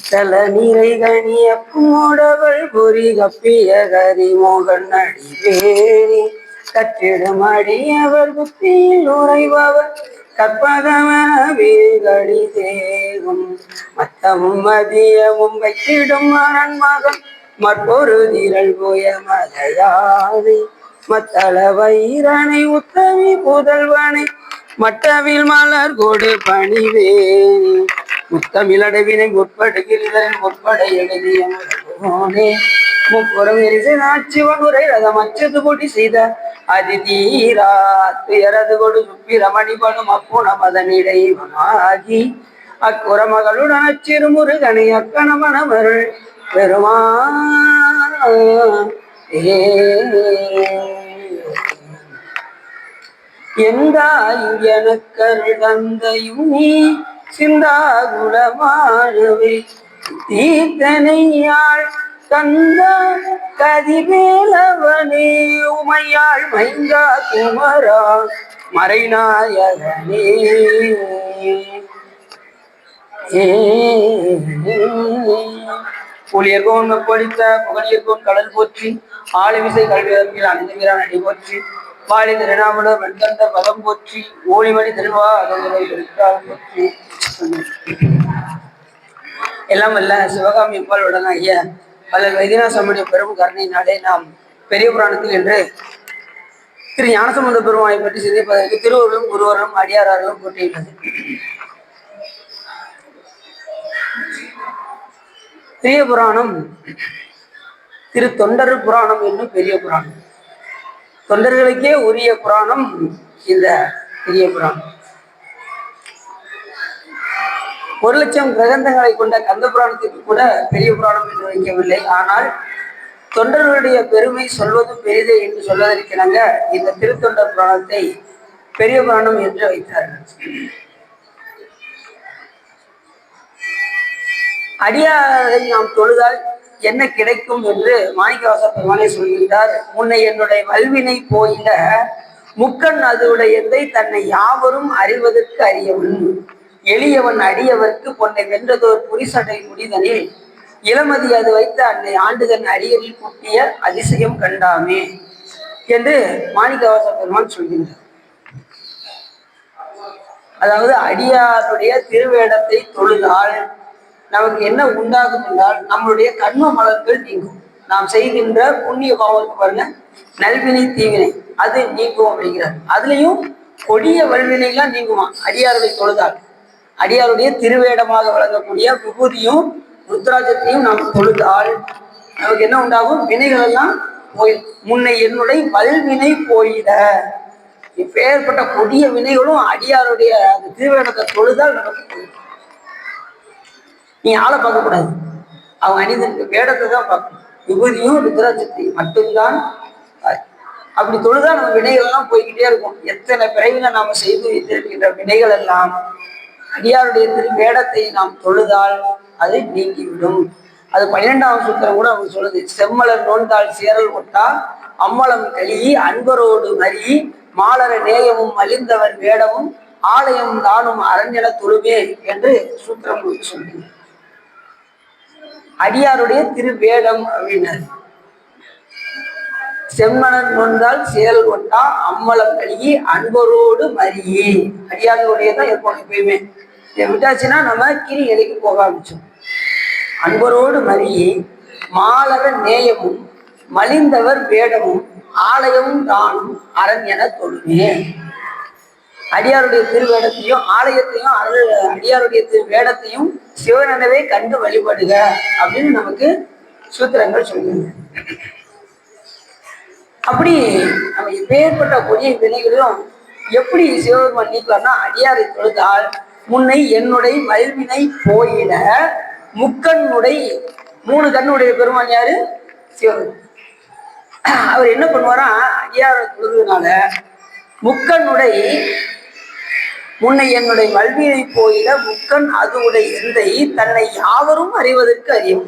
தல நீரை கணிய பூடவள் பொறி கப்பிய கரி மோகன் அடிவேணி கட்டிடம் அடியவர் புத்தியில் உறைபவர் கற்பகமன வீகடி தேகும் மத்தமும் மதியமும் வைத்திடும் மரண் மகன் மற்றொரு திரள் போய மலையாதை மத்தள வைரனை உத்தமி புதல்வனை மட்டவில் மலர் கொடு பணிவேணி முத்தமிழடவினை முற்படுகிறதன் முற்படை எழுதிய முப்புறம் எரிசிவன் உரை ரதம் அச்சது பொடி செய்த அதி தீரா துயரது கொடு சுப்பிரமணி படும் அப்புணம் அதனிடைவமாகி அக்குற மகளுடன் அச்சிறுமுருகனை அக்கணமணமருள் பெருமா எந்தாயும் எனக்கருள் தந்தையும் நீ சிந்தாகுலமானவை தீர்த்தனையாள் தந்த கதிவேலவனே உமையாள் மைந்தா குமரா மறைநாயகனே புலியர்கோன் படித்த புகழியர்கோன் கடல் போற்றி ஆளுவிசை கல்வியர்களில் அணிந்த வீரான் அடி போற்றி வாழி திருநாமல வெண்கண்ட பதம் போற்றி ஓழிமணி திருவா அதனை போற்றி. எல்லாம் வல்ல சிவகாமி அம்பாளுடன் ஆகிய பல வைத்தியநாசமுடைய பெரும் கருணையினாலே நாம் பெரிய புராணத்தில் என்று திரு ஞானசம்பந்த பெருமானை பற்றி சிந்திப்பதற்கு திருவருளும் குருவரும் அடியார்களும் போட்டியுள்ளது. பெரிய புராணம் திரு தொண்டர் புராணம் என்னும் பெரிய புராணம். தொண்டர்களுக்கே உரிய புராணம் இந்த பெரிய புராணம். 1,00,000 கிரகந்தங்களை கொண்ட கந்த புராணத்திற்கு கூட பெரிய புராணம் என்று வைக்கவில்லை. ஆனால் தொண்டர்களுடைய பெருமை சொல்வதும் பெரிதே என்று சொல்வதற்கிணங்க இந்த திருத்தொண்டர் புராணத்தை பெரிய புராணம் என்று வைத்தார்கள். அடியாரை நாம் தொழுதால் என்ன கிடைக்கும் என்று மாணிக்கவாசகர் பெருமானே சொல்கின்றார். முன்னை என்னுடைய வல்வினை போயிட முக்கண் அதுடையதை தன்னை யாவரும் அறிவதற்கு அறியவன் எளியவன் அடியவர்க்கு பொன்னை வென்றதோர் புரிசடை முடிதனில் இளமதி அது வைத்த அன்னை ஆண்டுதன் அடியரில் கூட்டிய அதிசயம் கண்டாமே என்று மாணிக்கவாசகர் பெருமான் சொல்கின்றார். அதாவது அடியாருடைய திருவேடத்தை தொழுதால் நமக்கு என்ன உண்டாகும் என்றால் நம்மளுடைய கர்ம மலங்கள் நீங்கும். நாம் செய்கின்ற புண்ணிய பாவத்துக்கு பாருங்க, நல்வினை தீவினை அது நீங்கும் அப்படிங்கிறார். அதுலயும் கொடிய வல்வினைலாம் நீங்குமா அடியாருடைய தொழுதால். அடியாருடைய திருவேடமாக வழங்கக்கூடிய விபூதியும் ருத்ராஜத்தையும் நாம் தொழுதால் நமக்கு என்ன உண்டாகும்? வினைகள் எல்லாம் முன்னை என்னுடைய வல்வினை போயிட இப்பேற்பட்ட கொடிய வினைகளும் அடியாருடைய அந்த திருவேடத்தை தொழுதால் நமக்கு போயிடும். நீ ஆளை பார்க்க கூடாது, அவங்க அணிந்த வேடத்தை தான் பார்க்கணும். விபூதியும் ருத்ராட்சத்தையும் மட்டும்தான். அப்படி தொழுதான் நம்ம வினைகள் எல்லாம் போய்கிட்டே இருக்கும். எத்தனை பிறவில நாம செய்து வைத்திருக்கின்ற வினைகள் எல்லாம் அடியாருடைய வேடத்தை நாம் தொழுதால் அது நீங்கிவிடும். அது 12ஆம் சூத்திரம் கூட அவங்க சொல்லுது. செம்மலர் நோன்தாள் சேரல் ஒட்டா அம்மலம் கழி அன்பரோடு மறி மாலர நேயமும் மலிந்தவர் வேடமும் ஆலயம் தானும் அரண்யன தொழுவே என்று சூத்திரம் சொல்லுங்க. அடியாருடைய திருவேடம் அப்படின்னாரு. செம்மலர் நோன்தால் சேரல் ஒட்டா அம்மலம் கழுகி அன்பரோடு மறியே. அடியாருடைய தான் எப்போது எப்பயுமே இதை விட்டாச்சுன்னா நம்ம கிரி இலைக்கு போக ஆரம்பிச்சோம். அன்பரோடு மறியே மாலர நேயமும் மலிந்தவர் வேடமும் ஆலயமும் தானும் அரண் என தொழுவே. அடியாருடைய திருவேடத்தையும் ஆலயத்தையும் அடியாருடைய திருவேடத்தையும் சிவனவே கண்டு வழிபடுக அப்படின்னு நமக்கு சூத்திரங்கள் சொல்லுங்க. அப்படி நம்ம எப்பேற்பட்ட கொடிய வினைகளிலும் எப்படி சிவபெருமான் நீக்கலாம்னா அடியாரை தொழுதால் முன்னை என்னுடைய வல்வினை போயிட முக்கண்ணுடை 3 கண்ணுடைய பெருமான் யாரு? சிவபெருமான். அவர் என்ன பண்ணுவாரா? அடியாரை தொழுதுனால முக்கண்ணுடை முன்னை என்னுடைய வல்வினை போயிட முக்கண் அது உடைய எந்தை தன்னை யாவரும் அறிவதற்கு அறியும்.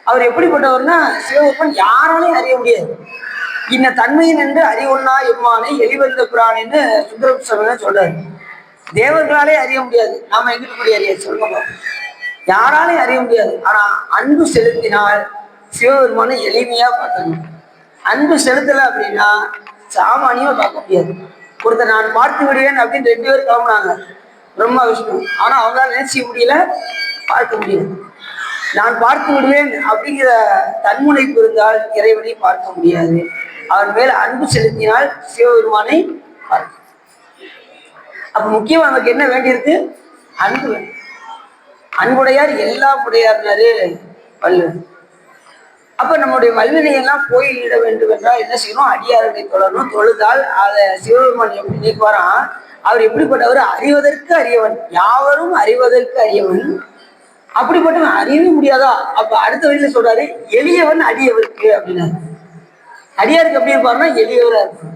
அவர் எப்படிப்பட்டவர்னா சிவபெருமான் யாராலையும் அறிய முடியாது. இன்ன தன்மையின் என்று அறிவொன்னா எம்மானை எளிவந்த புராணின்னு சுந்தரசுவாமி சொல்றாரு. தேவர்களாலே அறிய முடியாது. நாம எங்கிட்டு கூடிய அறிய சொல்லுங்க, யாராலையும் அறிய முடியாது. ஆனா அன்பு செலுத்தினால் சிவபெருமானை எளிமையா பார்க்கணும். அன்பு செலுத்தலை அப்படின்னா சாமானியமா பார்க்க முடியாது. ஒருத்தர் நான் பார்த்து விடுவேன் அப்படின்னு 2 பேர் கிளம்புனாங்க, பிரம்மா விஷ்ணு. ஆனா அவங்களால நினைச்சிக்க முடியல, பார்க்க முடியல. நான் பார்த்து விடுவேன் அப்படிங்கிற தன்முனைப்பு இருந்தால் இறைவனை பார்க்க முடியாது. அவன் மேல அன்பு செலுத்தினால் சிவபெருமானை பார்க்க. அப்ப முக்கியமா நமக்கு என்ன வேண்டியிருக்கு? அன்பு. அன்புடையார் எல்லாம் உடையார்னாரு வள்ளுவர். அப்ப நம்முடைய வல்வினையெல்லாம் போயிட வேண்டும் என்றால் என்ன செய்யணும்? அடியார்களை தொழணும். தொழுதால் அதை சிவபெருமான் எப்படி நீக்குவாராம்? அவர் எப்படிப்பட்டவர்? அறிவதற்கு அறியவன், யாவரும் அறிவதற்கு அறியவன். அப்படிப்பட்டவன் அறியவே முடியாதா? அப்ப அடுத்த வழியில சொல்றாரு, எளியவன் அடியவருக்கு அப்படின்னாரு. அடியாருக்கு எப்படி இருப்பாருன்னா எளியவரா இருக்கும்.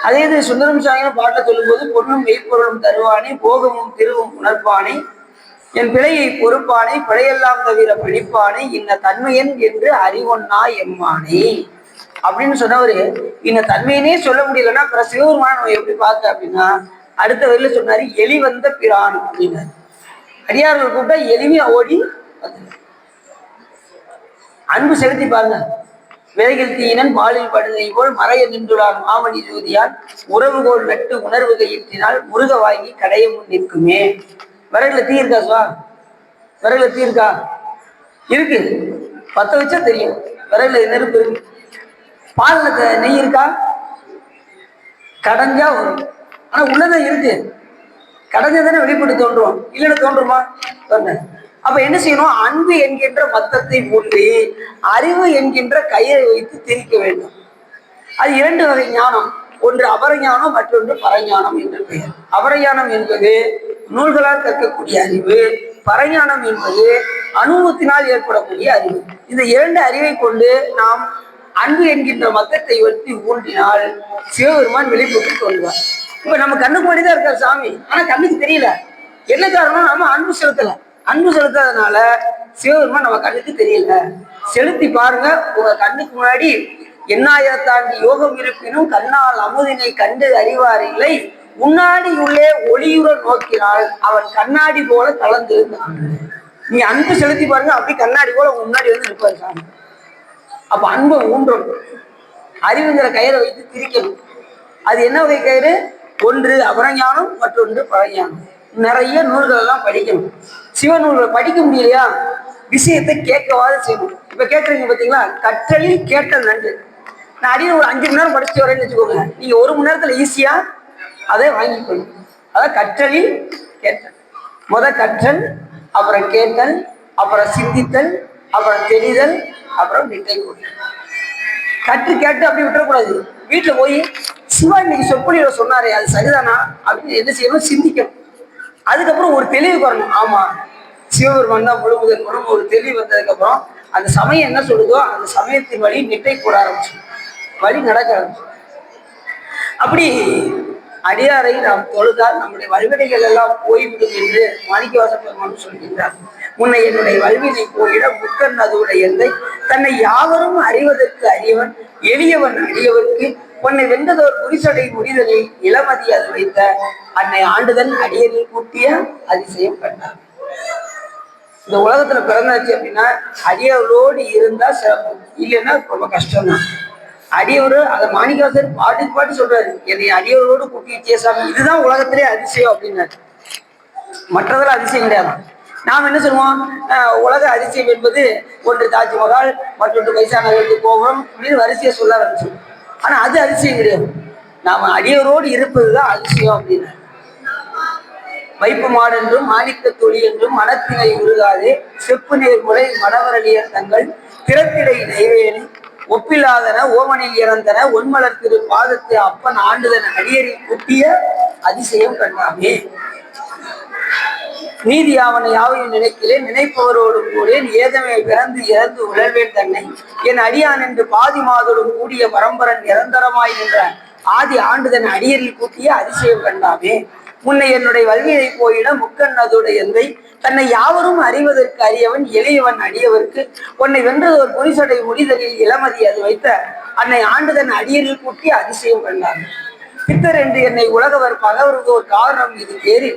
அதே இது சுந்தரம் சாமியும் பாட்டை சொல்லும் போது, பொன்னும் மெய்ப்பொருளும் தருவானே, போகமும் திருவும் உணர்ப்பானே, என் பிழையை பொறுப்பானே, பிழையெல்லாம் தவிர படிப்பானே, இன்ன தன்மையன் என்று அறிவொன்னா எம்மானே அப்படின்னு சொன்னவரு இன்ன தன்மையனே சொல்ல முடியலன்னா அப்புறம் சிவபெருமான நம்ம எப்படி பார்க்க அப்படின்னா, அடுத்த வரையில சொன்னாரு, எலி வந்த பிரான் அப்படின்னாரு. அடியார்கள் கூப்பிட்டா எளிமையா ஓடி அன்பு செலுத்தி பாருங்க. விதைகள் தீயினன் பாலில் படுகை போல் மறைய நின்றுடான் மாமணி ஜோதியால் உறவுகோள் நட்டு உணர்வுகை ஈட்டினால் முருக வாங்கி கடைய முன் நிற்குமே. விறகுல தீ இருக்கா சுவா? விறகுல தீ இருக்கா? இருக்கு, பத்த வச்சா தெரியும். விறகுல நெருப்பு இருக்கு. பால்ல நெய் இருக்கா? கடைஞ்சா வரும். ஆனா உள்ளதான் இருக்கு, கடைஞ்சதானே வெளிப்பட்டு தோன்றும், இல்லைன்னு தோன்றுமா? அப்ப என்ன செய்யணும்? அன்பு என்கின்ற மத்தத்தை மூடி அறிவு என்கின்ற கயிறை வைத்து திரிக்க வேண்டும். அது 2 வகை ஞானம். ஒன்று அபரஞானம், மற்றொன்று பரஞானம் என்று பெயர். அபரஞானம் என்பது நூல்களால் கற்கக்கூடிய அறிவு, பரஞானம் என்பது அனுபவத்தினால் ஏற்படக்கூடிய அறிவு. இந்த 2 அறிவை கொண்டு நாம் அன்பு என்கின்ற மத்தத்தை வெட்டி ஊன்றினால் சிவபெருமான் வெளிப்பட்டு தோன்றுவார். இப்ப நம்ம கண்ணுக்கு முன்னாடிதான் இருக்கார் சாமி, ஆனா கண்ணுக்கு தெரியல. என்ன காரணம்? நம்ம அன்பு செலுத்தல. அன்பு செலுத்தாதனால சிவபெருமான் நம்ம கண்ணுக்கு தெரியல. செலுத்தி பாருங்க, உங்க கண்ணுக்கு முன்னாடி எண்ணாயிரத்தாண்டு யோகம் இருப்பினும் கண்ணால் அமுதினை கண்டு அறிவார் இல்லை, முன்னாடி உள்ளே ஒளியுற நோக்கினால் அவன் கண்ணாடி போல கலந்து இருந்தான். நீ அன்பு செலுத்தி பாருங்க, அப்படி கண்ணாடி போல முன்னாடி வந்து நிற்பாரு சாமி. அப்ப அன்பை ஊன்றும் அறிவுங்கிற கயிறை வைத்து திரிக்கணும். அது என்ன வகை கயிறு? ஒன்று அபரஞானம், மற்றொன்று பரஞானம். நிறைய நூல்கள் எல்லாம் படிக்கணும். சிவநூல்களை படிக்க முடியலையா? விஷயத்தை கேட்கவாது செய்யணும். இப்ப கேட்கறீங்க பாத்தீங்களா? கற்றலில் கேட்டல் நன்று. நான் அடியில் ஒரு 5 மணி நேரம் படிச்சுட்டு வரேன்னு வச்சுக்கோங்க, நீங்க 1 மணி நேரத்துல ஈஸியா அதை வாங்கிக்கணும். அதான் கற்றலில் கேட்டல். கற்றல், அப்புறம் கேட்டல், அப்புறம் சிந்தித்தல், அப்புறம் தெளிதல், அப்புறம் நிட்டை கூட்டல். கற்று கேட்டு அப்படி விட்டுறக்கூடாது. வீட்டுல போய் சிவா இன்னைக்கு சொற்பொழிவுல சொன்னாரே அது சரிதானா அப்படின்னு என்ன செய்யணும்? சிந்திக்கணும். அதுக்கப்புறம் ஒரு தெளிவு வரணும். ஆமா, சிவபெருமான் தான் முழுமுதல் குணம். ஒரு தெளிவு வந்ததுக்கு அப்புறம் அந்த சமயம் என்ன சொல்லுதோ அந்த சமயத்தின் வழி நிட்டை கூட ஆரம்பிச்சு வழி நடக்க ஆரம்பிச்சு. அப்படி அடியாரை நாம் தொழுதால் நம்முடைய வல்வினைகள் எல்லாம் போய்விடும் என்று மாணிக்கவாச பெருமான் சொல்கின்றார். முன்னை என்னுடைய வல்வினை போயிட புக்கன் அதுவுடைய எந்தை தன்னை யாவரும் அறிவதற்கு அறியவன் எளியவன் அடியவருக்கு உன்னை வென்றதோர் புரிசடை முடிதலில் இளமதி அது வைத்த அன்னை ஆண்டுதன் அடியரில் கூட்டிய அதிசயம் கண்டார். இந்த உலகத்துல பிறந்தாச்சு அப்படின்னா அடியவரோடு இருந்தா சிறப்பு, இல்லைன்னா ரொம்ப கஷ்டம் தான். அடியவரு அதை மாணிக்கவாசர் பாட்டு சொல்றாரு, என்னை அடியவரோடு கூட்டி வச்சிய சாமி, இதுதான் உலகத்திலே அதிசயம் அப்படின்னாரு. மற்றதெல்லாம் அதிசயம் கிடையாது. நாம் என்ன சொல்லுவோம்? உலக அதிசயம் என்பது ஒன்று தாஜ்மஹால், மற்றொன்று வைசானகருக்கு கோபுரம் அப்படின்னு வரிசையை சொல்ல ஆரம்பிச்சோம். ஆனா அது அதிசயம் கிடையாது. நாம அடியவரோடு இருப்பதுதான் அதிசயம் அப்படின்னு. வைப்பு மாடென்றும் மாணிக்க தொழி என்றும் மனத்தினை உருகாது செப்பு நேர்முறை மடவரலியர் தங்கள் திறத்திடை நெய்வேலி ஒப்பில்லாதன ஓமனில் இறந்தன ஒன்மலர் திரு பாதத்து அப்பன் ஆண்டுதன அடியரில் குட்டிய அதிசயம் கண்டாமே. நீதி அவனை யாவையும் நினைக்கிறேன் நினைப்பவரோடு கூடேன் ஏதமே பிறந்து இறந்து உழல்வேன் தன்னை என் அடியான் என்று பாதி மாதோடும் கூடிய பரம்பரன் நிரந்தரமாய் நின்ற ஆதி ஆண்டுதன் அடியரில் கூட்டிய அதிசயம் கண்டாமே. முன்னை என்னுடைய வல்வியை போயிட முக்கன் அதோடைய எந்தை தன்னை யாவரும் அறிவதற்கு அறியவன் எளியவன் அடியவருக்கு உன்னை வென்றது ஒரு புரிசடை முடிதலில் இளமதி அது வைத்த அன்னை ஆண்டுதன் அடியரில் கூட்டிய அதிசயம் கண்டார். பித்தர் என்று என்னை உலகவர் பகவருக்கு ஒரு காரணம் இது பேரி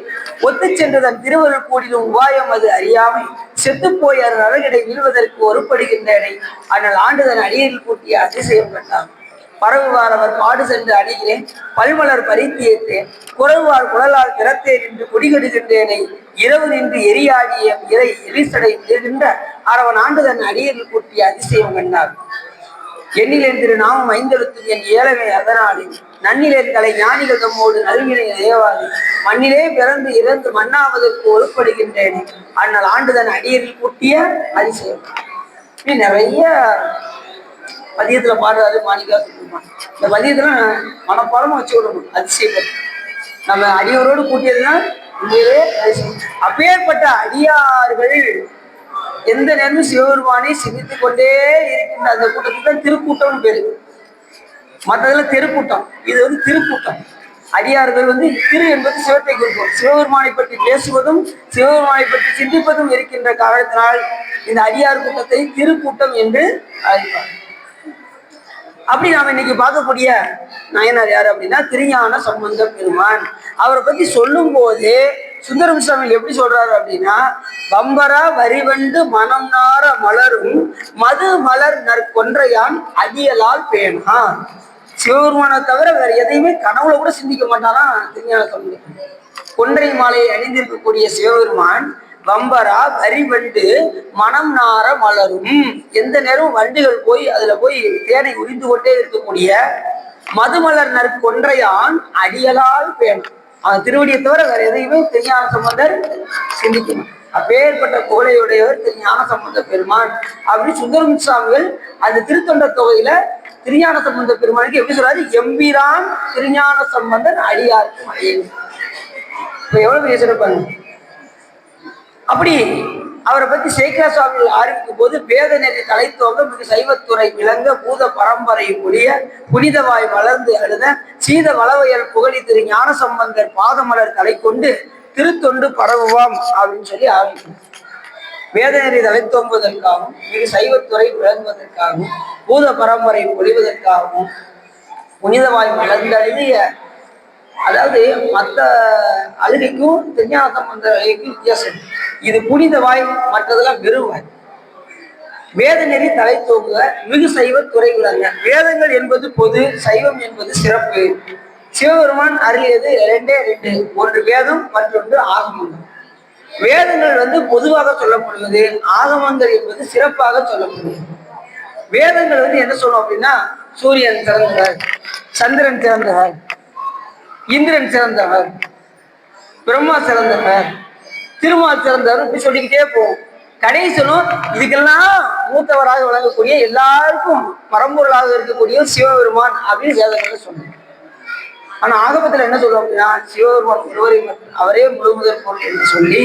ஒத்து சென்று தன் திருவருள் கூடிடும் உபாயம் அது அறியாமை செத்துப்போய் அதன் அழகிடை வீழ்வதற்கு ஒருப்படுகின்றனை ஆனால் ஆண்டுதன் அடியில் கூட்டிய அதிசயம் கண்டான். பரவுவார் பாடு சென்று அணிகிறேன் பல்மலர் பறித்தேற்றேன் குறவுவார் குழலால் திறத்தேன் என்று குடிகெடுகின்றேனை இரவு நின்று எரியாடிய இறை எரிசடை நிற்கின்ற அரவன் ஆண்டுதன் அடியில் கூட்டிய அதிசயம் கண்டார். எண்ணிலேன் திரு நாமம் ஐந்தெழுத்தும் என் ஏழமை அதனாலில் நன்னிலேன் கலை ஞானிகள் தம்மோடு நல்வினை நயவாது மண்ணிலே பிறந்து இறந்து மண்ணாவதற்கு ஒருப்படுகின்றேனே அண்ணல் ஆண்டுதன் அடியில் கூட்டிய அதிசயம். நிறைய பதியத்துல பாடுறாரு மாணிக்கா சொல்லுவான். இந்த பதியத்துல மனப்பாடமா வச்சு விடணும். அதிசயம் நம்ம அடியோரோடு கூட்டியதுன்னா உண்மையிலே அதிசயம். அப்பேற்பட்ட அடியார்கள் எந்த நேரமும் சிவபெருமானை சிந்தித்துக் கொண்டே இருக்கின்ற அந்த கூட்டத்துக்கு தான் திருக்கூட்டம்னு பேரு. மற்றதுல தெருக்கூட்டம், இது திருக்கூட்டம். அடியார்கள் திரு என்பது சிவத்தை குறிக்கும். சிவபெருமானை பற்றி பேசுவதும் சிவபெருமானை பற்றி சிந்திப்பதும் இருக்கின்ற காரணத்தினால் இந்த அடியார் கூட்டத்தை திருக்கூட்டம் என்று அழைப்பார். அப்படி நாம இன்னைக்கு பார்க்கக்கூடிய நாயனார் யாரு அப்படின்னா திருஞான சம்பந்த பெருமான். அவரை பத்தி சொல்லும் போதே சுந்தரம் சுவாமி எப்படி சொல்றாரு அப்படின்னா, வம்பரா வரிவண்டு மனம் நார மலரும் மது மலர் நற்கொன்றையான் அடியலால் பேணா. சிவபெருமானை தவிர வேற எதையுமே கனவுல கூட சிந்திக்க மாட்டாராம் திருஞான சம்பந்தர். கொன்றை மாலையை அணிந்திருக்கக்கூடிய சிவபெருமான் வம்பரா வரிவண்டு மனம் நார மலரும், எந்த நேரம் வண்டுகள் போய் அதுல போய் தேனை உரிந்து கொண்டே இருக்கக்கூடிய மதுமலர் நற்கொன்றையான் அடியலால் பேணும். அந்த திருவடியை தவிர வேற எதையுமே திருஞான சம்பந்தர் சிந்திக்கணும். அப்பேற்பட்ட புகழையுடையவர் திருஞான சம்பந்த பெருமான். அப்படி சுந்தரம் சுவாமிகள் அந்த திருத்தொண்ட தொகையில திருஞான சம்பந்த பெருமானுக்கு எப்படி சொல்றாரு, எம்பிரான் திருஞான சம்பந்தன் அடியாருக்கும் அடியேன். இப்ப எவ்வளவு பெரிய சிறப்பாங்க. அப்படி அவரை பத்தி சேக்கிரா சுவாமிகள் ஆரம்பிக்கும் போது வேத நெறி தலைத்தோங்க மிக சைவத்துறை விளங்க பூத பரம்பரை ஒழிய புனிதவாய் வளர்ந்து அழுத சீத வளவையல் புகழி திரு ஞான சம்பந்தர் பாதமலர் தலை கொண்டு திருத்தொண்டு பரவுவாம் அப்படின்னு சொல்லி ஆரம்பிக்கும். வேத நெறி தலைத்தோங்குவதற்காகவும் மிக சைவத்துறை விளங்குவதற்காகவும் பூத பரம்பரை பொழிவதற்காகவும் புனிதவாய் வளர்ந்து அழுதிய, அதாவது மற்ற அழுகைக்கும் திருஞான சம்பந்தர் அழுகைக்கும் வித்தியாசம். இது புனிதவாய், மற்றதெல்லாம் வெறுவாய். வேத நெறி தலை தோங்குக மிகு சைவ துறை விளங்க. வேதங்கள் என்பது பொது, சைவம் என்பது சிறப்பு. சிவபெருமான் அருளியது ரெண்டே ரெண்டு, ஒன்று வேதம், மற்றொன்று ஆகமங்கள். வேதங்கள் பொதுவாக சொல்லப்படுவது, ஆகமங்கள் என்பது சிறப்பாக சொல்லப்படுவது. வேதங்கள் என்ன சொல்லும் அப்படின்னா, சூரியன் சிறந்தவர், சந்திரன் சிறந்தவர், இந்திரன் சிறந்தவர், பிரம்மா சிறந்தவர், திருமால் சிறந்தவர், இப்படி சொல்லிக்கிட்டே போகும். கடைசியிலும் இதுக்கெல்லாம் மூத்தவராக விளங்கக்கூடிய எல்லாருக்கும் பரம்பொருளாக இருக்கக்கூடிய சிவபெருமான் அப்படின்னு வேதங்களை சொன்னாங்க. ஆனா ஆகமத்துல என்ன சொல்லுவோம் அப்படின்னா, சிவபெருமான் ஒருவரை அவரே முழுமுதல் பொருள் என்று சொல்லி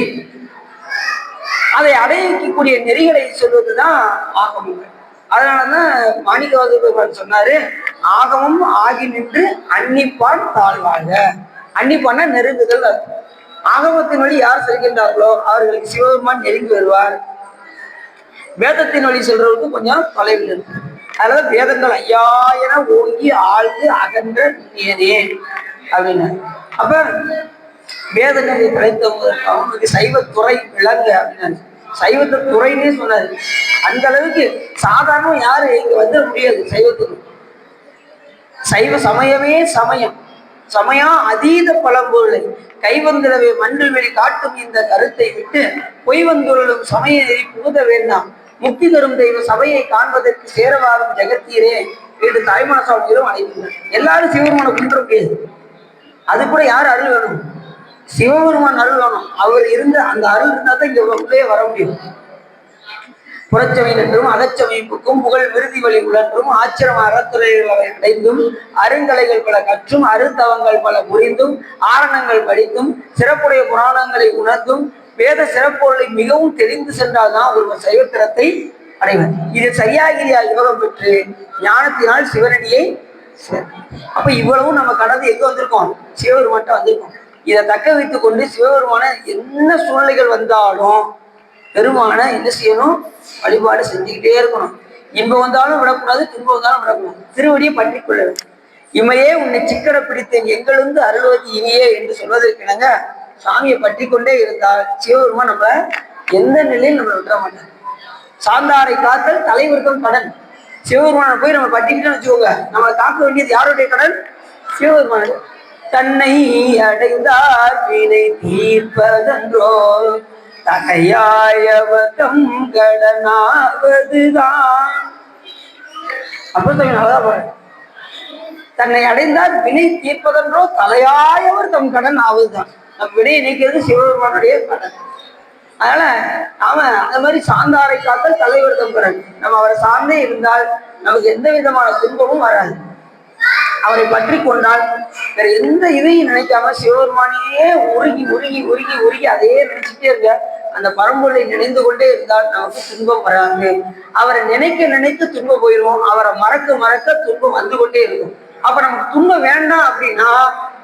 அதை அடையக்கூடிய நெறிகளை சொல்வதுதான் ஆகமங்கள். அதனாலதான் மாணிக்கவாசக பெருமான் சொன்னாரு, ஆகமம் ஆகி நின்று அன்னிப்பான் தாழ்வாக. அன்னிப்பான்னா நெருங்குதல். ஆகமத்தின் வழி யார் செல்கின்றார்களோ அவர்களுக்கு சிவபெருமான் நெருங்கி வருவார். வேதத்தின் வழி செல்றவருக்கு கொஞ்சம் தொலைவில் இருக்கு. அதனால வேதங்கள் ஐயா என ஓங்கி ஆழ்ந்து அகன்ற ஏனே அப்படின்னு. அப்ப வேதங்களை தலைத்தவங்களுக்கு சைவத்துறை விளங்க அப்படின்னு சைவத்தை துறைன்னே சொன்னாரு. அந்த அளவுக்கு சாதாரண யாரு இங்க வந்துட முடியாது. சைவத்துக்கு சைவ சமயமே சமயம், சமயம் அதீத பழம்பொருளை கைவந்திரவே மண்ணில் வெளி காட்டும் இந்த கருத்தை விட்டு பொய் வந்துள்ளும் சமய நெறி புகுத வேண்டாம். முக்தி தரும் தெய்வ சபையை காண்பதற்கு சேரவாரும் ஜெகத்தீரே என்று தாய்மாசாமியும் அழைக்கின்றனர். எல்லாரும் சிவபெருமான குன்ற முடியாது. அது கூட யார் அருள் வேணும்? சிவபெருமான் அருள் வேணும். அவர் இருந்த அந்த அருள் இருந்தால் தான் இங்க உள்ளே வர முடியும். புறச்சமை என்றும் அகச்சமைப்புக்கும் புகழ் விருதி வழி உழன்றும் ஆச்சிரம அறத்துறைகளை அடைந்தும் அருங்கலைகள் பல கற்றும் அருந்தவங்கள் பல புரிந்தும் ஆரணங்கள் படித்தும் சிறப்புடைய புராணங்களை உணர்ந்தும் வேத சிறப்பொருளை மிகவும் தெரிந்து சென்றால்தான் ஒருவர் சைவத்திரத்தை அடைவர். இது சரியாகிரியா யோகம் பெற்று ஞானத்தினால் சிவனடியை. அப்ப இவ்வளவும் நம்ம கடந்து எங்க வந்திருக்கோம்? சிவபெருமான்ட்ட வந்திருக்கோம். இதை தக்க வைத்துக் கொண்டு சிவபெருமான என்ன சூழ்நிலைகள் வந்தாலும் பெருமான என்ன செய்யணும்? வழிபாடு செஞ்சுக்கிட்டே இருக்கணும். இன்பம் வந்தாலும் விடக்கூடாது, துன்பம் வந்தாலும் விடக்கூடாது. திருவடியை பற்றி கொள்ள வேண்டும். இமையே உன்னை சிக்கன பிடித்தேன் எங்கிருந்து அருள்வது இனியே என்று சொல்வதற்கிணங்க சாமியை பற்றி கொண்டே இருந்தால் சிவபெருமான் நம்ம எந்த நிலையில் நம்ம விட்டுற மாட்டாங்க. சார்ந்தாரை காத்தல் தலைவருக்கும் கடன். சிவபெருமானை போய் நம்ம பற்றிக்கிட்டோம்னு வச்சுக்கோங்க, நம்மளை காக்க வேண்டியது யாருடைய கடன்? சிவபெருமானது. தன்னை அடைந்தார் வினை தீர்ப்பதன்றோ தகையாயவதம் கடனாவதுதான். அப்ப தன்னை அடைந்தால் வினை தீர்ப்பதன்றோ தலையாயவர் தம் கடன் ஆவதுதான். நம் வினையை நீக்கிறது சிவபெருமானுடைய கடன். அதனால நாம அந்த மாதிரி சார்ந்தாரை காத்தல் தலைவர் தம் கடன். நம்ம அவரை சார்ந்தே இருந்தால் நமக்கு எந்த விதமான துன்பமும் வராது. அவரை பற்றி கொண்டால் வேற எந்த இதையும் நினைக்காம சிவபெருமானையே உருகி உருகி உருகி உருகி அதையே நினைச்சுட்டே இருக்க, அந்த பரம்பொருளை நினைந்து கொண்டே இருந்தால் நமக்கு துன்பம் வராது. அவரை நினைக்க நினைத்து துன்பம் போயிடுவோம், அவரை மறக்க மறக்க துன்பம் வந்து கொண்டே இருக்கும். அப்ப நமக்கு துன்பம் வேண்டாம் அப்படின்னா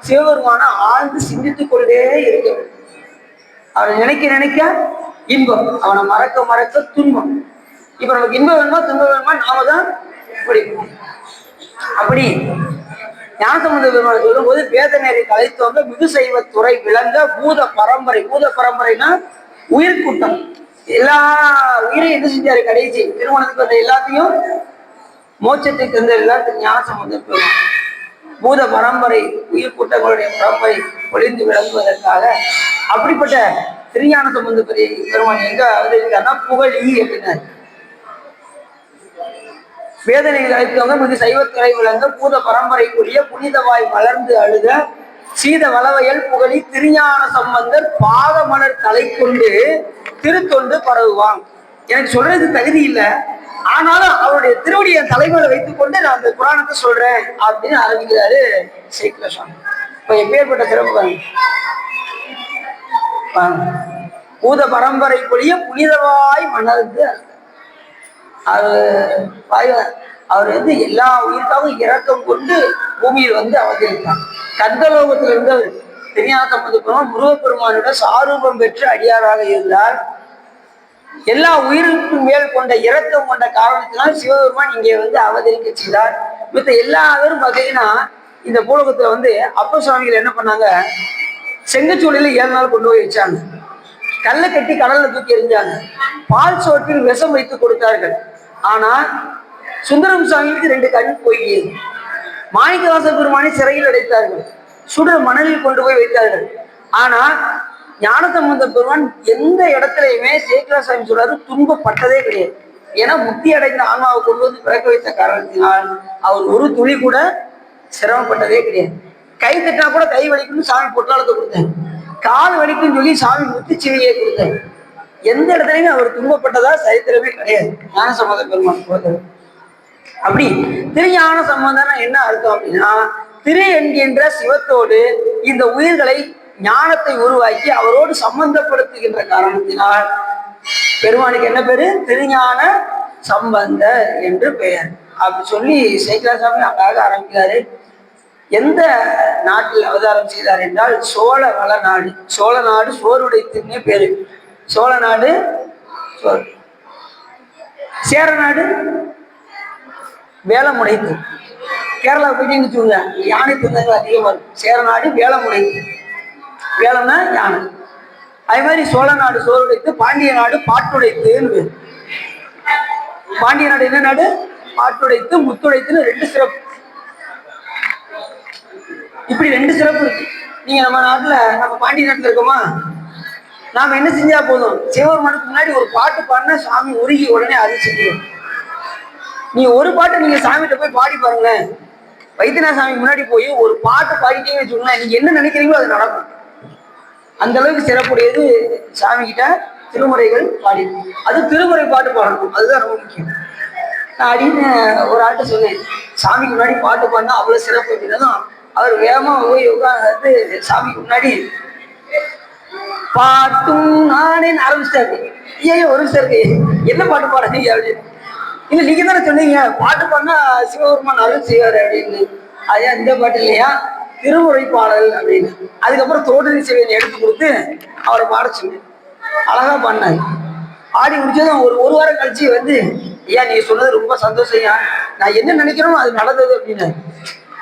சிவபெருமான ஆழ்ந்து சிந்தித்துக் கொண்டே இருக்க வேண்டும். அவரை நினைக்க நினைக்க இன்பம், அவனை மறக்க மறக்க துன்பம். இப்ப நமக்கு இன்பம் வேணுமா துன்பம் வேணுமா நாம தான் பிடிக்கணும். அப்படி ஞானசம்பந்த பெருமானை சொல்லும் போது வேத நெறி கலைத்தவங்க மிகு செய்வ துறை விளங்க பூத பரம்பரை. பூத பரம்பரைனா உயிர் கூட்டம். எல்லா உயிரையும் என்ன செஞ்சாரு? கடைசி திருமணத்துக்கு வந்த எல்லாத்தையும் மோட்சத்தை தந்த எல்லாத்துக்கும் ஞானசம்பந்த பெருமான். பூத பரம்பரை உயிர் கூட்டங்களுடைய பரம்பரை ஒளிந்து விளங்குவதற்காக அப்படிப்பட்ட திருஞான சம்பந்த பெருமான் எங்க அவதரித்தார்னா புகழி அப்படின்னாரு. வேதனைகள் அழைத்தவங்க மிகு சைவத்துறை விளங்க பூத பரம்பரைக்குரிய புனிதவாய் மலர்ந்து அழுத சீத வளவையல் புகழி திருஞான சம்பந்தர் பாத மலர் தலை கொண்டு திருத்தொண்டு பரவுவான். எனக்கு சொல்றது தகுதி இல்லை, ஆனாலும் அவருடைய திருவடி என் தலைமையில வைத்துக் கொண்டு நான் அந்த புராணத்தை சொல்றேன் அப்படின்னு ஆரம்பிக்கிறாரு சேக்கிர சுவாமி. இப்ப எப்பேற்பட்ட சிறப்பு! பூத பரம்பரைக்குரிய புனிதவாய் மலர்ந்து அவர் எல்லா உயிருக்காகவும் இரக்கம் கொண்டு பூமியில் அவதரித்தார். கந்தலோகத்தில் இருந்த திருஞான சம்பந்த பெருமான் முருகப்பெருமானோட சாரூபம் பெற்று அடியாராக இருந்தார். எல்லா உயிருக்கும் மேல் கொண்ட இரக்கம் கொண்ட காரணத்தினால் சிவபெருமான் இங்கே அவதரிக்க செய்தார். மற்ற எல்லாரும் பார்த்தீங்கன்னா இந்த பூலோகத்துல அப்ப சுவாமிகள் என்ன பண்ணாங்க? செங்கச்சூளையில 7 நாள் கொண்டு போய் வச்சாங்க. கல்லை கட்டி கடல்ல தூக்கி எறிஞ்சாங்க. பால் சோற்றில் விஷம் வைத்து கொடுத்தார்கள். ஆனா சுந்தரம் சுவாமிக்கு 2 கண் போய்கியது. மாணிக்கவாச பெருமானை சிறையில் அடைத்தார்கள். சுடர் மணலில் கொண்டு போய் வைத்தார்கள். ஆனா ஞானசம்பந்த பெருமான் எந்த இடத்துலையுமே சேக்கிரா சாமி சொல்றாரு துன்பப்பட்டதே கிடையாது. ஏன்னா முக்தி அடைந்த ஆன்மாவை கொண்டு பிறக்க வைத்த காரணத்தினால் அவர் ஒரு துளி கூட சிரமப்பட்டதே கிடையாது. கை தட்டினா கூட கை வலிக்குன்னு சாமி பொட்டாளத்தை கொடுத்தாங்க. கால் வலிக்குன்னு சொல்லி சாமி முத்துச்சிவியை கொடுத்தாங்க. எந்த இடத்துலையுமே அவர் துன்பப்பட்டதா சரித்திரமே கிடையாது ஞானசம்பந்த பெருமான் போது. அப்படி திருஞான சம்பந்தம் என்ன அர்த்தம் அப்படின்னா, திரு என்கின்ற சிவத்தோடு இந்த உயிர்களை ஞானத்தை உருவாக்கி அவரோடு சம்பந்தப்படுத்துகின்ற காரணத்தினால் பெருமானுக்கு என்ன பேரு? திருஞான சம்பந்த என்று பெயர். அப்படி சொல்லி சேக்கிராசாமி அழகாக ஆரம்பிக்கிறாரு. எந்த நாட்டில் அவதாரம் செய்தார் என்றால் சோழ வளநாடு. சோழ நாடு சோறுடைத்துன்னே பேரு. சோழ நாடு சோறு, சேர நாடு வேலமுடைத்து. கேரளா போயிட்டு சொல்லுங்க யானை தந்தங்கள் அதிகமாக இருக்கும். சேர நாடு வேலமுடைத்து, வேலம்னா யானை. அதே மாதிரி சோழ நாடு சோறுடைத்து, பாண்டிய நாடு பாட்டுடைத்துன்னு. பாண்டிய நாடு என்ன நாடு? பாட்டுடைத்து, முத்துடைத்துன்னு 2 சிறப்பு. இப்படி 2 சிறப்பு இருக்கு. நீங்க நம்ம நாட்டுல, நம்ம பாண்டிய நாட்டுல இருக்கோமா, நாம என்ன செஞ்சா போதும், சிவபெருமானுக்கு முன்னாடி ஒரு பாட்டு பாடினா சாமி உருகி உடனே அது செஞ்சிடும். நீ ஒரு பாட்டு நீங்க சாமிகிட்ட போய் பாடி பாருங்களேன். வைத்தியநாத சாமி முன்னாடி போய் ஒரு பாட்டு பாடிட்டீங்கன்னு வச்சுக்கோங்களேன், நீங்க என்ன நினைக்கிறீங்களோ அது நடக்கும். அந்த அளவுக்கு சிறப்புடையது சாமி கிட்ட திருமுறைகள் பாடி. அது திருமுறை பாட்டு பாடணும், அதுதான் ரொம்ப முக்கியம். நான் அப்படின்னு ஒரு ஆட்ட சொன்னேன், சாமிக்கு முன்னாடி பாட்டு பாடினா அவ்வளவு சிறப்பு அப்படின்னதும் அவர் வேகமா போய் உட்காந்து சாமிக்கு முன்னாடி பாட்டும் நானேன்னு ஆரம்பிச்சிட்டாரு. ஏன் ஒரு நிமிஷம் இருக்கு, என்ன பாட்டு பாடுறீங்க அப்படின்னு. இல்லை நீங்க தானே சொன்னீங்க பாட்டு பாடினா சிவபெருமான் அருள் செய்வாரு அப்படின்னு. அதே இந்த பாட்டு இல்லையா, திருமுறை பாடல் அப்படின்னு. அதுக்கப்புறம் தோட்டரி சேவையை எடுத்து கொடுத்து அவரை பாட சொன்னேன். அழகா பாடினாரு. ஆடி முடிச்சதும் ஒரு வாரம் கழிச்சு ஐயா நீங்க சொன்னது ரொம்ப சந்தோஷம், நான் என்ன நினைக்கிறோம் அது நடந்தது அப்படின்னு.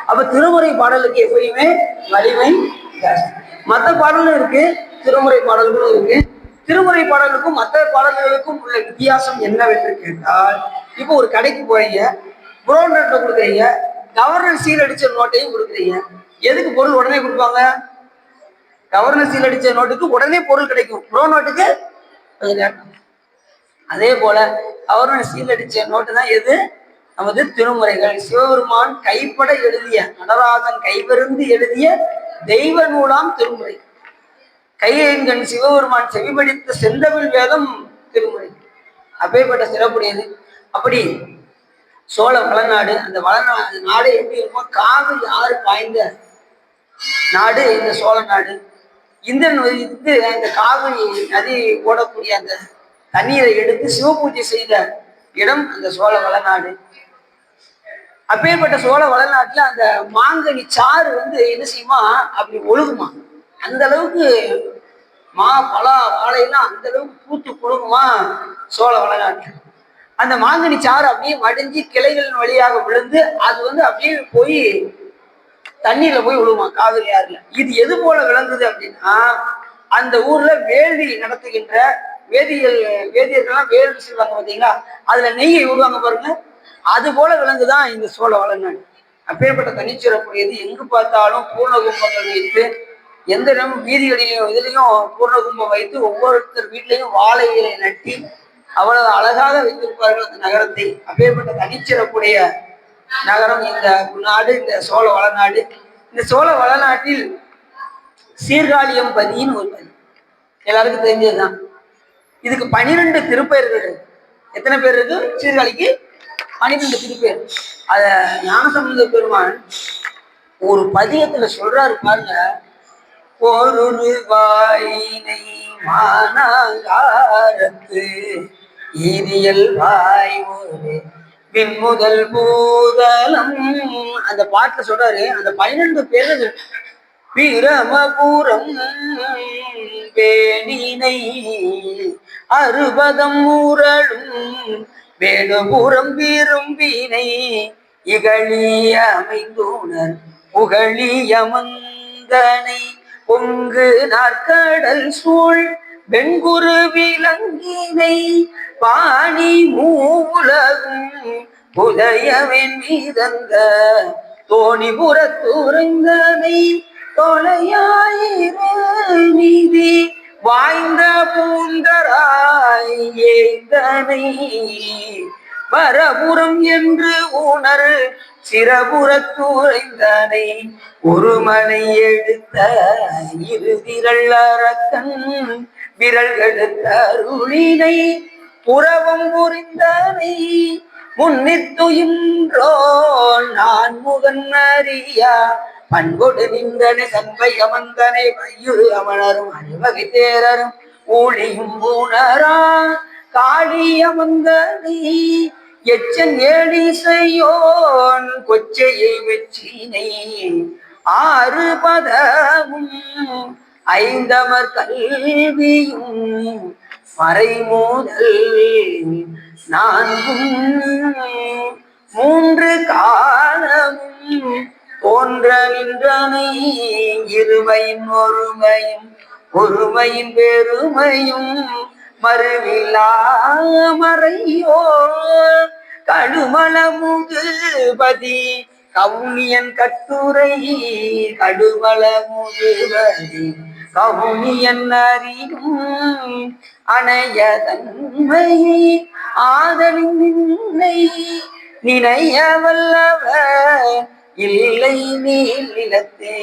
அப்ப திருமுறை பாடலுக்கு எப்பயுமே வலிமை ஜாஸ்தி. மற்ற பாடலும் இருக்கு, திருமுறை பாடல்களும் இருக்கு. திருமுறை பாடலுக்கும் மற்ற பாடல்களுக்கும் உள்ள வித்தியாசம் என்னவென்று கேட்டால், இப்போ ஒரு கடைக்கு போறீங்க, ப்ரோ நோட்டை கொடுக்குறீங்க, கவர்னர் சீல் அடிச்ச நோட்டையும் கொடுக்குறீங்க. எதுக்கு பொருள் உடனே கொடுப்பாங்க? கவர்னர் சீல் அடிச்ச நோட்டுக்கு உடனே பொருள் கிடைக்கும், ப்ரோ நோட்டுக்கு அதே போல கவர்னர் சீல் அடிச்ச நோட்டு தான் எது? நமது திருமுறைகள். சிவபெருமான் கைப்பட எழுதிய, நடராஜன் கைவிருந்து எழுதிய தெய்வ நூலாம் திருமுறை. கையெங்கன் சிவபெருமான் செவிபடித்த செந்தமிழ் வேதம் திருமுறை. அப்பேற்பட்ட சிறப்புடையது. அப்படி சோழ வளநாடு, அந்த வளநாடு நாடு எப்படி இருக்கும்? காவிரி ஆறு பாய்ந்த நாடு இந்த சோழ நாடு. இந்திரன் வந்து அந்த காவிரி நதி ஓடக்கூடிய அந்த தண்ணீரை எடுத்து சிவபூஜை செய்த இடம் அந்த சோழ வளநாடு. அப்பேற்பட்ட சோழ வளநாட்டுல அந்த மாங்கனி சாறு வந்து என்ன செய்யுமா, அப்படி ஒழுகுமா. அந்த அளவுக்கு பலா வாழையெல்லாம் அந்த அளவுக்கு பூத்து குழுங்குமா சோழ வளநாட்டுல. அந்த மாங்கனி சாறு அப்படியே மடிஞ்சு கிளைகளின் வழியாக விழுந்து அது வந்து அப்படியே போய் தண்ணீர்ல போய் விழுமா காவிரி ஆறுல. இது எது போல விளங்குது அப்படின்னா, அந்த ஊர்ல வேள்வி நடத்துகின்ற வேதியர்கள்லாம் வேள்வி செய்வாங்க பார்த்தீங்களா, அதுல நெய்யை விடுவாங்க பாருங்க, அது போல விலங்குதான் இந்த சோழ வளநாடு. அப்பேற்பட்ட தனிச்சிறப்புடையது. எங்கு பார்த்தாலும் பூர்ண கும்பங்கள் வைத்து, எந்த இடமும் வீதிகளிலையும் இதுலையும் பூர்ண கும்பம் வைத்து, ஒவ்வொருத்தர் வீட்லையும் வாழை இலை நட்டி அவ்வளவு அழகாக வைத்திருப்பார்கள் அந்த நகரத்தை. அப்பேற்பட்ட தனிச்சிறப்புடைய நகரம் இந்த நாடு, இந்த சோழ வளநாடு. இந்த சோழ வளநாட்டில் சீர்காழியம் பதின்னு ஒரு பதி, எல்லாருக்கும் தெரிஞ்சதுதான். இதுக்கு 12 திருப்பெயர்கள். எத்தனை பேர் இருக்கு சீர்காழிக்கு? 12 திருப்பேர். அத ஞானசம்பந்த பெருமான் ஒரு பதியத்துல சொல்றாரு பாருங்க. ஒரு வாயினை மானாங்காரத்து ஈரியல் வாய் ஒரு பின்முதல் பூதலம். அந்த பாட்டுல சொல்றாரு, அந்த 12 பேர் பிரமபுரம் வேணினை அறுபதம் ஊரலும் வேணுபுறம் விரும்பினை இகழிய அமைந்துணர் புகழிய மந்தனை பொங்கு நாற்கடல் சூழ் வெண்குரு விலங்கினை பாணி மூலகும் புதையவன் மீதந்த தோணிபுரத்துறைந்தனை தொலையாயிரு நீதி வாய்ந்த பூந்தராய் ஏந்தனை வரபுறம் என்று உணர் சிறபுறத்துறைந்தனை ஒரு மலை எடுத்த இருதிரள் அரக்கன் விரல்கெடுத்த அருளினை புறவம் புரிந்தனை முன்னித்துயின்றோ நான் முகன் அறியா பண்பொடு நின்றனை சண்பை அமர்ந்தனை வையுறு அமணரும் அணிவகை தேரரும் ஊழியும் ஊனரா காளி அமர்ந்தனை எச்சன் ஏழிசையோன் கொச்சையை வெற்றினை ஆறு பதமும் ஐந்தமர் கல்வியும் மறைமூதல் நான்கும் மூன்று காலமும் தோன்ற நின்றனை இருமையின் ஒருமையும் ஒருமையின் பெருமையும் மறுவிலாமறையோ கடுமலமுதுபதி கவுனியன் கட்டுரை கடுமலமுதுபதி கவுனியன் அறியும் அணைய தன்மையை ஆதலின் நின்னை நினைய வல்லவர் இல்லை நீலத்தே.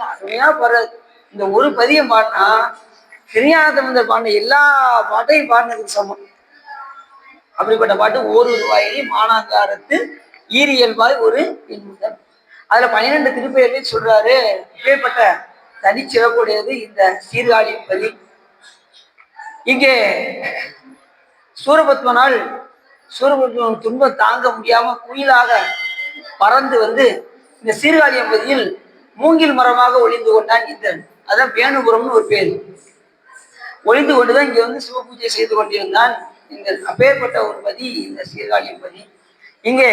அருமையா பாரு. இந்த ஒரு பதியம் பாடினா திருஞானசம்பந்தர் பாடின எல்லா பாட்டையும் பாடினதுக்கு சமம். அப்படிப்பட்ட பாட்டு ஒரு வாயிலி மானாங்காரத்து ஈரியல்பாய் ஒரு பின்முதல். அதுல 12 திருப்பெயர்கள் சொல்றாரு. இப்பேற்பட்ட தனிச்சிறப்புடையது இந்த சீர்காழியின் பதி. இங்கே சூரபத்மனால் சூரபத்மன் துன்பம் தாங்க முடியாம குயிலாக பறந்து வந்து இந்த சீர்காழியம் பதியில் மூங்கில் மரமாக ஒளிந்து கொண்டான் இந்திரன். அதான் வேணுபுரம்னு ஒரு பேர். ஒளிந்து கொண்டுதான் இங்க வந்து சிவபூஜை செய்து கொண்டிருந்தான். இந்த அப்பேற்பட்ட ஒரு பதி இந்த சீர்காழியம் பதி. இங்கே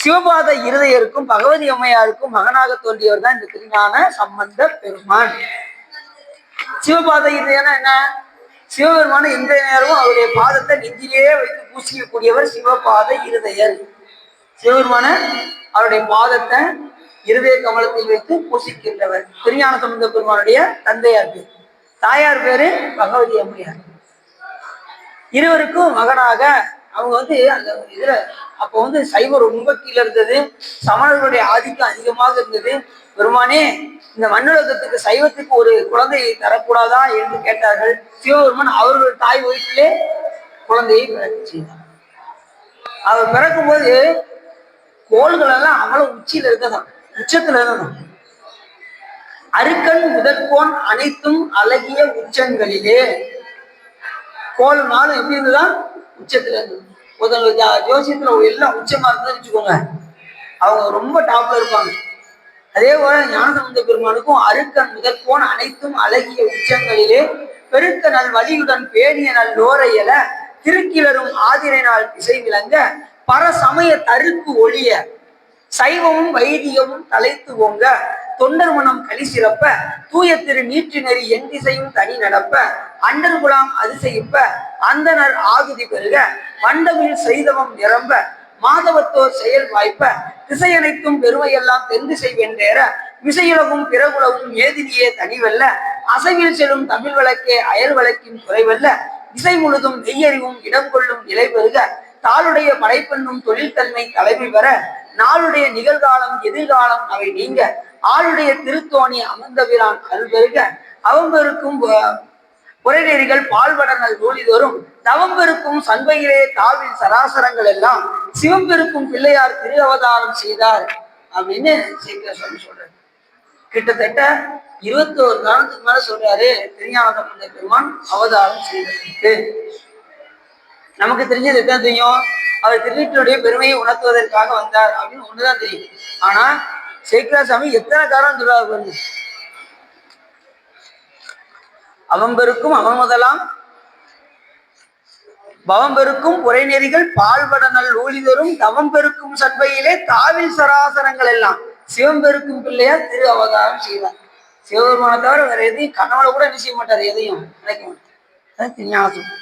சிவபாத இருதயருக்கும் பகவதி அம்மையாருக்கும் மகனாக தோன்றியவர் தான் இந்த திருஞான சம்பந்த பெருமான். சிவபாத இருதயம்னா என்ன? சிவபெருமான எந்த நேரமும் அவருடைய பாதத்தை நெஞ்சிலேயே வைத்து பூசிக்கக்கூடியவர் சிவபாத இருதயர். சிவபெருமான அவருடைய பாதத்தை இருதய கமலத்தில் வைத்து பூசிக்கின்றவர் திருஞான சம்பந்த பெருமானுடைய தந்தையார் பேர். தாயார் பேரு பகவதி அம்மையார். இருவருக்கும் மகனாக அவங்க அந்த இதுல அப்போ சைவம் ரொம்ப கீழே இருந்தது, சமணர்களுடைய ஆதிக்கம் அதிகமாக இருந்தது. பெருமானே, இந்த மண்ணுலகத்துக்கு சைவத்துக்கு ஒரு குழந்தையை தரக்கூடாதா என்று கேட்டார்கள். சிவபெருமான் அவர்கள் தாய் வயிற்றிலே குழந்தையை பிறக்க செய்தார். அவர் பிறக்கும் போது கோள்கள் எல்லாம் அவ்வளவு உச்சியில இருக்கதான், உச்சத்துல இருக்கதான். அருக்கன் முதற்கோன் அனைத்தும் அழகிய உச்சங்களிலே. கோல் நாளும் எப்படி இருந்துதான்? உச்சத்துல இருந்து. ஜோசியத்துல எல்லாம் உச்சமா இருந்ததுன்னு வச்சுக்கோங்க, அவங்க ரொம்ப டாப்ல இருப்பாங்க. அதே போல ஞானசம்பந்த பெருமானுக்கும் அருக்கன் முதற்கோன் அனைத்தும் அழகிய உச்சங்களிலே பெருக்க நல் வலியுடன் பேணிய நல் லோரையல திருக்கிளரும் ஆதிரை நாள் திசை விளங்க பரசமய தருக்கு ஒளிய சைவமும் வைதிகமும் தலைத்து ஓங்க தொண்டர் மனம் களி சிறப்ப தூய திரு நீற்று நெறி என் திசையும் தனி நடப்ப அண்டர் குலாம் அதிசயிப்ப அந்தனர் ஆகுதி பெருக மண்டமில் செய்தவம் நிரம்ப மாதவத்தோர் செயல் வாய்ப்ப திசையனைத்தும் பெருமையெல்லாம் தென் திசை வென்றேற விசையுலகும் பிறகுலகும் ஏதிரியே தனிவல்ல அசைவில் செல்லும் தமிழ் வழக்கே அயல் வழக்கின் குறைவல்ல இசை முழுதும் மெய்யறிவும் இடம் கொள்ளும் நிலை பெருக தாளுடைய படைப்பெண்ணும் தொழில்தன்மை தலைமை பெற நாளுடைய நிகழ்காலம் எதிர்காலம் அவை நீங்க ஆளுடைய திருத்தோணி அமர்ந்தவிரான் அல்பெருக அவம்பெருக்கும் புறைநெறிகள் பால்வடங்கள் நூலிதோறும் தவம்பெருக்கும் சண்பையிலே தாவில் சராசரங்கள் எல்லாம் சிவம்பெருக்கும் பிள்ளையார் திரு அவதாரம் செய்தார் அப்படின்னு சீக்கிரம் சொல்றாரு. கிட்டத்தட்ட 21 காலத்துக்கு மேல சொல்றாரு திருஞான சம்பந்த பெருமான் அவதாரம் செய்ததற்கு. நமக்கு தெரிஞ்சது எத்தனை தெரியும்? அவர் திருநீற்றினுடைய பெருமையை உணர்த்துவதற்காக வந்தார் அப்படின்னு ஒண்ணுதான் தெரியும். ஆனா சேக்கிராசாமி எத்தனை காரணம் சொல்றாரு பாருங்க. அவம்பெருக்கும் அவன் முதலாம் பவம்பெருக்கும் புறைநெறிகள் பால்வடனல் ஊழிதரும் தவம்பெருக்கும் சண்பையிலே தாவில் சராசரங்கள் எல்லாம் சிவம்பெருக்கும் பிள்ளையார் திரு அவதாரம் செய்தார். சிவபெருமான தவிர வேற எதையும் கனவுல கூட என்ன செய்ய மாட்டார், எதையும் நினைக்க மாட்டார். திருஞானம்.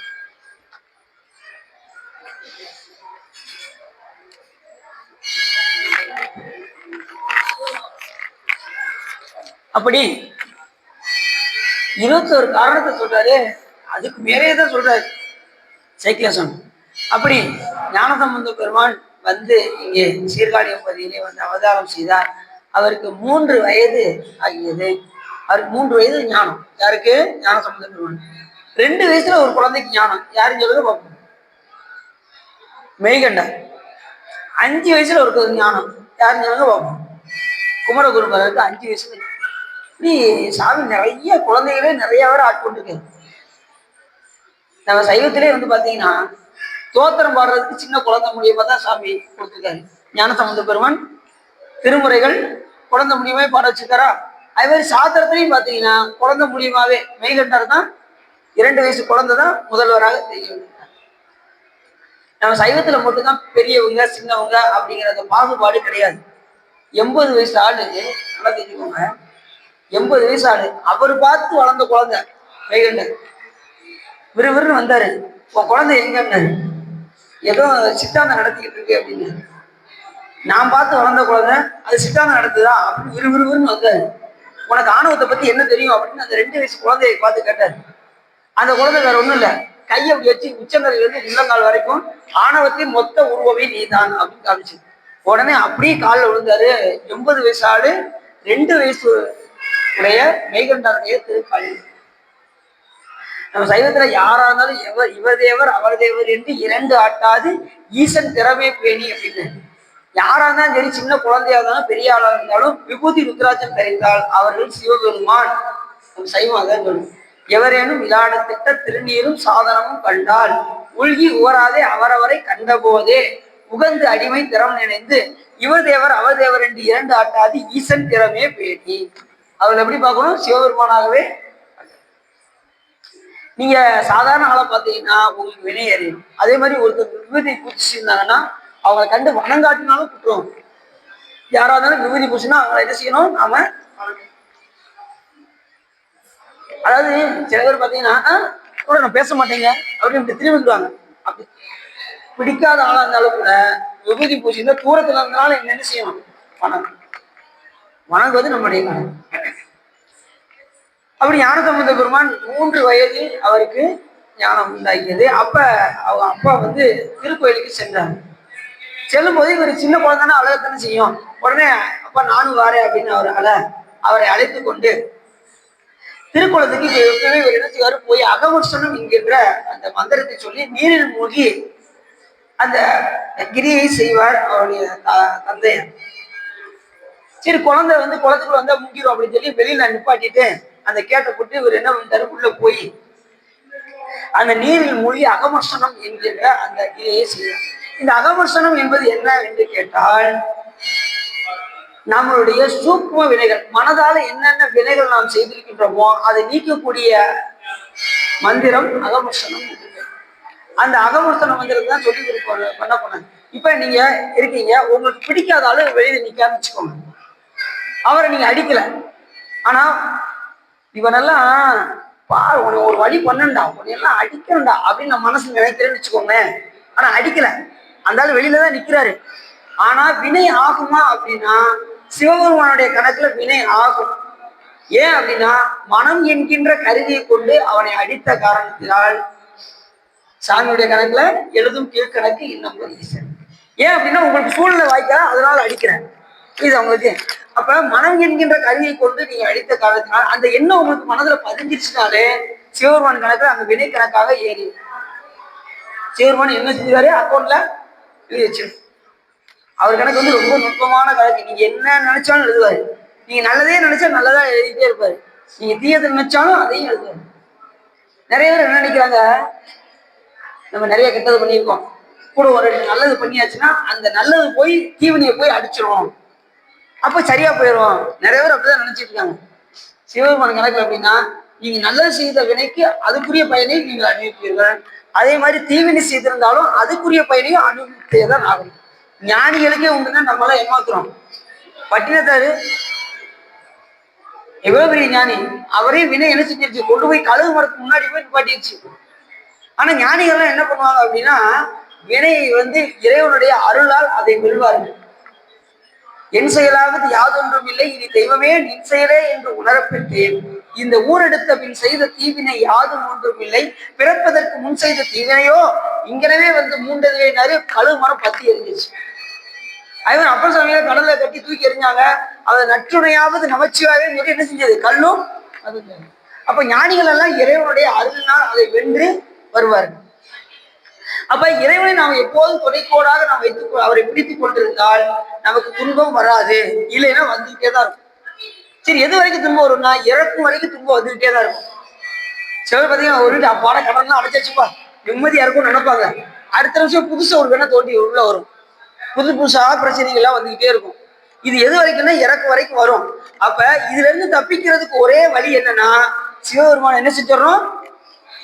அப்படி 21 காரணத்தை சொல்றாரு, அதுக்கு மேலேதான் சொல்றாரு சைக்கிளேசன். அப்படி ஞானசம்பந்த பெருமான் இங்கே சீர்காழியம் பதியிலே அவதாரம் செய்தார். அவருக்கு 3 வயது ஆகியது. அவருக்கு 3 வயது ஞானம். யாருக்கு? ஞானசம்பந்த பெருமான். 2 வயசுல ஒரு குழந்தைக்கு ஞானம். யாருன்னு சொல்லுங்க பார்ப்போம். மெய்கண்டர். 5 வயசுல ஒரு ஞானம். யாருன்னு சொல்லுங்க பார்ப்போம். குமரகுருபரருக்கு 5 வயசுல. இப்படி சாமி நிறைய குழந்தைகளே நிறைய பேர் ஆட்கொண்டிருக்காரு. நம்ம சைவத்திலே பாத்தீங்கன்னா தோத்திரம் பாடுறதுக்கு சின்ன குழந்தை மூலியமா தான் சாமி கொடுத்துருக்காரு. ஞானசம்பந்த பெருமான் திருமுறைகள் குழந்தை மூலியமே பாட வச்சிருக்காரா. அதே மாதிரி சாத்திரத்திலையும் பாத்தீங்கன்னா குழந்தை மூலியமாவே மெய்கண்டர் தான் 2 வயசு குழந்தை தான் முதல்வராக தெரியும். நம்ம சைவத்துல மட்டும்தான் பெரியவங்க சின்னவங்க அப்படிங்கிற பாகுபாடு கிடையாது. 80 வயசு ஆளு நல்லா தெரிஞ்சுக்கோங்க. 80 வயசு ஆளு அவர் பார்த்து வளர்ந்த குழந்தை மெய்கண்டர். விறுவிறுன்னு வந்தாரு. உன் குழந்தை எங்கன்னாரு. ஏதோ சித்தாந்தம் நடத்திக்கிட்டு இருக்கு அப்படின்னு. நான் பார்த்து வளர்ந்த குழந்தை அது சித்தாந்தம் நடத்துதா அப்படின்னு விறுவிறுன்னு வந்தாரு. உனக்கு ஆணவத்தை பத்தி என்ன தெரியும் அப்படின்னு அந்த 2 வயசு குழந்தையை பார்த்து கேட்டாரு. அந்த குழந்தை வேற ஒண்ணும் இல்ல, கையை அப்படி வச்சு உச்சந்தலையிலிருந்து உள்ளங்கால் வரைக்கும் ஆணவத்தின் மொத்த உருவமே நீதான் அப்படின்னு காமிச்சு உடனே அப்படியே காலில் விழுந்தாரு. 80 வயசு ஆளு 2 வயசு உடைய மெய்கண்டாருடைய திருக்காளி. நம்ம சைவத்துல யாரா இருந்தாலும் இவர் தேவர் அவர் தேவர் என்று 2 ஆட்டாது ஈசன் திறமே பேணி அப்படின்னு. யாரா இருந்தாலும் சரி, சின்ன குழந்தையா இருந்தாலும் பெரிய ஆளா இருந்தாலும் விபூதி ருத்ராட்சம் தெரிந்தால் அவர்கள் சிவபெருமான். நம்ம சைவம் அதான் சொல்லும். எவரேனும் விளாடத்திட்ட திருநீரும் சாதனமும் கண்டால் உள்கி உவராதே அவரவரை கண்ட போதே உகந்து அடிமை திறம் நினைந்து இவர் தேவர் அவர் தேவர் என்று 2 ஆட்டாது ஈசன் திறமே பேணி. அவர்கள் எப்படி பார்க்கணும்? சிவபெருமானாகவே. நீங்க சாதாரண ஆளை பார்த்தீங்கன்னா உங்களுக்கு வினை அறியும். அதே மாதிரி ஒருத்தர் விபூதி குடிச்சிருந்தாங்கன்னா அவங்களை கண்டு வணங்காட்டினாலும் குற்றம். யாரா இருந்தாலும் விபூதி பூசினா அவங்களை என்ன செய்யணும்? நாம அதாவது சில பேர் பாத்தீங்கன்னா கூட நான் பேச மாட்டேங்க அப்படின்னு திரும்பிடுவாங்க. அப்படி பிடிக்காத ஆளா இருந்தாலும் கூட விபூதி பூசி தூரத்துல இருந்தாலும் என்ன செய்யணும்? வணங்குவது நம்முடைய கடமை. அப்படி ஞானசம்பந்த பெருமான் 3 வயதில் அவருக்கு ஞானம் உண்டாகியது. அப்ப அவங்க அப்பா திருக்கோயிலுக்கு சென்றாங்க. செல்லும் போது இவர் சின்ன குழந்தைன்னா அழகத்தானே செய்யும். உடனே அப்பா நானும் வாரேன் அப்படின்னு அவரை அழைத்து கொண்டு திருக்குளத்துக்கு எப்பவே இவர் என்ன செய்வாரு? போய் அகவர்ஷனம் என்கின்ற அந்த மந்திரத்தை சொல்லி நீரில் மூழ்கி அந்த கிரியை செய்வார் அவருடைய தந்தையர். சரி, குழந்தை குளத்துக்குள்ள வந்தா முங்கிடும் அப்படின்னு சொல்லி வெளியில நிப்பாட்டிட்டு அந்த கேட்டை போட்டு இவர் என்ன பண்ணிட்டாரு? உள்ள போய் அந்த நீரில் மூழ்கி அகமர்ஷனம் என்கின்ற அந்த கிரியை செய்வார். இந்த அகமர்ஷனம் என்பது என்ன என்று கேட்டால், நம்மளுடைய சூக்ம வினைகள், மனதால என்னென்ன வினைகள் நாம் செய்திருக்கின்றோமோ அதை நீக்கக்கூடிய மந்திரம் அகமர்ஷனம். அந்த அகமர்ஷன மந்திரம் தான் சொல்லி பண்ண போனாங்க. இப்ப நீங்க இருக்கீங்க, உங்களுக்கு பிடிக்காத ஆளு வெளியில நிக்காம வச்சுக்கோங்க. அவரை நீங்க அடிக்கல, ஆனா இவனெல்லாம் உன்னை ஒரு வழி பண்ணண்டா, உன்னையெல்லாம் அடிக்கணும்டா அப்படின்னு நான் மனசு நினைக்கிறேன்னு வச்சுக்கோங்க. ஆனா அடிக்கல, அந்த ஆள் வெளியில தான் நிக்கிறாரு. ஆனா வினை ஆகுமா அப்படின்னா சிவபெருமானுடைய கணக்குல வினை ஆகும். ஏன் அப்படின்னா மனம் என்கின்ற கருவியை கொண்டு அவனை அடித்த காரணத்தினால் சாமியுடைய கணக்குல எழுதும் கீழ்கணக்கு இன்னும் ஈசன். ஏன் அப்படின்னா உங்களுக்கு சூழ்நிலை வாய்க்கா, அதனால அடிக்கிறேன். இது அவங்களுக்கு. அப்ப மனம் என்கின்ற கருவியை கொண்டு நீங்க அடித்த காரணத்தினால் அந்த எண்ணம் உங்களுக்கு மனதுல பதிஞ்சிருச்சுனாலே சிவபெருமான் கணக்குல அந்த வினை கணக்காக ஏறி சிவபெருமான் என்ன செஞ்சாரு? அக்கௌண்ட்ல எழுதி வச்சிரு. அவர் கணக்கு ரொம்ப நுட்பமான கணக்கு. நீங்க என்ன நினைச்சாலும் எழுதுவாரு. நீங்க நல்லதே நினைச்சா நல்லதா எழுதிட்டே இருப்பாரு. நீங்க தீயதை நினைச்சாலும் அதையும் எழுதுவாரு. நிறைய பேர் என்ன நினைக்கிறாங்க? நம்ம நிறைய கெட்டது பண்ணியிருக்கோம், கூட ஒரு நல்லது பண்ணியாச்சுன்னா அந்த நல்லது போய் தீவனியை போய் அடிச்சிடும், அப்ப சரியா போயிடும். நிறைய பேர் அப்படிதான் நினைச்சிட்டு இருக்காங்க. சிவபெருமான் கணக்குல அப்படின்னா நீங்க நல்லது செய்த வினைக்கு அதுக்குரிய பயனை நீங்கள் அனுபவிப்பீர்கள். அதே மாதிரி தீவினை செய்திருந்தாலும் அதுக்குரிய பயனையும் அனுபவித்தேதான் ஆகும். ஞானிகளுக்கே உண்டுன்னா நம்மளாம் ஏமாத்துறோம். பட்டினத்தாரு எவ்வளவு பெரிய ஞானி, அவரே வினை என்ன செஞ்சிருச்சு? கொண்டு போய் கழுகு மரத்துக்கு முன்னாடி போய் நிப்பாட்டிருச்சு. ஆனா ஞானிகள்லாம் என்ன பண்ணுவாங்க அப்படின்னா வினையை இறைவனுடைய அருளால் அதை வெல்வார்கள். என் செயலாவது யாதொன்றும் இல்லை, இனி தெய்வமே நின் செயலே என்று உணரப்பெற்றேன். இந்த ஊரெடுத்த பின் செய்த தீவினை யாதும் ஒன்றும் இல்லை, பிறப்பதற்கு முன் செய்த தீவினையோ இங்கனவே மூண்டதுனாரு. கழுகு மரம் பத்தி எரிஞ்சிச்சு. அதுவன் அப்பர் சாமியை கடல்ல கட்டி தூக்கி எறிஞ்சாங்க. அதை நற்றுணையாவது நமச்சிவாவே சொல்லி என்ன செஞ்சது? கல்லும் அது. அப்ப ஞானிகள் எல்லாம் இறைவனுடைய அருளினால் அதை வென்று வருவார்கள். அப்ப இறைவனை நாம் எப்போதும் துணைக்கோடாக நாம் அவரை பிடித்துக் கொண்டிருந்தால் நமக்கு துன்பம் வராது. இல்லைன்னா வந்துகிட்டே தான் இருக்கும். சரி, எது வரைக்கும் துன்பம் வரும்னா இறக்கும் வரைக்கும் துன்பம் வந்துகிட்டே தான் இருக்கும். சிலர் பார்த்தீங்கன்னா ஒரு வீட்டு அப்பாட கடன்லாம் அடைச்சாச்சுப்பா நிம்மதியா இருக்கும்னு நினைப்பாங்க. அடுத்த நிமிஷம் புதுசா ஒரு வேணா தோண்டி உள்ள வரும். புதுசா பிரச்சனைகள்லாம் வந்துகிட்டே இருக்கும். இது எது வரைக்கும்னா இறக்கு வரைக்கும் வரும். அப்ப இதுல இருந்து தப்பிக்கிறதுக்கு ஒரே வழி என்னன்னா சிவபெருமான் என்ன செஞ்சிடறோம்?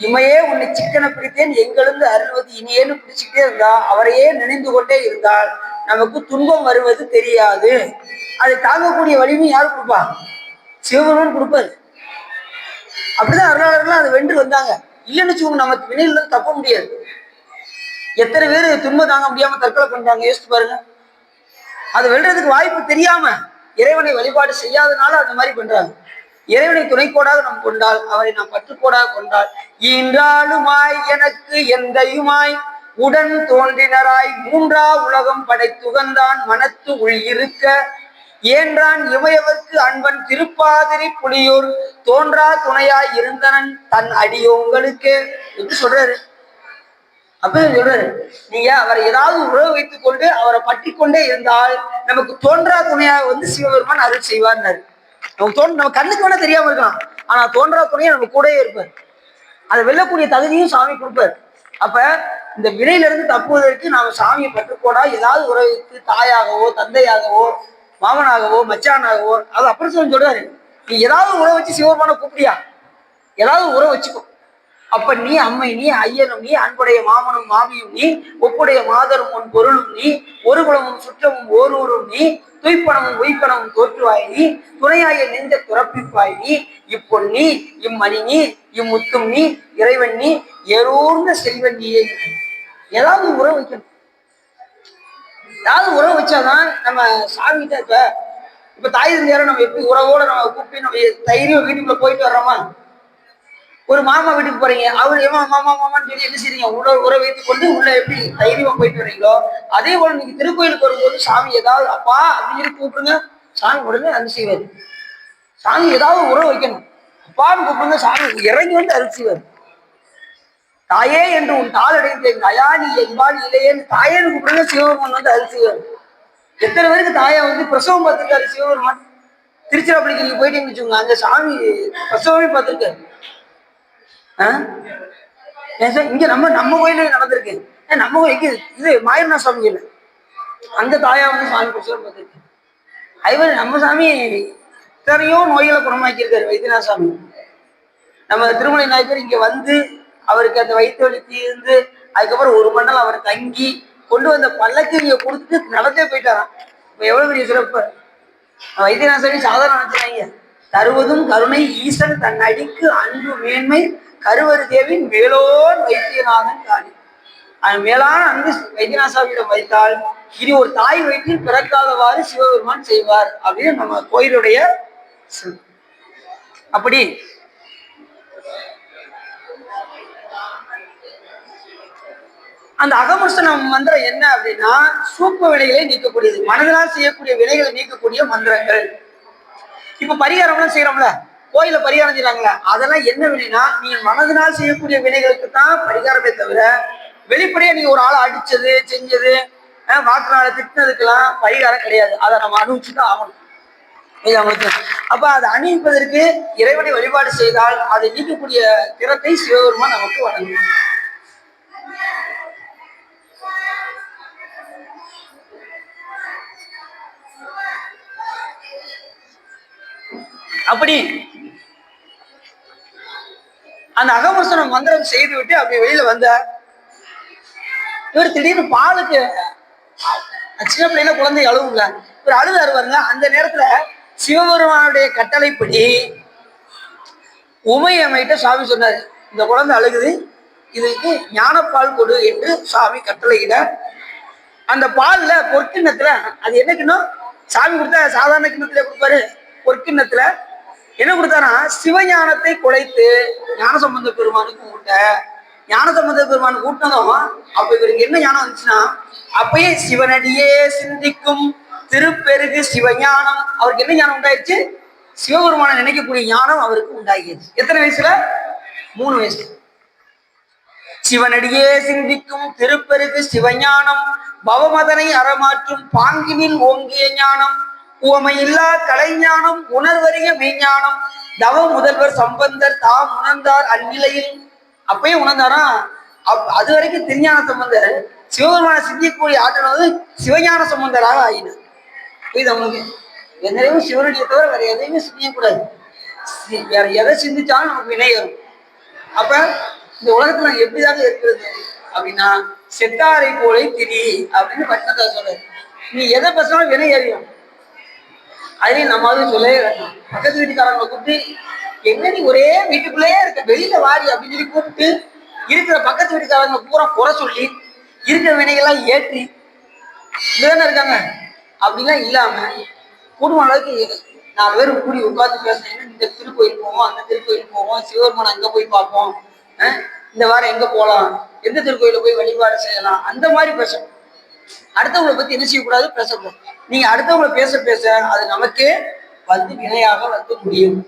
இமையே உன்னை சிக்கனை பிடித்தேன் எங்கிருந்து அருள்வது இனியேன்னு பிடிச்சுக்கிட்டே இருந்தா, அவரையே நினைந்து கொண்டே இருந்தால் நமக்கு துன்பம் வருவது தெரியாது. அதை தாங்கக்கூடிய வலிமை யாரு கொடுப்பா? சிவபெருமான் கொடுப்பாரு. அப்படிதான் அருளாளர்கள் அதை வென்று வந்தாங்க. இல்லைன்னு வச்சுக்கோங்க, நமக்கு வினையில தப்ப முடியாது. எத்தனை பேர் துன்பம் தாங்க முடியாம தற்கொலை பண்றாங்க, யோசிச்சு பாருங்க. அதை வெல்றதுக்கு வாய்ப்பு தெரியாம இறைவனை வழிபாடு செய்யாதனால அந்த மாதிரி பண்றாங்க. இறைவனை துணைக்கோடாக நாம் கொண்டால், அவரை நாம் பற்றுக்கோடாக கொண்டால், ஈன்றாலுமாய் எனக்கு எந்தையுமாய் உடன் தோன்றினராய் மூன்றா உலகம் படைத்துகந்தான் மனத்து உள் இருக்க ஏன்றான் இமையவர்க்கு அன்பன் திருப்பாதிரி புலியூர் தோன்றா துணையாய் இருந்தனன் தன் அடியோங்களுக்கு என்று சொல்றாரு. அப்ப சொல்றாரு, நீங்க அவரை ஏதாவது உறவு வைத்துக் கொண்டு அவரை பற்றி கொண்டே இருந்தால் நமக்கு தோன்றா துணையாக சிவபெருமான் அருள் செய்வார்னாரு. நம்ம கண்ணுக்கு வேணா தெரியாம இருக்கலாம், ஆனா தோன்றா துணையா நம்ம கூடயே இருப்பார். அதை வெல்லக்கூடிய தகுதியும் சாமி கொடுப்பார். அப்ப இந்த வினையில இருந்து தப்புவதற்கு நாம சாமியை பற்றுக்கோடா ஏதாவது உறவுக்கு தாயாகவோ தந்தையாகவோ மாமனாகவோ மச்சானாகவோ, அது அப்புறம் சொல்றாரு, நீ ஏதாவது உறவு வச்சு சிவபெருமான கூப்பிடியா, ஏதாவது உறவு வச்சுக்கோ. அப்ப நீ அம்மை நீ ஐயனும் நீ அன்புடைய மாமனும் மாமியும் நீ ஒப்புடைய மாதரும் உன் பொருளும் நீ ஒரு குலமும் சுற்றமும் ஓரூரும் நீ துய்ப்பணமும் உய்ப்பணமும் தோற்றுவாய் நீ துணையாய நெஞ்ச துறப்பிப்பாய் நீ இப்பொன்னி இம்மணி நீ இம்முத்தும் நீ இறைவன் நீ ஏறூர்ந்த செல்வன் நீயே. ஏதாவது உறவு வைக்கணும். ஏதாவது உறவு வச்சாதான் நம்ம சாமிகிட்ட இப்ப தாய் தந்தையார நம்ம எப்படி உறவோட நம்ம கூப்பிட்டு நம்ம தைரியம் வீட்டுக்குள்ள போயிட்டு வர்றோமா? ஒரு மாமா வீட்டுக்கு போறீங்க, அவரு ஏமா மாமா மாமான்னு சொல்லி என்ன செய்றீங்க? உறவு வைத்துக் கொண்டு உள்ள எப்படி தைரியமா போயிட்டு வர்றீங்களோ அதே போல நீங்க திருக்கோயிலுக்கு வரும்போது சாமி ஏதாவது அப்பா அப்படின்னு சொல்லி கூப்பிடுங்க, சாமி உடனே அருள் செய்வாரு. சாமி ஏதாவது உறவு வைக்கணும், அப்பான்னு கூப்பிடுங்க, சாமி இறங்கி வந்து அருள் செய்வாரு. தாயே என்று உன் தாள் அடைந்தேன் தயா நீ என்பால் இல்லையேன்னு தாயேன்னு கூப்பிடுங்க, சிவபெருமான் வந்து அருள் செய்வார். எத்தனை பேருக்கு தாயா வந்து பிரசவம் பார்த்திருக்காரு சிவபெருமான்? திருச்சிராப்பள்ளிக்கு நீங்க போயிட்டீங்கன்னு வச்சுக்கோங்க, அந்த சாமி பிரசவமே பார்த்திருக்காரு. இங்க நம்ம கோயில நடந்திருக்கு. நம்ம கோயிலுக்கு இது மாயண்ணா சாமி இல்லை, அந்த தாயா வந்து சாமி பிரசவம் பார்த்திருக்கு. அதுமாதிரி நம்ம சாமி எத்தனையோ நோய்களை குணமாக்கியிருக்காரு வைத்தியநாத சாமி. நம்ம திருமலை நாயக்கர் இங்க வந்து அவருக்கு அந்த வயிற்று வலி தீர்ந்து அதுக்கப்புறம் ஒரு மண்டலம் அவர் தங்கி கொண்டு வந்த பல்லக்கு இங்க கொடுத்துட்டு நடந்தே போயிட்டாராம். இப்ப எவ்வளவு பெரிய சிறப்பு! வைத்தியநாத சாமி சாதாரண நினைச்சாங்க. தருவதும் கருணை ஈசன் தன் அடிக்கு அன்பு மேன்மை கருவறு தேவின் மேலோர் வைத்தியநாதன் காணி. அது மேலான அன்பு வைத்தியநாத சாமியிடம் வைத்தால் இனி ஒரு தாய் வயிற்றில் பிறக்காதவாறு சிவபெருமான் செய்வார் அப்படின்னு நம்ம கோயிலுடைய. அப்படி அந்த அகமர்சனம் மந்திரம் என்ன அப்படின்னா சூப்ப வினைகளை நீக்கக்கூடியது, மனதனால் செய்யக்கூடிய வினைகளை நீக்கக்கூடிய மந்திரங்கள். இப்ப பரிகாரம்லாம் செய்யறோம்ல, கோயில பரிகாரம் செய்யறாங்களே, அதெல்லாம் என்ன வினைனா நீ மனதனால் செய்யக்கூடிய வினைகளுக்கு தான் பரிகாரமே தவிர வெளிப்படையா நீங்க ஒரு ஆளை அடிச்சது செஞ்சது வாக்குனால திட்டினதுக்கெல்லாம் பரிகாரம் கிடையாது. அதை நம்ம அனுபவிச்சுதான் ஆகணும். அப்ப அதை அணிவிப்பதற்கு இறைவனை வழிபாடு செய்தால் அதை நீக்கக்கூடிய திறத்தை சிவபெருமான் நமக்கு வழங்கும். அப்படி அந்த அகமர்சனம் மந்திரம் செய்து விட்டு அப்படி வெளியில வந்தார். இவர் திடீர்னு பாலுக்கு சின்ன பிள்ளைல குழந்தை அழுவுங்க, இவர் அழுதாரு பாருங்க. அந்த நேரத்துல சிவபெருமானுடைய கட்டளைப்படி உமையம்மைகிட்ட சாமி சொன்னாரு, இந்த குழந்தை அழுகுது, இதுக்கு ஞானப்பால் கொடு என்று சாமி கட்டளையிட அந்த பால்ல பொற்கிண்ணத்துல, அது என்ன கிண்ணம்? சாமி கொடுத்தா சாதாரண கிண்ணத்துல கொடுப்பாரு. பொற்கிண்ணத்துல என்ன கொடுத்தானா சிவஞானத்தை குலைத்து ஞானசம்பந்த பெருமானுக்கு ஊட்ட. ஞானசம்பந்த பெருமானுக்கு ஊட்டினதும் அப்ப இவருக்கு என்ன ஞானம் வந்துச்சுன்னா, அப்பயே சிவனடியே சிந்திக்கும் திருப்பெருகு சிவஞானம். அவருக்கு என்ன ஞானம் உண்டாயிடுச்சு? சிவபெருமானை நினைக்கக்கூடிய ஞானம் அவருக்கு உண்டாகிடுச்சு. எத்தனை வயசுல? 3 வயசு. சிவனடியே சிந்திக்கும் திருப்பெருகு சிவஞானம் பவமதனை அறமாற்றும் பாங்கினில் ஓங்கிய ஞானம் உவமையில்லா கலைஞானம் உணர்வறிய மெய்ஞானம் தவ முதல்வர் சம்பந்தர் தாம் உணர்ந்தார் அந்நிலையில். அப்பயே உணர்ந்தாரா? அது வரைக்கும் திருஞான சம்பந்தர் சிவபெருமான சிந்திக்கக்கூடிய ஆற்றல் வந்து சிவஞான சம்பந்தராக ஆயினார். இது அவங்களுக்கு எதையும் சிவனுடைய தவிர வேற எதையுமே சிந்திக்கக்கூடாது. வேற எதை சிந்திச்சாலும் நமக்கு வினை வரும். அப்ப இந்த உலகத்துல எப்படிதாக இருக்கிறது அப்படின்னா செத்தாரை போலை திரி அப்படின்னு பட்டினத்தை சொல்றாரு. நீ எதை பேசினாலும் வினை ஏறியும். அதுலயும் நம்ம வந்து சொல்லவே வேண்டாம். பக்கத்து வீட்டுக்காரங்களை கூப்பிட்டு என்ன நீ ஒரே வீட்டுக்குள்ளேயே இருக்க, வெளியில வாடி அப்படின்னு சொல்லி கூப்பிட்டு இருக்கிற பக்கத்து வீட்டுக்காரங்களை பூரா குறை சொல்லி இருக்கிற வினைகள்லாம் ஏற்றி இதுதானே இருக்காங்க. அப்படிலாம் இல்லாம குடும்ப அளவுக்கு 4 பேர் கூடி உட்காந்து பேசுறீங்கன்னா இந்த திருக்கோயில் போவோம், அந்த திருக்கோயில் போவோம், சிவபெருமானை அங்க போய் பார்ப்போம், இந்த வாரம் எங்க போகலாம், எந்த திருக்கோயில போய் வழிபாடு செய்யலாம், அந்த மாதிரி பேசணும். அடுத்தவங்களை பத்தி என்ன செய்யக்கூடாது, பேசக்கூடாது. நீங்க அடுத்தவங்களை பேச பேச அது நமக்கே வந்து வினையாக வந்து முடியும்.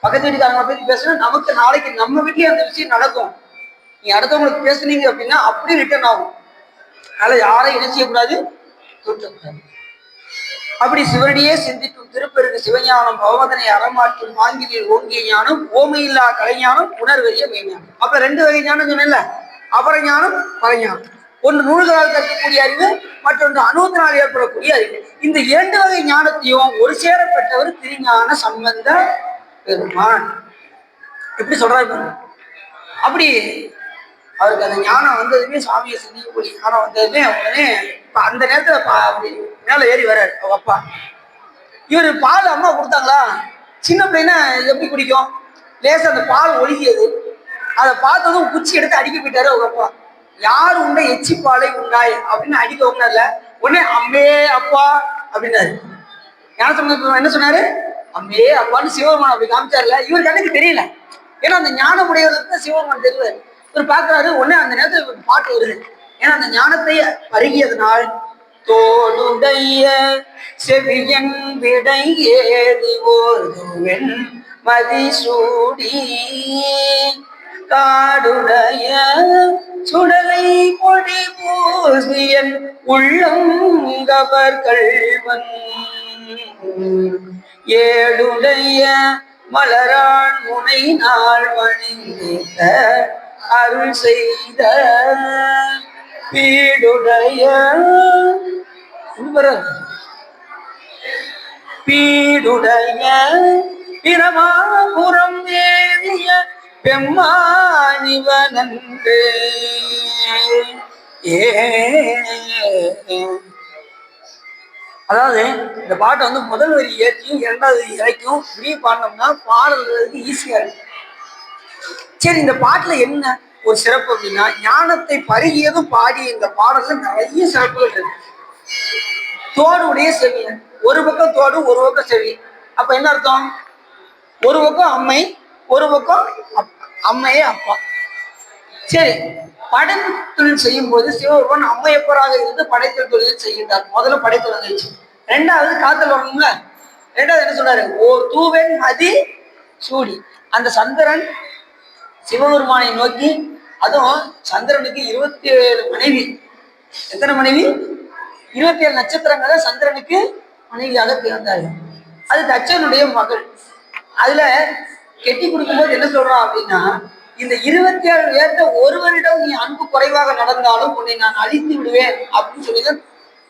பக்கத்து வீட்டுக்காரங்களை பத்தி பேசினா நமக்கு நாளைக்கு நம்ம வீட்லயே அந்த விஷயம் நடக்கும். நீங்க அடுத்தவங்களுக்கு பேசுனீங்க அப்படின்னா அப்படியே ரிட்டர்ன் ஆகும். அதனால யாரையும் என்ன செய்யக்கூடாது, தூற்றக்கூடாது. அப்படி சிவனடியே சிந்திக்கும் திருப்பெருக்கு சிவஞானம் பவமதனை அறமாற்றும் பாங்கினில் ஓங்கிய ஞானம் ஓமையில்லா கலைஞானம் உணர்வறிய மெய்ஞானம். அப்ப 2 வகை ஞானம் சொன்னேன்ல, அபரஞானம் பரஞானம். ஒன்று நூல்களால் கற்கக்கூடிய அறிவு, மற்றொன்று அனுபவத்தினால் ஏற்படக்கூடிய அறிவு. இந்த 2 வகை ஞானத்தையும் ஒரு சேர பெற்றவர் திருஞான சம்பந்த பெருமான். எப்படி சொல்றாரு? அப்படி அவருக்கு அந்த ஞானம் வந்ததுமே, சாமியை சந்திக்கக்கூடிய ஞானம் வந்ததுமே உடனே அந்த நேரத்துல அப்படி மேல ஏறி வர்றாரு அவங்க அப்பா. இவர் பால் அம்மா கொடுத்தாங்களா, சின்ன பிள்ளைன்னா எப்படி குடிக்கும், லேசா அந்த பால் ஒழுகியது, அதை பார்த்ததும் குச்சி எடுத்து அடிக்க போயிட்டாரு அவங்க அப்பா. யாரு உண்டை எச்சி பாலை உண்டாய் அப்படின்னு அடிக்க உடனே உடனே அம்மே அப்பா அப்படின்னாரு. என்ன சொன்னாரு, அம்மே அப்பான்னு சிவபெருமான் அப்படி காமிச்சாருல. இவர் கண்ணுக்கு தெரியல, ஏன்னா அந்த ஞானம் உடையவர்களுக்கு சிவபெருமான் தெரிவாரு. இவர் பார்க்கிறாரு, உடனே அந்த நேரத்தில் பாட்டு வருது. ஏன்னா அந்த ஞானத்தை பருகியதனால் தோடுடைய செவியன் விடை ஏறி ஓதுவென் மதிசூடி காடுடைய சுடலை பொடி பூசியன் உள்ளம் கவர் கள்வன் ஏடுடைய மலரான் முனை நாள் வணிந்த அருள் செய்த பீடுடைய பிரமாபுரம் ஏறிய பெம்மானிவனன்று அதாவது இந்த பாட்டை வந்து முதல் வரி ஏற்றியும் இரண்டாவது இறைக்கும் இப்படி பாடினோம்னா பாடுறதுக்கு ஈஸியா இருக்கு. சரி, இந்த பாட்டுல என்ன ஒரு சிறப்பு அப்படின்னா, ஞானத்தை பருகியதும் பாடிய இந்த பாடல்ல நிறைய சிறப்புகள் இருக்கு. தோடுடைய செவியன், ஒரு பக்கம் தோடு ஒரு பக்கம் செவி. அப்ப என்ன அர்த்தம், ஒரு பக்கம் அம்மை ஒரு பக்கம் அம்மையே அப்பா. சரி, படைத்தல் தொழில் செய்யும் போது சிவபெருமான் அம்மையப்பராக இருந்து படைத்தல் தொழில் செய்கின்றார். முதல்ல படைத்தல் வந்துச்சு, ரெண்டாவது காத்தல் வரணும்ல. ரெண்டாவது என்ன சொல்றாரு, ஓ தூவன் அதி சூடி. அந்த சந்திரன் சிவபெருமானை நோக்கி, அதுவும் சந்திரனுக்கு 27 மனைவி. எத்தனை மனைவி? 27 நட்சத்திரங்களை சந்திரனுக்கு மனைவியாக பிறந்தார்கள். அது தட்சனுடைய மகள். அதுல கெட்டி கொடுக்கும்போது என்ன சொல்றான் அப்படின்னா, இந்த 27 பேர்த்த ஒருவரிடம் நீ அன்பு குறைவாக நடந்தாலும் உன்னை நான் அழித்து விடுவேன் அப்படின்னு சொல்லிதான்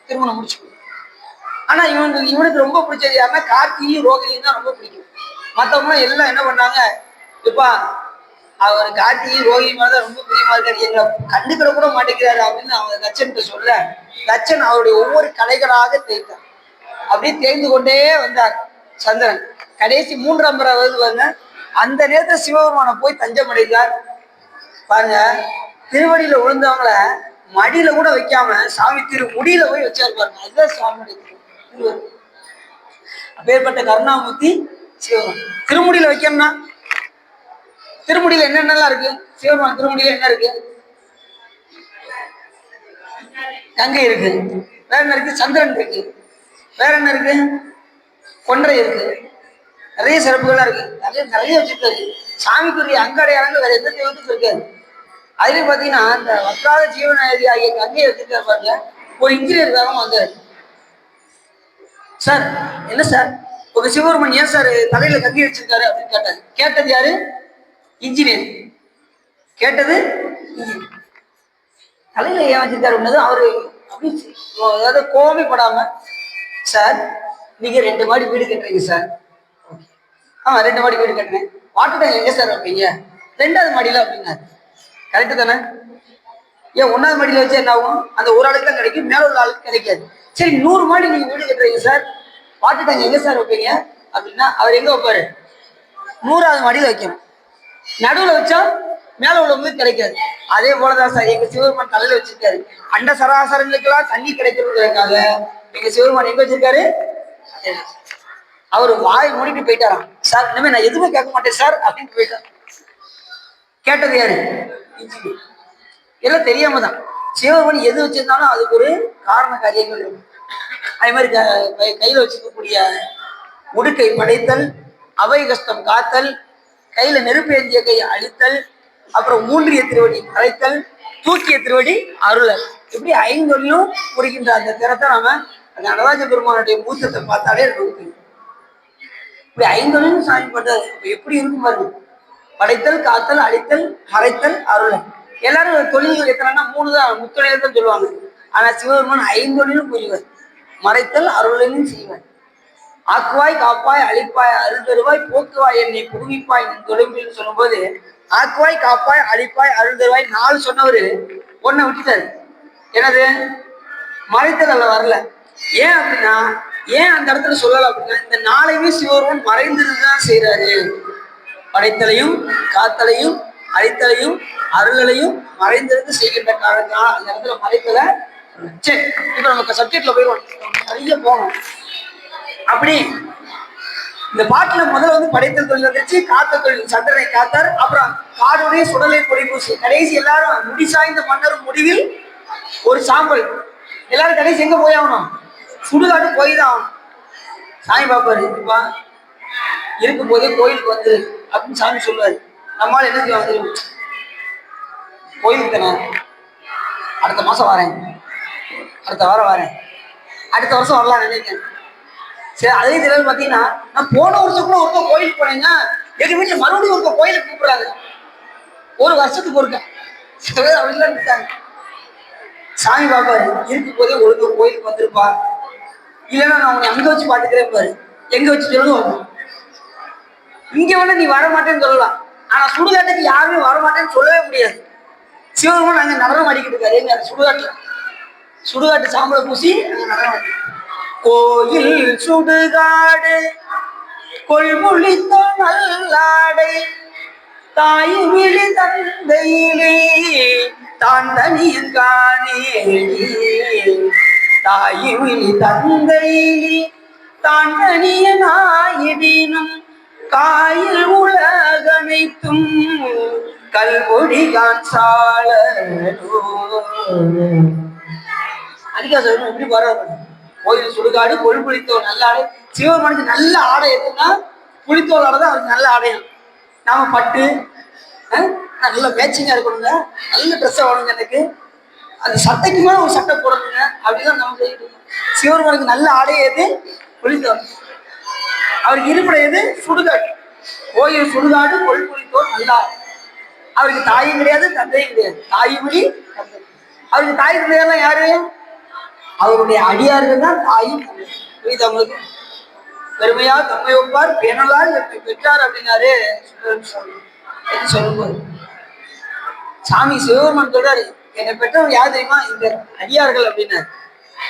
திருமணம் முடிச்சுக்கணும். ஆனா இவனுக்கு ரொம்ப பிடிச்சது யாருன்னா கார்த்தியும் ரோகிணியும் தான் ரொம்ப பிடிக்கும். மற்றவங்களும் எல்லாம் என்ன பண்ணாங்க, இப்பா அவர் கார்த்திகை ரோகிணி மேலதான் ரொம்ப பிரியமா இருக்காரு, எங்களை கண்டுக்கிற கூட மாட்டேங்கிறாரு அப்படின்னு அவங்க தட்சன்கிட்ட சொல்ல, தட்சன் அவருடைய ஒவ்வொரு கலைகளாக தேய்த்தார். அப்படியே தேய்ந்து கொண்டே வந்தார் சந்திரன். கடைசி 3ஆம் முறை வருவாங்க. அந்த நேரத்தில் சிவபெருமானை போய் தஞ்சம் அடைந்தார். பாருங்க, திருவடியில விழுந்தவங்கள மடியில கூட வைக்காம சாமி முடியில போய் வச்சாரு பாருங்க. அதுதான் சுவாமியுடைய திருவடி. அப்பேற்பட்ட கருணாமூர்த்தி சிவபெருமான். திருமுடியில வைக்கணும்னா திருமுடியில என்னென்னலாம் இருக்கு, சிவபெருமான் திருமுடியில என்ன இருக்கு, கங்கை இருக்கு, வேற என்ன இருக்கு, சந்திரன் இருக்கு, வேற என்ன இருக்கு, கொன்றை இருக்கு, நிறைய சிறப்புகளா இருக்கு. நிறைய வச்சிருக்காரு. சாமிக்குரிய அங்கடையாளங்கள் வேற எந்த தெய்வத்துக்கும் இருக்காது. அதுலயும் பாத்தீங்கன்னா இந்த வற்றாத ஜீவநதி ஆகிய கங்கையை வச்சிருக்காரு பாருங்க. ஒரு இன்ஜினியர் வேகமா வந்தாரு. சார் என்ன சார் உங்க சிவபெருமான் ஏன் சார் தலையில கங்கை வச்சிருக்காரு அப்படின்னு கேட்டாரு. கேட்டது யாரு? இன்ஜினியர். கேட்டது தலையில ஏன் வச்சிருக்காரு அவரு அப்படி அதாவது கோபமே படாம, சார் நீங்க 2 மாடி வீடு கட்டுறீங்க சார். 2 மாடி வீடு கட்டுறேன், வாட்டர் டேங்க் எங்க சார் வைப்பீங்க? 2வது மாடியில அப்படின்னாரு. கரெக்டு தானே? ஏன் 1வது மாடியில வச்சா என்ன ஆகும், அந்த ஒரு ஆளுக்கு தான் கிடைக்கும், மேல உள்ள ஆளுக்கு கிடைக்காது. சரி 100 மாடி நீங்க வீடு கட்டுறீங்க சார், வாட்டர் டேங்க் எங்க சார் வைப்பீங்க அப்படின்னா அவர் எங்க வைப்பாரு? 100வது மாடியில வைக்கணும். நடுவுல வச்சா மேல உள்ளவங்களுக்கு கிடைக்காது. அதே போலதான் சார் எங்க சிவபெருமான் தலையில வச்சிருக்காரு. அண்ட சராசரங்களுக்கெல்லாம் தண்ணி கிடைக்கிறதுக்காக எங்க சிவபெருமான் எங்க வச்சிருக்காரு? அவரு வாய் மூடிட்டு போயிட்டாராம். சார் இனிமே நான் எதுவுமே கேட்க மாட்டேன் சார் அப்படின்னு போயிட்டார். கேட்டது யாரு? எல்லாம் தெரியாம தான். சிவபெருமான் எது வச்சிருந்தாலும் அதுக்கு ஒரு காரண காரியங்கள் இருக்கும். அதே மாதிரி கையில வச்சிருக்கக்கூடிய உடுக்கை படைத்தல், அவை கஷ்டம் காத்தல், கையில நெருப்பு ஏந்திய கையை அழித்தல், அப்புறம் ஊன்றிய திருவடி அழைத்தல், தூக்கிய திருவடி அருளல், இப்படி 5 முடிக்கின்ற அந்த திறத்தை நாம அந்த நடராஜ பெருமானுடைய மூத்தத்தை பார்த்தாலே நமக்கு இப்படி 5 சாமி பண்றது எப்படி இருக்கும் பாருங்க. படைத்தல், காத்தல், அழித்தல், மறைத்தல், அருளல். எல்லாரும் தொழில்கள் எத்தனைன்னா 3 தான், முத்தொழில் தான் சொல்லுவாங்க. ஆனா சிவபெருமான் 5 புரிவார். மறைத்தல் அருளையும் செய்வார். ஆக்குவாய், காப்பாய், அழிப்பாய், அருள் தருவாய், போக்குவாய், என்னை புதுவிப்பாய் தொலைம்பின்னு சொல்லும்போது ஆக்குவாய் காப்பாய் அழிப்பாய் அருள் தருவாய் 4 சொன்னவரு ஒன்ன விட்டுட்டாரு. என்னது? மறைத்தல் வரல. ஏன் அப்படின்னா, ஏன் அந்த இடத்துல சொல்லல அப்படின்னா, இந்த 4ஐயுமே சிவபெருமான் மறைந்திருந்துதான் செய்யறாரு. படைத்தலையும் காத்தலையும் அழித்தலையும் அருளையும் மறைந்திருந்து செய்கின்ற காரணத்தினால் அந்த இடத்துல மறைத்தல. சரி, இப்ப நமக்கு சப்ஜெக்ட்ல போயிடுவோம், நிறைய போகணும். அப்படி இந்த பாட்டுல முதல்ல வந்து படைத்தல் தொழில் வந்துருச்சு, காத்த தொழில் சந்திரனை காத்தார், அப்புறம் காடுடைய சுடலை பொடி பூசி, கடைசி எல்லாரும் முடி சாய்ந்த மன்னரும் முடிவில் ஒரு சாம்பல். எல்லாரும் கடைசி எங்க போய் ஆகணும்? சுடுகாடு போய் தான் ஆகணும். சாமி பாப்பாரு, இருக்கும் போதே கோயிலுக்கு வந்து அப்படின்னு சாமி சொல்லுவாரு. நம்மளால என்ன செய்வாங்க? கோயிலுக்கு தானே, அடுத்த மாசம் வரேன், அடுத்த வாரம் வரேன், அடுத்த வருஷம் வரலாம் நினைக்கிறேன். சரி, அதே தெரியாது. பாத்தீங்கன்னா நான் போன வருஷம் ஒருத்தர் கோயிலுக்கு போனேங்க, எங்க வீட்டுல மறுபடியும் ஒருத்தர் கோயிலுக்கு கூப்பிடுறாங்க. ஒரு வருஷத்துக்கு ஒருக்க சில பேர் அப்படிலாம் இருக்காங்க. சாமி பாப்பாரு, இருக்கும் போதே ஒழுங்கு கோயிலுக்கு வந்திருப்பா, இல்லைன்னா நான் உன்னை அங்க வச்சு பாத்துக்கிறேன் பாரு, எங்க வச்சு சொல்லணும். இங்க வந்து நீ வரமாட்டேன்னு சொல்லலாம், ஆனா சுடுகாட்டுக்கு யாருமே வரமாட்டேன்னு சொல்லவே முடியாது. சிவபெருமான் அங்க நடனம் அடிக்கிட்டு இருக்காரு. எங்க சுடுகாட்டுல சுடுகாட்டு சாம்பலை பூசி அங்க நடனம் அடிக்க. கோயில் சுடுகாடு கொள்முழித்தோ நல்லாடை தாய் விழி தந்தையிலே தான் தனியங்கானே, தாய் விழி தந்தையிலே தான் தனியனாயினும் காயில் உலகனைத்தும் கல்வொடி காட்சால. அதிகா சொல்றோம், எப்படி வர்றாரு? கோயில் சுடுகாடு கொள் புளித்தோல் நல்லாடை. சிவபெருமானுக்கு நல்ல ஆடை எதுன்னா புளித்தோல் ஆடை தான் அவருக்கு நல்ல ஆடையம். நாம பட்டு நல்ல மேட்சிங்கா இருக்கணுங்க, நல்ல ட்ரெஸ்ஸை வாங்கணுங்க, எனக்கு அந்த சட்டைக்கு மேல ஒரு சட்டை போடணுங்க, அப்படிதான் நம்ம சொல்லிட்டு இருக்கோம். சிவபெருமானுக்கு நல்ல ஆடை எது? புளித்தோல். அவருக்கு இருப்பிடம் எது? சுடுகாடு. கோயில் சுடுகாடு கொள் புளித்தோல் நல்லா. அவருக்கு தாயும் கிடையாது தந்தையும் கிடையாது, தாயும் வழி தந்தை. அவருக்கு தாய் தந்தையெல்லாம் யாரு? அவருடைய அடியார்கள் தான் தாயும் தந்தை. புரியுது அவங்களுக்கு? பெருமையா தம்மை ஒப்பார் பேணலால் எப்படி பெற்றார் அப்படின்னாரு சொல்லும்போது சாமி சிவபெருமான் சொல்றாரு, என்னை பெற்றவர் யார் தெரியுமா? இந்த அடியார்கள் அப்படின்னாரு.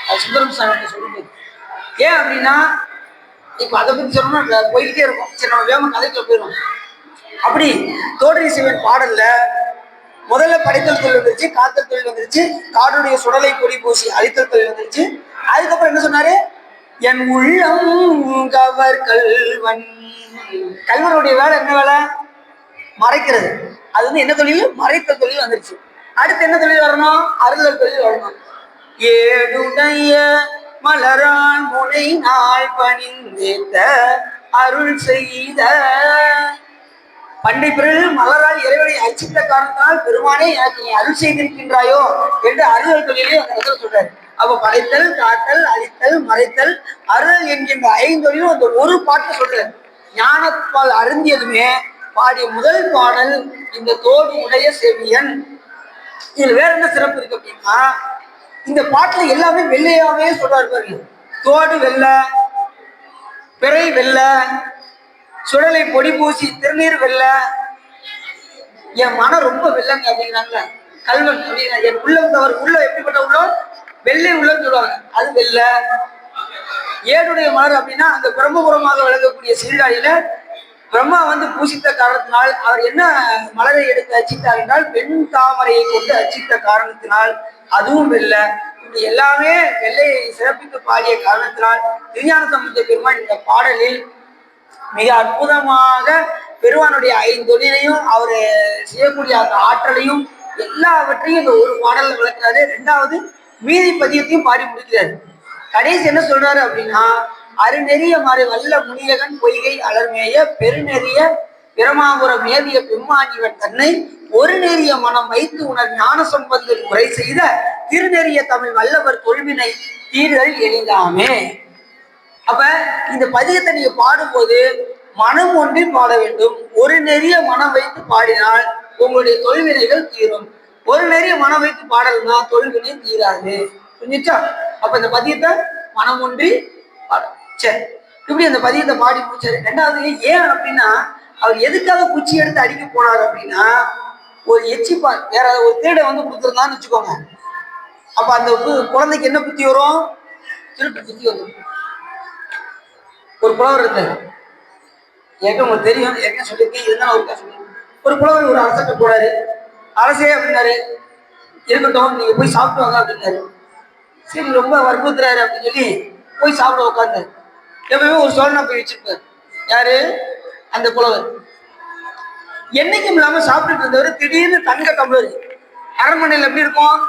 அது சுந்தரம் சாமி சொல்லும்போது ஏன் அப்படின்னா, இப்ப அதை பத்தி சொல்லணும்னா போய்கிட்டே இருக்கும். சரி, நம்ம வேம கதைக்குள்ள போயிடும். அப்படி தோன்றி சிவன் பாடல்ல முதல்ல படைத்தல் தொழில் வந்துருச்சு, காத்தல் தொழில் வந்துருச்சு, காடுடைய சுடலை பொடி பூசி அழித்தல் தொழில் வந்துருச்சு. அதுக்கப்புறம் என்ன சொன்னாரு? என் உள்ளம் கவர் கல்வன். கல்வனுடைய வேலை என்ன வேலை? மறைக்கிறது. அது வந்து என்ன தொழில்? மறைத்தல் தொழில் வந்துருச்சு. அடுத்து என்ன தொழில் வரணும்? அருளல் தொழில் வரணும். ஏடுடைய மலரான் முனை நாள் பணிந்தேத்த அருள் செய்த. பண்டை பிறகு மலரால் இறைவனை அர்ச்சித்த காரணத்தினால் பெருமானே எனக்கு நீ அருள் செய்திருக்கின்றாயோ என்று அருள் தொழிலே அந்த இடத்துல சொல்றாரு. அப்ப படைத்தல், காத்தல், அழித்தல், மறைத்தல், அருள் என்கின்ற 5 தொழிலும் அந்த ஒரு பாட்டு சொல்றாரு. ஞானப்பால் அருந்தியதுமே பாடிய முதல் பாடல் இந்த தோடு உடைய செவியன். இதுல வேற என்ன சிறப்பு இருக்கு அப்படின்னா, இந்த பாட்டுல எல்லாமே வெள்ளையாவே சொல்றாரு பாருங்க. தோடு வெள்ள, பிறை வெள்ள, சுடலை பொடி பூசி திருநீர் வெள்ள. என் மனம் ரொம்ப வெள்ளங்க அப்படிங்கிறாங்கல்ல கல்வன் அப்படின்னா, என் உள்ளம் அவர் உள்ள எப்படிப்பட்ட உள்ளம்? வெள்ளை உள்ளம் சொல்லுவாங்க, அது வெள்ள. ஏடுடைய மலர் அப்படின்னா அந்த பிரம்மபுரமாக விளங்கக்கூடிய சீர்காழியில பிரம்மா வந்து பூசித்த காரணத்தினால் அவர் என்ன மலரை எடுத்து அச்சித்தார் என்றால் பெண் தாமரையை கொண்டு அச்சித்த காரணத்தினால் அதுவும் வெள்ள. இப்படி எல்லாமே வெள்ளையை சிறப்பித்து பாடிய காரணத்தினால் திருஞான சம்பந்த பெருமான் இந்த பாடலில் மிக அற்புதமாக பெருமானுடைய 5 தொழிலையும் அவர் செய்யக்கூடிய அந்த ஆற்றலையும் எல்லாவற்றையும் இந்த ஒரு பாடல்ல விளக்குறாரு. 2வது மீதி பதியத்தையும் பாடி முடிக்கிறாரு. கடைசி என்ன சொல்றாரு அப்படின்னா, அருநெறிய மாறு வல்ல முனியகன் பொய்கை அலர்மேய பெருநெறிய பிரமாபுரம் மேவிய பெம்மானிவன் தன்னை ஒரு நெறிய மனம் வைத்து உணர் ஞான சம்பந்தன் உரை செய்த திருநெறிய தமிழ் வல்லவர் தொல்வினை தீர்தல் எளிதாமே. அப்ப இந்த பதியத்தை நீங்க பாடும்போது மனம் ஒன்றி பாட வேண்டும். ஒரு நெறிய மனம் வைத்து பாடினால் உங்களுடைய தொல்வினைகள் தீரும். ஒரு நெறிய மனம் வைத்து பாடல்னா தொல்வினை தீராது. புரிஞ்சுச்சா? அப்ப இந்த பதியத்தை மனம் ஒன்றி பாட. சரி, இப்படி அந்த பதியத்தை பாடி முடிச்சாரு. 2வது ஏன் அப்படின்னா, அவர் எதுக்காக குச்சி எடுத்து அடிக்க போனார் அப்படின்னா, ஒரு எச்சிப்பா வேற ஒரு திருடை வந்து கொடுத்துருந்தான்னு வச்சுக்கோங்க. அப்ப அந்த குழந்தைக்கு என்ன புத்தி வரும்? திருட்டு புத்தி வரும். ஒரு புலவர் இருக்காரு, ஏற்க உங்களுக்கு தெரியும், ஏற்கனவே சொல்லியிருக்கேன், இருந்தாலும் அவருக்கா சொல்லி. ஒரு புலவர் ஒரு அரசத்தை போறாரு. அரசே அப்படின்னாரு, இருக்கட்டும் நீங்க போய் சாப்பிட்டு வாங்க அப்படின்னாரு. சரி ரொம்ப வற்புறுத்துறாரு அப்படின்னு சொல்லி போய் சாப்பிட உட்கார்ந்தாரு. எப்பவுமே ஒரு சோழனா போய் வச்சிருப்பாரு. யாரு? அந்த புலவர். என்னைக்கும் இல்லாம சாப்பிட்டுட்டு இருந்தவர் திடீர்னு தங்க டம்ளர், அரண்மனையில் எப்படி இருக்கும்,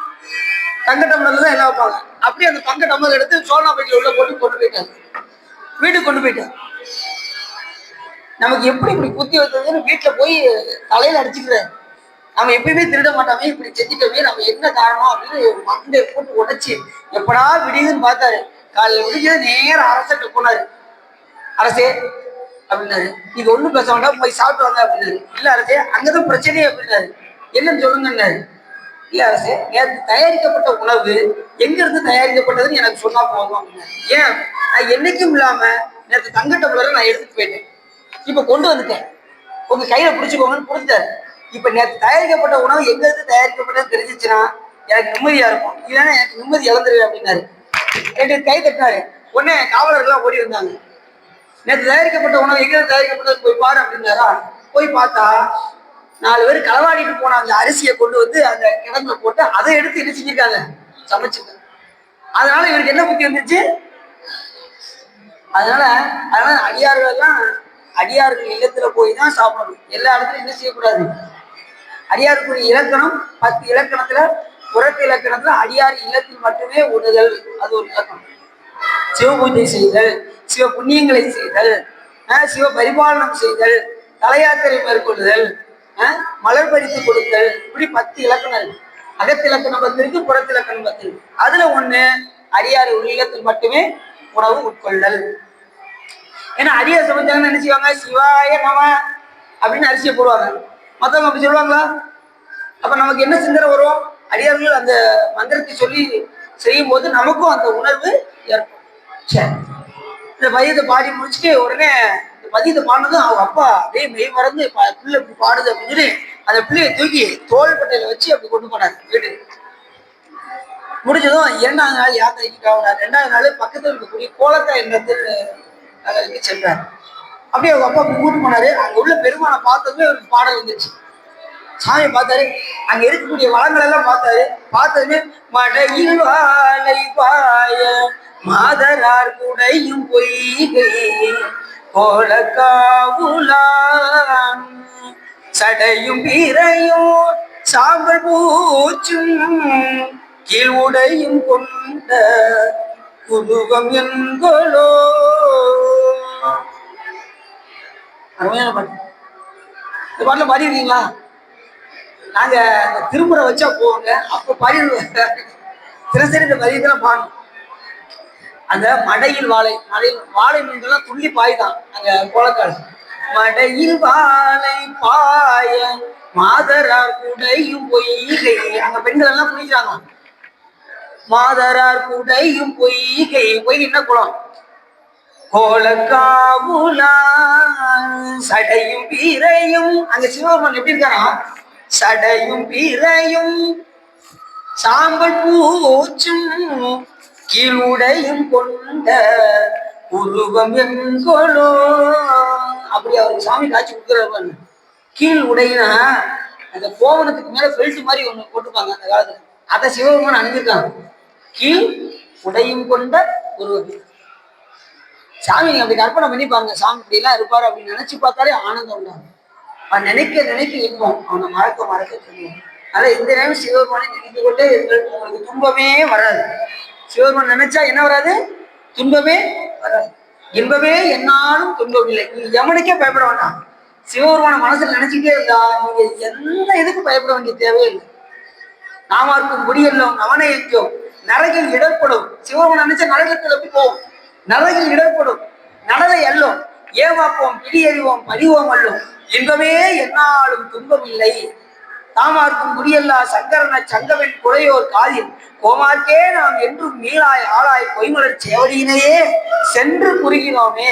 தங்க டம்ளர்ல தான் எல்லாம் வைப்பாங்க. அப்படியே அந்த தங்க டம்ளர் எடுத்து சோழனா போயிட்டு உள்ள போட்டு கொண்டு போயிட்டாரு, வீட்டுக்கு கொண்டு போயிட்டார். நமக்கு எப்படி இப்படி புத்தி வைத்ததுன்னு வீட்டுல போய் தலையில அடிச்சுக்கிறாரு. நம்ம எப்பயுமே திருட மாட்டாமே, இப்படி செஞ்சுட்டோமே, நம்ம என்ன காரணம் அப்படின்னு மண்டையை போட்டு உடைச்சு எப்படா விடியுதுன்னு பார்த்தாரு. காலையில விடிஞ்சது நேரம் அரசர்கிட்ட போனாரு. அரசே அப்படின்னாரு, நீங்க ஒண்ணும் பேச வேண்டாம், போய் சாப்பிட்டு வாங்க அப்படின்னாரு. இல்ல அரசே, அங்கதான் பிரச்சனையே அப்படின்னாரு. என்னன்னு சொல்லுங்கன்னாரு. இல்ல அரசே, நேற்று தயாரிக்கப்பட்ட உணவு எங்க இருந்து தயாரிக்கப்பட்டதுன்னு எனக்கு சொன்னா போதும் அப்படின்னாரு. ஏன்? நான் என்னைக்கும் இல்லாம நேற்று தங்க டம்ளரை நான் எடுத்துட்டு போயிட்டேன், இப்ப கொண்டு வந்துட்டேன், உங்க கையில பிடிச்சுக்கோங்கன்னு கொடுத்தாரு. இப்ப நேற்று தயாரிக்கப்பட்ட உணவு எங்க இருந்து தயாரிக்கப்பட்டதுன்னு தெரிஞ்சிச்சுன்னா எனக்கு நிம்மதியா இருக்கும், இல்லைன்னா எனக்கு நிம்மதி இழந்துருவேன் அப்படின்னாரு. ரெண்டு கை தட்டினாரு. உடனே காவலர்கள்லாம் ஓடி வந்தாங்க. நேற்று தயாரிக்கப்பட்ட உணவு எங்க இருந்து தயாரிக்கப்பட்டது போய் பாரு அப்படின்னாரா. போய் பார்த்தா 4 பேர் களவாடிட்டு போன அந்த அரிசியை கொண்டு வந்து அந்த கிடங்குல போட்டு அதை எடுத்து என்ன செஞ்சிருக்காங்க, சமைச்சிருக்காங்க. அதனால இவருக்கு என்ன புத்தி வந்துருச்சு? அதனால அதனால அடியார்கள் இல்லத்துல போய் தான் சாப்பிடணும். எல்லா இடத்துலையும் என்ன செய்யக்கூடாது? அடியாருக்குரிய இலக்கணம் 10 இலக்கணத்துல, புறத்து இலக்கணத்துல அடியார் இல்லத்தில் மட்டுமே உண்ணுதல், அது ஒரு இலக்கணம். சிவபூஜை செய்தல், சிவ புண்ணியங்களை செய்தல், சிவ பரிபாலனம் செய்தல், தலையாத்திரை மேற்கொள்ளுதல், மலர் பறித்து கொடுத்தல், இப்படி 10 இலக்கணம் இருக்கு. அகத்திலக்கணம் 10 இருக்கு, புறத்திலக்கணம் 10 இருக்கு. அதுல ஒண்ணு அடியார் இல்லத்தில் மட்டுமே உணவு உட்கொள்ளல். ஏன்னா அடியார் சமைச்சாங்கன்னு என்ன செய்வாங்க? சிவாய நம அப்படின்னு அரிசியை போடுவாங்க. மற்றவங்க அப்படி சொல்லுவாங்களா? அப்ப நமக்கு என்ன சிந்தனை வரும்? அடியார்கள் அந்த மந்திரத்தை சொல்லி செய்யும் போது நமக்கும் அந்த உணர்வு ஏற்படும். சரி, இந்த பதியத்தை பாடி முடிச்சுட்டு உடனே இந்த பதியத்தை பாடினதும் அவங்க அப்பா அப்படியே மெய் மறந்து பிள்ளை இப்படி பாடுது அப்படின்னு சொல்லி அந்த பிள்ளையை தூக்கி தோள்பட்டையில வச்சு அப்படி கொண்டு போனார் வீட்டுக்கு. முடிஞ்சதும் 2ஆவது நாள் யாத்திரைக்கு கிளம்பினார். 2ஆவது நாள் பக்கத்தில் இருக்கக்கூடிய கோலத்தா என்ற நகருக்கு சென்றார். அப்படியே அவங்க அப்பா அப்படி கூட்டு போனாரு. அங்க உள்ள பெருமானை பார்த்ததுமே அவருக்கு பாடல் வந்துச்சு. சாமியை பார்த்தாரு, அங்க இருக்கக்கூடிய வளங்கள் எல்லாம் பார்த்தாரு. பார்த்ததுமே மடையில் வாழை பாய மாதரார் குடையும் பொய்கை கோலக்காவுலான் சடையும் பிறையும் சாம்பல் பூச்சும் கீழ் உடையும் கொண்ட குருகம் என்கொலோ. அருமையான பாட்டு. இந்த பாட்டுல பாடிருக்கீங்களா? நாங்க திருமுறை வச்சா போவாங்க, அப்ப பாடிடுவோம். தினசரி இந்த பதியத்தெல்லாம் பாடணும். அந்த மடையில் வாழை, வாழை மீன்கள்லாம் துள்ளி பாய்தான் அங்க கோலக்காடு. மடையில் வாழை பாய மாதரார் குடையும் பொய்கை, அங்க பெண்கள் எல்லாம் குளிக்கிறாங்க. மாதரார் குடையும் பொய்கை, பொய்கை என்ன குளம்? கோலக்காவுலா சடையும் பீரையும், அங்க சிவபெருமான் எப்படி இருக்காரா? சடையும் பீரையும் சாம்பல் பூச்சும் கீழுடையும் கொண்ட உருவம் என்கொலோ. அப்படி அவருக்கு சாமி காட்சி கொடுக்குறாரு. கீழ் உடையினா அந்த கோவணத்துக்கு மேல பெல்ட் மாதிரி ஒண்ணு போட்டுப்பாங்க அந்த காலத்துல, அதை சிவபெருமான் அணிஞ்சிருக்காங்க. கீழ் உடையும் கொண்ட உருவம். சாமி நீங்க அப்படி கற்பனை பண்ணிப்பாங்க, சாமி இப்படி எல்லாம் இருப்பாரு அப்படின்னு நினைச்சு பார்த்தாலே ஆனந்தம் உண்டாகும். அவன் நினைக்க இன்பம், அவனை மறக்க சொல்லுவோம். அதனால இந்த நேரம் சிவபெருமானை நினைத்து கொண்டே உங்களுக்கு துன்பமே வராது. சிவபெருமான் நினைச்சா என்ன வராது? துன்பமே வராது. இன்பமே என்னாலும் துன்பம் இல்லை. நீங்க எவனுக்கே பயப்பட வேண்டாம். சிவபெருமான மனசுல நினைச்சுட்டே இருந்தா நீங்க எந்த இதுக்கு பயப்பட வேண்டிய தேவையில்லை. நாமார்க்கும் முடியெல்லாம் அவனை எங்கோ நரகில் இடர்படும். சிவபெருமான் நினைச்சா நரகத்தில் எப்படி போவோம்? நரகில் இடர்படும். நடலை அல்லோம், ஏமாப்போம், பிடியறிவோம், பறிவோம் அல்லோம். இன்பமே என்னாலும் துன்பம் இல்லை. தாமார்க்கும் முடியல்லா சங்கரன சங்கவன் குறையோர் காதில் கோமார்க்கே நாம் என்றும் மீளாய் ஆளாய் பொய்மலர் சேவடியினையே சென்று குறுகினோமே.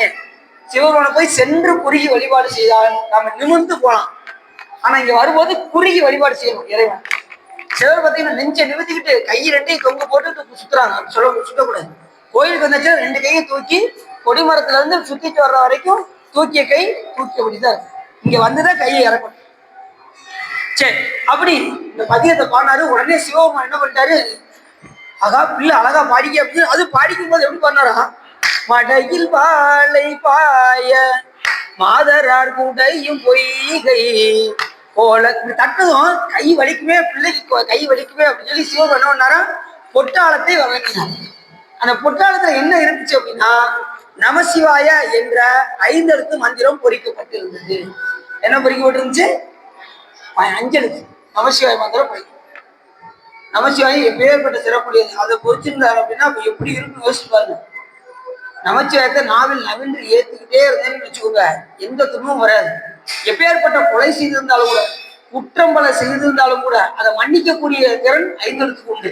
சிவபெருமானை போய் சென்று குறுகி வழிபாடு செய்தால் நம்ம நிமிர்ந்து போலாம். ஆனா இங்க வரும்போது குறுகி வழிபாடு செய்யணும் இறைவன். சிலர் பார்த்தீங்கன்னா நெஞ்சை நிமித்திக்கிட்டு கை ரெண்டையும் தொங்க போட்டு சுத்துறாங்க. சுத்தக்கூடாது. கோயிலுக்கு வந்தாச்சும் 2 கையை தூக்கி கொடிமரத்துல இருந்து சுத்திட்டு வர்ற வரைக்கும் தூக்கிய கை தூக்கியபடிதான் இருக்கு. இங்க வந்துதான் கையை இறக்கணும். சரி, அப்படி இந்த பதியத்தை பாடினாரு. உடனே சிவபெருமான் என்ன பண்ணிட்டாரு, ஆகா பிள்ளை அழகா பாடிக்க அப்படின்னு. அது பாடிக்கும் போது எப்படி பண்ணாரா, மடையில் பாலை பாய மாதரார் கூடையும் பொய்கை போல தட்டதும் கை வலிக்குமே, பிள்ளைக்கு கை வலிக்குமே அப்படின்னு சொல்லி சிவபெருமான் என்ன பண்ணாரா, பொட்டாளத்தை வழங்கினார். அந்த பொட்டாளத்துல என்ன இருந்துச்சு அப்படின்னா, நமசிவாய என்ற 5 எழுத்து மந்திரம் பொறிக்கப்பட்டிருந்தது. என்ன பொறிக்கப்பட்டிருந்துச்சு? 5 எழுத்து நமசிவாய மந்திரம் பொறிக்கும். நமசிவாயம் எப்பேற்பட்ட சிறப்புடையது. அதை பொறிச்சிருந்தாரு அப்படின்னா அப்ப எப்படி இருக்குன்னு யோசிச்சு பாருங்க. நமச்சிவாயத்தை நாவில் நவின்று ஏத்துக்கிட்டே இருந்தேன்னு வச்சுக்கோங்க, எந்த துன்பமும் வராது. எப்பேற்பட்ட கொலை செய்திருந்தாலும் கூட, குற்றம் பல செய்திருந்தாலும் கூட அதை மன்னிக்கக்கூடிய திறன் 5 எழுத்துக்கு உண்டு.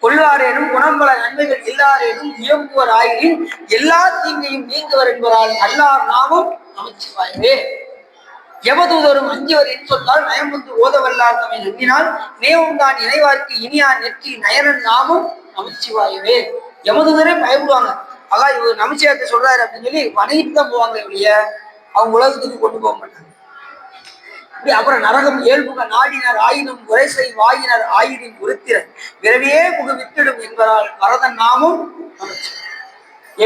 கொள்வாரேனும் குணம்பல நன்மைகள் எல்லாரேனும் இயம்புவர் ஆயினும் எல்லா தீங்கையும் நீங்குவர் என்பதால் அல்லார் நாமும் நமச்சிவாயவே. எவதூதரும் அஞ்சியவர் என்று சொன்னால் நயம்புந்து ஓதவல்லார் தம்மை நம்பினால் நேவும் தான் இணைவார்க்கு இனியான் நெற்றி நயனன் நாமும் நமச்சிவாயவே. எமதூதரே பயப்படுவாங்க. ஆகா இவர் நமச்சிவாயத்தை சொல்றாரு அப்படின்னு சொல்லி வணங்கிட்டு தான் போவாங்க. இப்படிய அவங்க உலகத்துக்கு கொண்டு போக மாட்டாங்க. இப்படி அப்புறம் நரகம் இயல்புக நாடினர் ஆயினும் உரைசை வாயினர் ஆயினும் உருத்திரன் விரவியே புகு வித்திடும் என்பதால் வரதன் நாமும் நமச்சிவாயம்.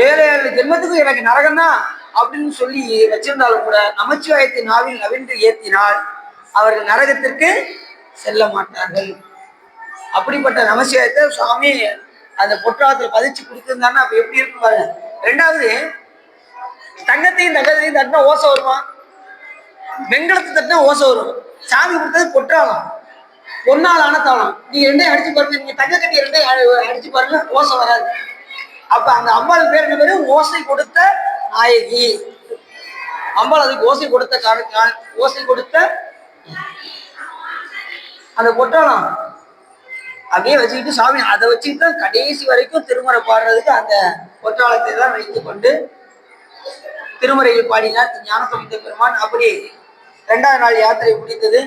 7 ஜென்மத்துக்கும் எனக்கு நரகம் தான் அப்படின்னு சொல்லி வச்சிருந்தாலும் கூட நமச்சிவாயத்தை நாவில் நவின்று ஏத்தினால் அவர்கள் நரகத்திற்கு செல்ல மாட்டார்கள். அப்படிப்பட்ட நமச்சிவாயத்தை சுவாமி அந்த பொற்றாளத்துல பதிச்சு கொடுத்திருந்தாருன்னா அப்ப எப்படி இருக்கும் பாருங்க. 2வது, தங்கத்தையும் தங்கத்தையும் தட்டினா ஓசை வருமா? வெங்கலத்தை தட்டினா ஓசை வரும். சாமி கொடுத்தது பொற்றாளம், பொன்னால் ஆனத்தாளம். நீங்க 2யும் அடிச்சு பாருங்க. நீங்க தங்க கட்டி 2யும் அடிச்சு பாருங்க, ஓசை வராது. அப்ப அந்த அம்பாள் பேர் என்ன பேரு? ஓசை கொடுத்த நாயகி. அம்பாள் அதுக்கு ஓசை கொடுத்த காரணம், ஓசை கொடுத்த அந்த பொற்றாளம் அப்படியே வச்சுக்கிட்டு சாமி அதை வச்சுக்கிட்டு தான் கடைசி வரைக்கும் திருமுறை பாடுறதுக்கு அந்த பொற்றாளத்தை தான் வைத்துக் கொண்டு திருமுறையில் பாடினார் ஞானசம்பந்த பெருமான். அப்படி 2வது நாள் யாத்திரை முடிந்தது.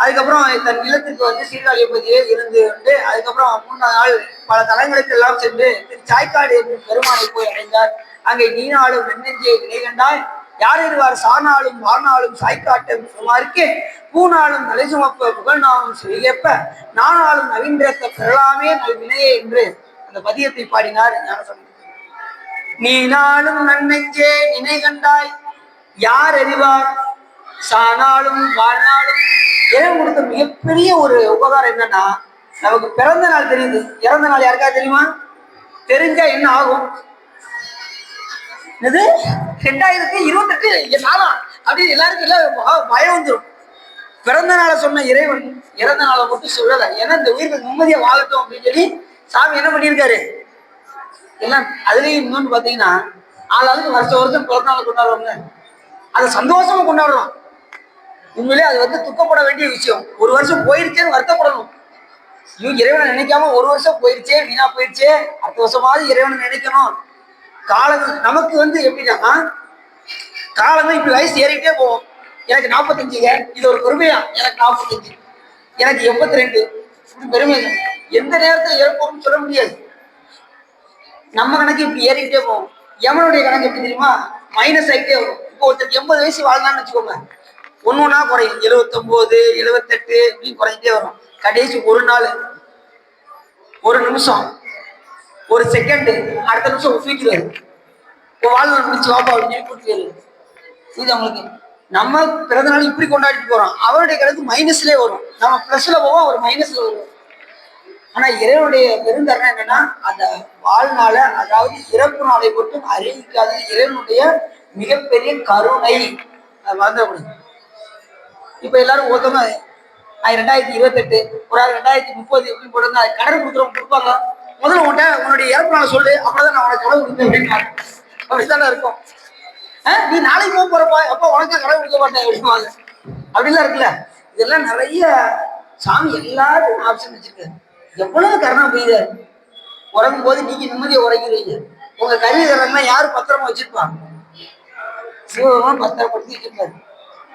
அதுக்கப்புறம் தன் இல்லத்திற்கு வந்து சீர்காழிப்பதியே இருந்து கொண்டு அதுக்கப்புறம் 3வது நாள் பல தலங்களுக்கு எல்லாம் சென்று சாய்க்காடு என்னும் பெருமானை போய் அடைந்தார். அங்கே நீனாலும் நெஞ்சே நிலை கண்டாய் யார் இருவார் சானாலும் வாழ்நாளும் சாய்க்காட்டும் சுமாருக்கு பூனாலும் தலை சுமப்ப புகழ்நாளும் செய்யப்ப நானாலும் நவீன்றத்தை பெறலாமே நல்வினையே என்று அந்த பதியத்தை பாடினார் ஞானசம்பந்தர். நீ நாளும் நன்னெஞ்சே நினை கண்டாய் யார் அறிவார் சானாலும் வாழ்நாளும். இறைவன் கொடுத்த மிகப்பெரிய ஒரு உபகாரம் என்னன்னா, நமக்கு பிறந்த நாள் தெரியுது, இறந்த நாள் யாருக்கா தெரியுமா? தெரிஞ்சா என்ன ஆகும்? இது 2028 நாளா அப்படின்னு எல்லாருக்கும் எல்லாம் பயம் வந்துடும். பிறந்த நாளை சொன்ன இறைவன் இறந்த நாளை மட்டும் சொல்லலை. ஏன்னா இந்த உயிர்கள் நிம்மதியா வாழட்டும் அப்படின்னு சொல்லி சாமி என்ன பண்ணியிருக்காரு எல்லாம். அதுலயும் இன்னொன்று பார்த்தீங்கன்னா, ஆளாளுக்கு வருஷம் பிறந்த நாளை கொண்டாடுவாங்க. அதை சந்தோஷமா கொண்டாடலாம். உண்மையிலே அது வந்து துக்கப்பட வேண்டிய விஷயம். ஒரு வருஷம் போயிருச்சேன்னு வருத்தப்படணும். இறைவனை நினைக்காம ஒரு வருஷம் போயிருச்சே, வீணா போயிருச்சே, அடுத்த வருஷமாவது இறைவனை நினைக்கணும். காலம் நமக்கு வந்து எப்படின்னா, காலம் இப்படி வயசு ஏறிக்கிட்டே போவோம். எனக்கு 45, இது ஒரு பெருமையா, எனக்கு 45, எனக்கு 82, இப்படி பெருமை. எந்த நேரத்தில் இறப்போம்னு சொல்ல முடியாது. நம்ம கணக்கு இப்படி ஏறிக்கிட்டே போவோம். யமனுடைய கணக்கு எப்படி தெரியுமா? மைனஸ் ஆகிட்டே வரும். இப்போ ஒருத்தருக்கு 80 வயசு வாழ்ந்தான்னு வச்சுக்கோங்க, ஒன்னொன்னா குறையும். 79, 78 இப்படி குறைஞ்சிட்டே வரும். கடைசி ஒரு நாள், ஒரு நிமிஷம், ஒரு செகண்ட், அடுத்த நிமிஷம் ஒப்பிக்கிறாரு. இப்போ வாழ்நாள் முடிச்சு வாப்பா அப்படின்னு கூட்டிட்டு. இது அவங்களுக்கு நம்ம பிறந்த நாள் இப்படி கொண்டாடிட்டு போறோம். அவருடைய கணக்கு மைனஸ்லேயே வரும். நம்ம பிளஸ்ல போவோம், அவர் மைனஸ்ல வருவோம். ஆனா இறைவனுடைய பெருந்தரணம் என்னன்னா, அந்த வாழ்நாள, அதாவது இறப்பு நாளை மட்டும் அறிவிக்காத இறைவனுடைய மிகப்பெரிய கருணை. அது மறந்துடக்கூடாது. இப்ப எல்லாரும் ஒருத்தவங்க 2028, ஒரு 2030 எப்படி போடுங்க, கடன் கொடுக்குறவங்க கொடுப்பாங்க. முதல்ல உன்னுடைய இறப்பு நாளை சொல்லு, அப்பதான் நான் உனக்கு கடவுள் கொடுப்பேன் அப்படின்னு. அப்படித்தானே இருக்கும். நீ நாளைக்கு போக போறப்பா, அப்ப உனக்கு கடவுள் கொடுக்க மாட்டேன் அப்படின்வாங்க. அப்படிலாம் இருக்குல்ல. இதெல்லாம் நிறைய சாமி எல்லாரும் ஆப்ஷன் வச்சிருக்காரு. எவ்வளவு கருணை பெய்யுது. உறங்கும் போது நீங்க நிம்மதியை உறங்கிறீங்க. உங்க கருவி கரணம்லாம் யாரு பத்திரமா வச்சிருப்பாங்க? சிவபெருமான் பத்திரப்படுத்தி வச்சிருப்பாரு.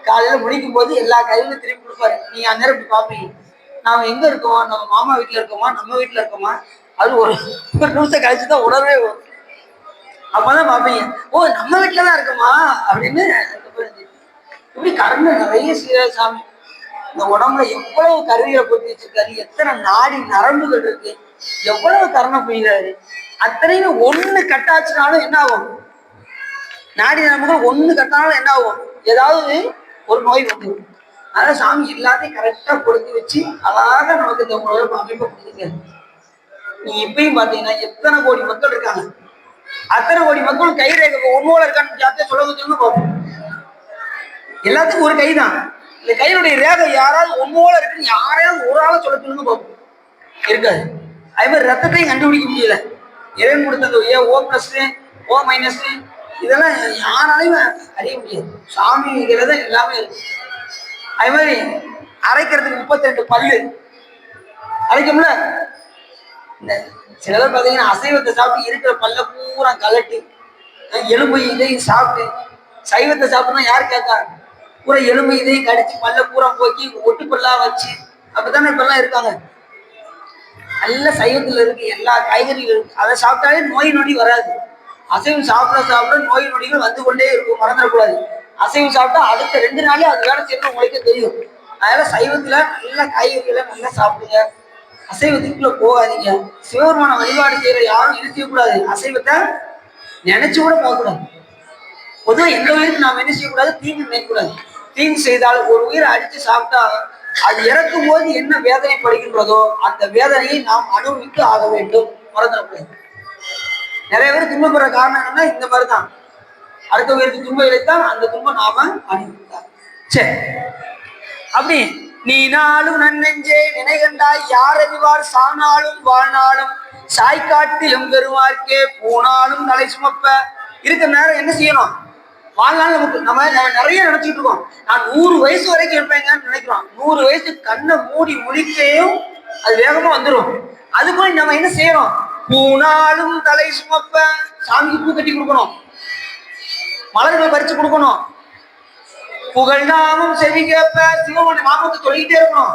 காலையில முடிக்கும் போது எல்லா கையிலும் திருப்பி கொடுப்பாரு. நீங்க அந்நேரம் இப்படி பார்ப்பீங்க, நாம எங்க இருக்கோம், நம்ம மாமா வீட்டுல இருக்கோமா, நம்ம வீட்டுல இருக்கோமா, அது ஒரு நிமிஷம் கழிச்சுதான் உணர்வே வரும். அப்பதான் பார்ப்பீங்க, ஓ நம்ம வீட்டுலதான் இருக்கோமா அப்படின்னு. இப்படி கருணை நிறைய செய்யற சாமி. இந்த உடம்புல எவ்வளவு கருவியை போட்டு வச்சிருக்காரு, எத்தனை நாடி நரம்புகள் இருக்கு, எவ்வளவு கருணை புரிகிறாரு. அத்தனையும் ஒண்ணு கட்டாச்சுனாலும் என்ன ஆகும், நாடி நரம்புகள் ஒண்ணு கட்டாலும் என்ன ஆகும், ஏதாவது ஒரு நோய் வந்துடும். அதனால சாமி எல்லாத்தையும் கரெக்டா கொடுத்து வச்சு அழகாக நமக்கு இந்த உலக அமைப்பை கொடுத்துருக்காரு. நீங்க இப்பயும் பாத்தீங்கன்னா எத்தனை கோடி மக்கள் இருக்காங்க, அத்தனை கோடி மக்கள் கை ரேகை ஒன்னோட இருக்கான்னு ஜாத்தியா சொல்ல பார்ப்போம். எல்லாத்துக்கும் ஒரு கைதான். இந்த கையினுடைய ரேகை யாராவது ஒன்னோட இருக்குன்னு யாரையாவது ஒரு ஆளை சொல்ல சொல்லுங்க பார்ப்போம். இருக்காது. அதே மாதிரி ரத்தத்தையும் கண்டுபிடிக்க முடியல. இறைவன் கொடுத்தது ஓ பிளஸ் ஓ மைனஸ் இதெல்லாம் யாராலையும் அறிய முடியாது. சாமி தான் எல்லாமே இருக்கு. அதே மாதிரி அரைக்கிறதுக்கு 32 பல்லு அரைக்கும்ல. இந்த சில பேர் பார்த்தீங்கன்னா அசைவத்தை சாப்பிட்டு இருக்கிற பல்ல பூரா கலட்டி எலும்பு இதையும் சாப்பிட்டு, சைவத்தை சாப்பிட்டுனா யார் கேட்கா, பூரா எலும்பு இதையும் கடிச்சு பல்ல பூரா போக்கி ஒட்டு பல்லா வச்சு அப்படித்தானே இப்பெல்லாம் இருக்காங்க. நல்ல சைவத்துல இருக்கு, எல்லா காய்கறிகளும் இருக்கு. அதை சாப்பிட்டாலே நோய் நொடி வராது. அசைவம் சாப்பிட சாப்பிட நோய் நொடிகள் வந்து கொண்டே இருக்கும், மறந்துடக்கூடாது. அசைவம் சாப்பிட்டா அடுத்த 2 நாளே அது வேலை செய்யணும் உங்களுக்கே தெரியும். அதனால சைவத்துல நல்ல காய்கறிகளை நல்லா சாப்பிடுங்க, அசைவத்துக்குள்ள போகாதீங்க. சிவபெருமான வழிபாடு செய்யற யாரும் என்ன செய்யக்கூடாது, அசைவத்தை நினைச்சு கூட போகக்கூடாது. பொதுவாக எந்த உயிருக்கு நாம் என்ன செய்யக்கூடாது, தீங்கு நினைக்கக்கூடாது. தீங்கு செய்தால் ஒரு உயிரை அடித்து சாப்பிட்டா அது இறக்கும் போது என்ன வேதனைப்படுகின்றதோ அந்த வேதனையை நாம் அனுபவித்து ஆக வேண்டும், மறந்துடக்கூடாது. நிறைய பேர் துன்பப்படுற காரணம் என்னன்னா இந்த மாதிரிதான். அடுத்த உயிருக்கு துன்பம் இழைத்தான் அந்த துன்பம் நாம அனுபவித்தான். சரி, அப்படி நீ நாளும் நன்னெஞ்சே நினைகண்டாய் யார் அறிவார் சானாலும் வாழ்நாளும் சாய்காட்டு எம்பெருமார்க்கே பூனாலும் தலை சுமப்ப. இருக்கிற நேரம் என்ன செய்யணும், வாழ்நாள் நமக்கு நம்ம நிறைய நினைச்சிட்டு இருக்கோம். நான் 100 வயசு வரைக்கும் இருப்பேங்கன்னு நினைக்கிறோம். 100 வயசு கண்ணை மூடி முழிக்கையும் அது வேகமா வந்துடும். அதுக்குள்ள நம்ம என்ன செய்யறோம், பூனாலும் தலை சுமப்ப. சாமிக்கு பூ கட்டி கொடுக்கணும், மலர்களை பறிச்சு கொடுக்கணும், புகழ் நாமம் செவி கேப்ப, சிவனுடைய நாமத்தை சொல்லிக்கிட்டே இருக்கணும்.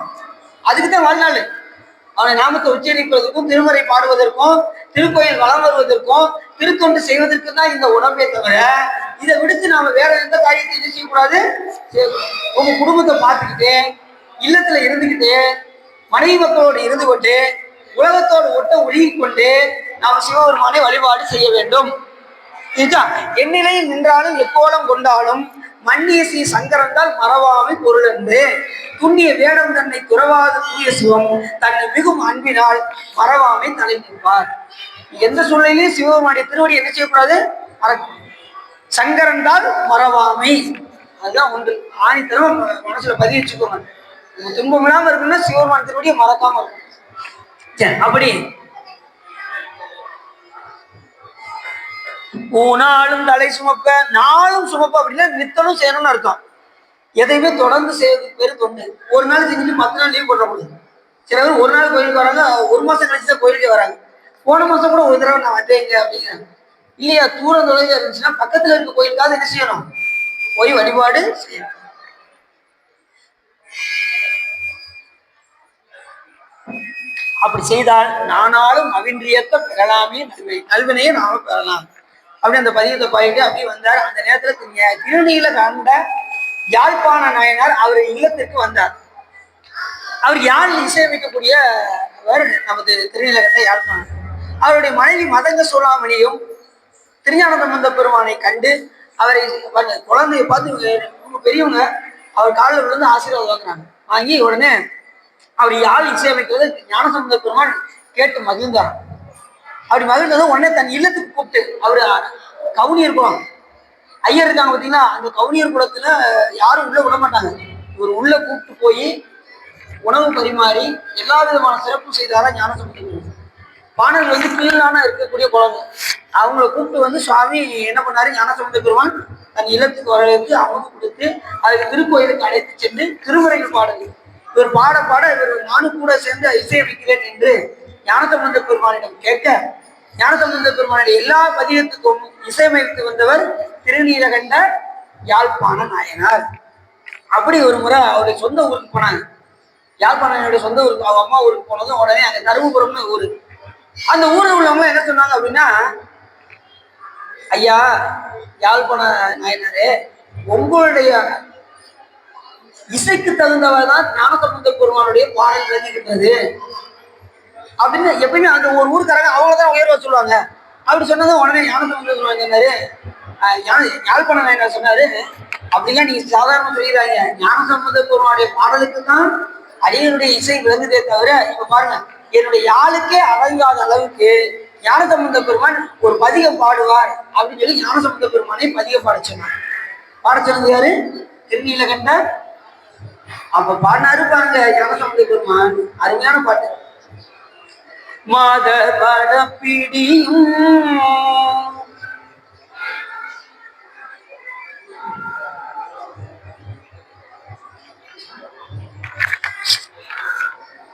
அதுக்குதான் வாழ்நாள். அவனை நாமத்தை உச்சரிப்பதற்கும் திருமறை பாடுவதற்கும் திருக்கோயில் வளம் வருவதற்கும் திருத்தொண்டு செய்வதற்கு தான் இந்த உடம்பே தவிர இதை விடுத்து நாம வேற எந்த காரியத்தையும் செய்யக்கூடாது. உங்க குடும்பத்தை பார்த்துக்கிட்டு இல்லத்துல இருந்துகிட்டு மனைவி மக்களோடு இருந்து கொண்டு உலகத்தோடு ஒட்ட ஒழுகி கொண்டு நாம் சிவபெருமானை வழிபாடு செய்ய வேண்டும். இதுதான் எந்நிலையில் நின்றாலும் எப்போலம் கொண்டாலும் மன்னிய ஸ்ரீ சங்கரந்தால் மறவாமை பொருள் என்று துண்ணிய வேடம் தன்னை துறவாத தூய சிவம் தன்னை மிகும் அன்பினால் மறவாமை தலை நிற்பார். எந்த சூழ்நிலையும் சிவபெருமானுடைய திருவடி என்ன செய்யக்கூடாது, சங்கரந்தால் மறவாமை. அதுதான் ஒன்று ஆணித்தரம் மனசுல பதிவு வச்சுக்கோங்க. துன்பம் இல்லாம இருக்குன்னா சிவபெருமான் திருவடியை மறக்காம இருக்கும். அப்படி நாளும் தலை சுமப்ப, நாளும் சுமப்ப அப்படின்னா நித்தனும் செய்யணும்னு அர்த்தம். எதையுமே தொடர்ந்து செய்யறதுக்கு பேரு தொண்டு. ஒரு நாள் செஞ்சுட்டு 10 நாள் லீவ் போட முடியும். சில பேர் ஒரு நாள் கோயிலுக்கு வராங்க, 1 மாசம் கழிச்சுதான் கோயிலுக்கே வராங்க. போன மாசம் கூட ஒரு தடவை நான் வந்தேங்க அப்படிங்கிறாங்க. இல்லையா, தூரம் தொலைஞ்சா இருந்துச்சுன்னா பக்கத்துல இருக்க கோயிலுக்காவது என்ன செய்யணும், போய் வழிபாடு செய்யணும். அப்படி செய்தால் நானாலும் அவின்றியத்தை பெறலாமே, நல்வினையை நாம பெறலாம். அப்படி அந்த பதியத்தை பாயிட்டு அப்படி வந்தார். அந்த நேரத்துல திருநீல கண்ட யாழ்ப்பாண நாயனார் அவர் இல்லத்திற்கு வந்தார். அவர் யாழ் இசையமைக்கக்கூடிய நமது திருநீலகண்ட யாழ்ப்பாணம். அவருடைய மனைவி மதங்க சோழாமணியும் திருஞான சம்பந்த பெருமானை கண்டு அவரை குழந்தைய பார்த்து பெரியவங்க அவர் காலில் விழுந்து ஆசீர்வாதம் வாங்குறாங்க. வாங்கி உடனே அவர் யாழ் இசையமைக்கிறது ஞானசம்பந்த பெருமான் கேட்டு மகிழ்ந்தார். அப்படி மகிழ்ந்ததும் உடனே தன் இல்லத்துக்கு கூப்பிட்டு, அவரு கவுனியர் குளம் ஐயர் இருக்காங்க பார்த்தீங்கன்னா, அந்த கவுனியர் குளத்துல யாரும் உள்ள விட மாட்டாங்க. இவர் உள்ள கூப்பிட்டு போய் உணவு பரிமாறி எல்லா விதமான சிறப்பு செய்தாரா ஞானசம்பந்த பெருமான். பாணர்கள் கீழான இருக்கக்கூடிய குழந்தை அவங்கள கூப்பிட்டு சுவாமி என்ன பண்ணாரு, ஞானசம்பந்த பெருமான் தன் இல்லத்துக்கு வரவேற்று அமுது கொடுத்து அதுக்கு திருக்கோயிலுக்கு அழைத்து சென்று திருமுறைகள் பாடுது. இவர் பாட பாட இவர் நானும் கூட சேர்ந்து இசையமைக்கிறேன் என்று ஞானசம்பந்த பெருமானிடம் கேட்க, ஞானசம்பந்த பெருமானுடைய எல்லா பதியத்துக்கும் இசையமைத்து வந்தவர் திருநீலகண்ட யாழ்ப்பாண நாயனார். அப்படி ஒரு முறை அவருடைய சொந்த ஊருக்கு போனாங்க. யாழ்ப்பாணனுடைய சொந்த ஊருக்கு, அவங்க அம்மா ஊருக்கு போனதும் உடனே அங்க தருமபுரம்னு ஊரு. அந்த ஊரில் உள்ளவங்க என்ன சொன்னாங்க அப்படின்னா, ஐயா யாழ்ப்பாண நாயனாரே, உங்களுடைய இசைக்கு தகுந்தவர் தான் ஞானசம்பந்த பெருமானுடைய பாடல் எழுதிக்கிட்டது அப்படின்னு எப்பயுமே அந்த ஒரு ஊருக்காரங்க அவ்வளவுதான் உயர்வா சொல்லுவாங்க. அப்படி சொன்னதும் உடனே ஞானசம்பந்த பெருமான் சொன்னாரு, யாழ்ப்பாண நாயனார் சொன்னாரு, அப்படிலாம் நீங்க சாதாரண சொல்லிடுறாங்க, ஞானசம்பந்த பெருமானுடைய பாடலுக்கு தான் அடியனுடைய இசை விளங்குதே தவிர, இப்ப பாருங்க என்னுடைய யாழுக்கே அடங்காத அளவுக்கு ஞானசம்பந்த பெருமான் ஒரு பதிகம் பாடுவார் அப்படின்னு சொல்லி ஞானசம்பந்த பெருமானை பதிகம் பாட சொன்னார். பாட சொன்னது யாரு? திருநீலகண்டர். அப்ப பாடினாரு பாருங்க ஞானசம்பந்த பெருமான், அருமையான பாட்டு. மாத படப்பிடியும்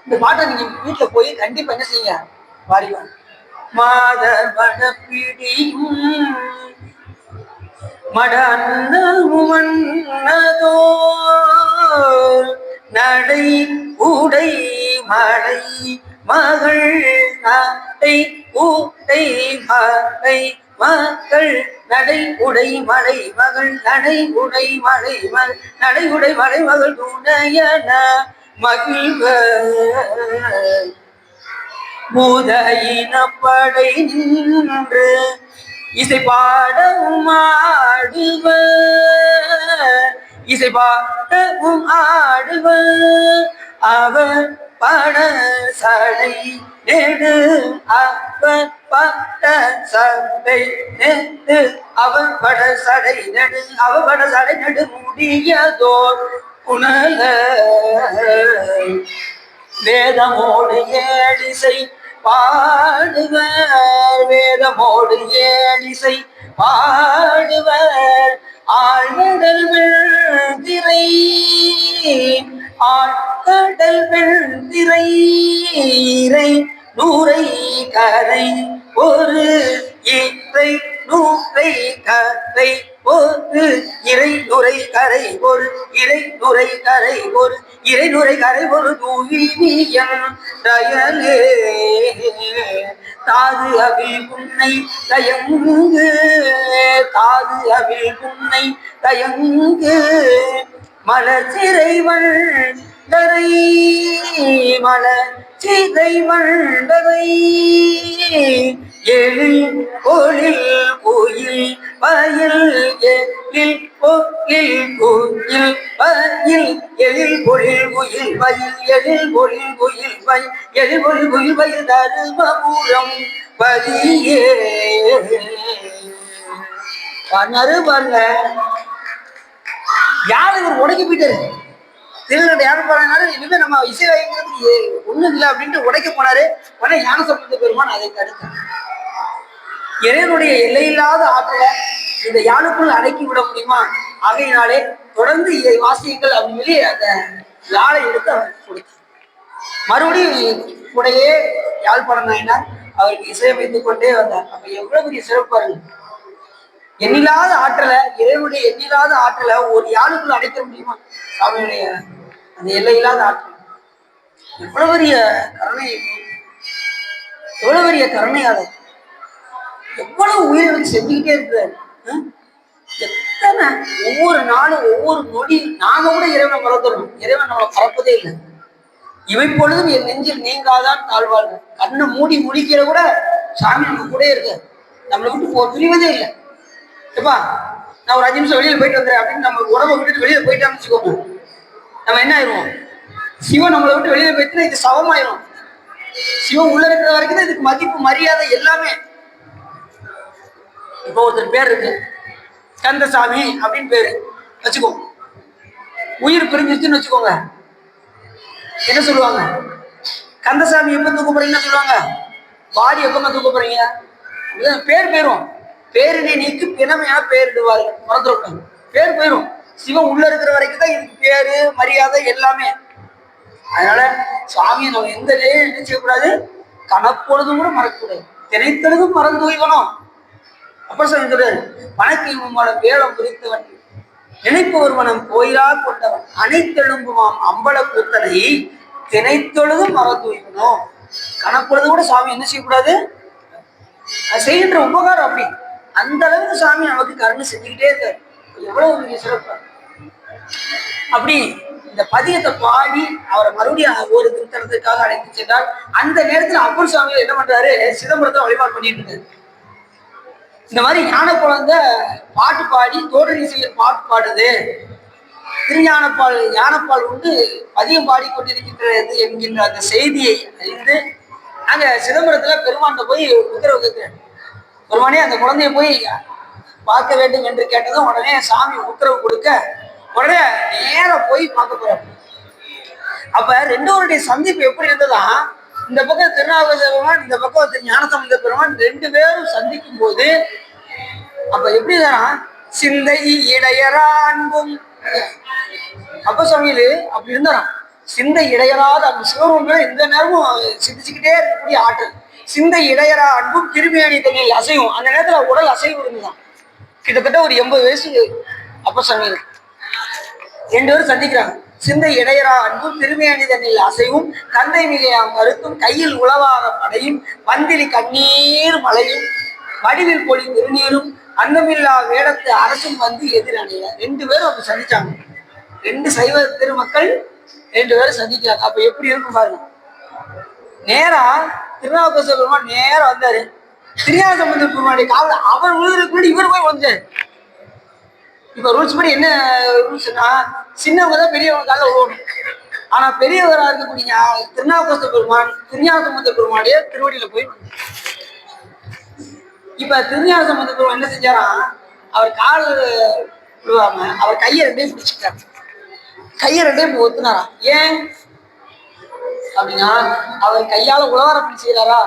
இந்த பாட்டை நீங்க வீட்டுல போய் கண்டிப்பா என்ன செய்யுங்க, பாடிவாங்க. மாத படப்பிடியும் மடன்னதோ நடை உடை மழை மகள் நடை உடை மழை மகள் நடை உடை மலை மகள் நடை உடை மலை மகள் நடை உடை மலை மகள் துணையன மகிழ்வ மூதையினப்படை நின்று இசை பாடவும் ஆடுவர், இசை பாடவும் ஆடுவர். அவர் பட சடை நெடு அவர் பட சடை நெடு அவர் பட சடை நெடு அவர் பட சடை நெடு முடியதோர் உணல வேதமோடு ஏழிசை பாடுவர், வேதமோடு ஏழிசை பாடுவர். ஆழ்கடல் வெள்திரை ஆழ்கடல் வெள்திரை நூரை கரை ஒரு இறை நூரை கரை ஒரு இறை நுரை கரை ஒரு இறை நுரை கரை ஒரு இறை நுரை கரை ஒரு தூவியன் தயலே தாது அவில் புன்னை தயங்கு தாது அவில் புன்னை தயங்கு மலர் சிறை வண்டரை மலர் சிறை வண்டரை எழில் பொழில் கோயில் பயில் எழில் பொழில் கோயில் பயில் எழில் பொழில் கோயில் பயில் எழில் பொழில் கோயில் பயில் எழில் பொழில் கோயில் பயில் தருமபுரம் பதியே பாரு பாருங்க. யாரு இவர் உடைக்க போயிட்டாரு, திருநெல்வேலி யாரு போனாரு, இனிமே நம்ம இசை வைக்கிறதுக்கு ஒண்ணும் இல்லை அப்படின்ட்டு உடைக்க போனாரு. உடனே ஞானசம்பந்த பெருமான் அதை தடுத்தார். இறைவனுடைய எல்லையில்லாத ஆற்றலை இந்த யாழுக்குள் அடக்கி விட முடியுமா? ஆகையினாலே தொடர்ந்து இதை வாசியுங்கள் அப்படின்னு சொல்லி அந்த யாழை எடுத்து அவர் கொடுத்தார். மறுபடியும் கூடையே யாழ்ப்பாண நாயனார் அவருக்கு இசையமைத்துக் கொண்டே வந்தார். அப்ப எவ்வளவு பெரிய சிறப்பாருங்க. எண்ணில்லாத ஆற்றலை, இறைவனுடைய எண்ணில்லாத ஆற்றலை ஒரு யாழுக்குள் அடைக்க முடியுமா? அவனுடைய அந்த எல்லையில்லாத ஆற்றல் எவ்வளவு பெரிய கருணை, எவ்வளவு பெரிய கருணையாளர், எவ்வளவு உயிர்களுக்கு செஞ்சுக்கிட்டே இருக்கிறார். எத்தனை ஒவ்வொரு நாளும் ஒவ்வொரு நொடி நாம கூட இறைவனை மறந்துடணும். இறைவன் நம்மளை மறப்பதே இல்லை. இவை பொழுதும் என் நெஞ்சில் நீங்காதான் தாழ்வார்கள். கண்ணை மூடி முடிக்கிற கூட சாமி நம்ம கூட இருக்கு, நம்மளை விட்டு பிரிவதே இல்லை. எப்பா நான் ஒரு 5 நிமிஷம் வெளியில போயிட்டு வந்துடுறேன் அப்படின்னு நம்ம உடம்பை விட்டுட்டு வெளியில போயிட்டான்னு வச்சுக்கோங்க, நம்ம என்ன ஆயிடுவோம்? சிவன் நம்மளை விட்டு வெளியில போயிட்டுனா இது சவமாயிரும். சிவன் உள்ள இருக்கிற வரைக்கும் தான் இதுக்கு மதிப்பு மரியாதை எல்லாமே. இப்போ ஒருத்தர் பேர் இருக்கு கந்தசாமி அப்படின்னு பேரு வச்சுக்கோங்க. உயிர் பிரிஞ்சிருச்சுன்னு வச்சுக்கோங்க, என்ன சொல்லுவாங்க? கந்தசாமி எப்ப தூக்க போறீங்கன்னு சொல்லுவாங்க. பாடி எப்பமா தூக்க போறீங்க? பேர் போயிரும். பேரினை நீக்கு பிணமையா பேரிடுவாரு, மறந்துடும். பேர் போயிரும். சிவன் உள்ள இருக்கிற வரைக்கும் தான் இதுக்கு பேரு மரியாதை எல்லாமே. அதனால சுவாமியை நம்ம எந்த நிலையும் என்ன செய்யக்கூடாது, கணப்பொழுதும் கூட மறக்கக்கூடாது, தினைத்தொழுதும் மறந்து வைக்கணும். அப்புறம் சொல்றாரு, வணக்கி உம்மோட வேடம் குறித்தவன் நினைப்பவர் மனம் கோயிலா கொண்டவன் அனைத்தெழும்புமாம் அம்பல கூத்தனை தினைத்தொழுதும் மற தூய்க்கணும். கணப்பொழுது கூட சாமி என்ன செய்யக்கூடாது, செய்கின்ற உபகாரம் அப்படி அந்த அளவுக்கு சாமி நமக்கு கருணை செஞ்சுக்கிட்டே இருக்காரு. எவ்வளவு பெரிய சிறப்பு. அப்படி இந்த பதியத்தை பாடி அவரை மறுபடியும் ஒரு திருத்தலத்துக்காக அழைத்து சென்றால் அந்த நேரத்துல அப்பன் சுவாமிகள் என்ன பண்றாரு, சிதம்பரத்தை வழிபாடு பண்ணிட்டு இருக்காரு. இந்த மாதிரி ஞான குழந்தை பாட்டு பாடி தோற்றீசையில் பாட்டு பாடுது, திருஞானப்பால் ஞானப்பால் உண்டு பதியம் பாடிக்கொண்டிருக்கின்றது என்கின்ற அந்த செய்தியை அறிந்து அங்க சிதம்பரத்துல பெருமான்கிட்ட போய் உத்தரவு கேட்கிறேன். பெருமானே அந்த குழந்தைய போய் பார்க்க வேண்டும் என்று கேட்டதும் உடனே சாமி உத்தரவு கொடுக்க உடனே நேர போய் பார்க்க போறாரு. அப்ப ரெண்டோருடைய சந்திப்பு எப்படி இருந்ததா, இந்த பக்கம் திருநாவுக்கரசர் பெருமான், இந்த பக்கம் திரு ஞானசம்பந்த பெருமான், ரெண்டு பேரும் சந்திக்கும் போது அப்ப எப்படிதான் சிந்தை இடையரா அன்பும் அப்ப சமையல் அப்படி இருந்தாராம். சிந்தை இடையராத அந்த சிவருமே இந்த நேரமும் சிந்திச்சுக்கிட்டே இருக்கக்கூடிய ஆற்றல். சிந்தை இடையரா அன்பும் திரும்பியாணி தண்ணியில் அசைவும். அந்த நேரத்துல உடல் அசைவு இருந்துதான். கிட்டத்தட்ட ஒரு 80 வயசு அப்ப சமையல். ரெண்டு பேரும் சந்திக்கிறாங்க. சிந்தை இடையரா அன்பும் திருமையணி தண்ணில் அசைவும் கந்தை மிகையாம் கருத்தும் கையில் உளவாக படையும் வந்திலி கண்ணீர் மலையும் வடிவில் பொழி திருநீரும் அன்னமில்லா வேடத்து அரசும் வந்து எதிரணிய. ரெண்டு பேரும் அப்படி சந்திச்சாங்க. ரெண்டு சைவ திருமக்கள் ரெண்டு பேரும் சந்திக்கிறாங்க. அப்ப எப்படி இருக்கும் பாருங்க. நேரா திருநாவுக்கரசர் பெருமான் நேரம் வந்தாரு. திருஞானசம்பந்த பெருமானுடைய காவல அவர் விழுதுக்கு இவர் போய் வந்தாரு. இப்ப ரூல்ஸ் படி என்ன ரூல்ஸ்னா, சின்னவங்க தான் பெரியவங்க கால விழுவணும். ஆனா பெரியவராக இருக்கக்கூடிய திருநாவுக்கரசர் பெருமான் திருஞானசம்பந்த பெருமானுடைய திருவடியில போய் இப்ப திருஞானசம்பந்த பெருமான் என்ன செஞ்சாராம், அவர் கால் விழுவாம அவர் கையை ரெண்டையும் பிடிச்சிட்டாரு. கையை ரெண்டையும் ஒத்துனாராம். ஏன் அப்படின்னா அவர் கையால உலகாரப்பணி செய்யறாரா,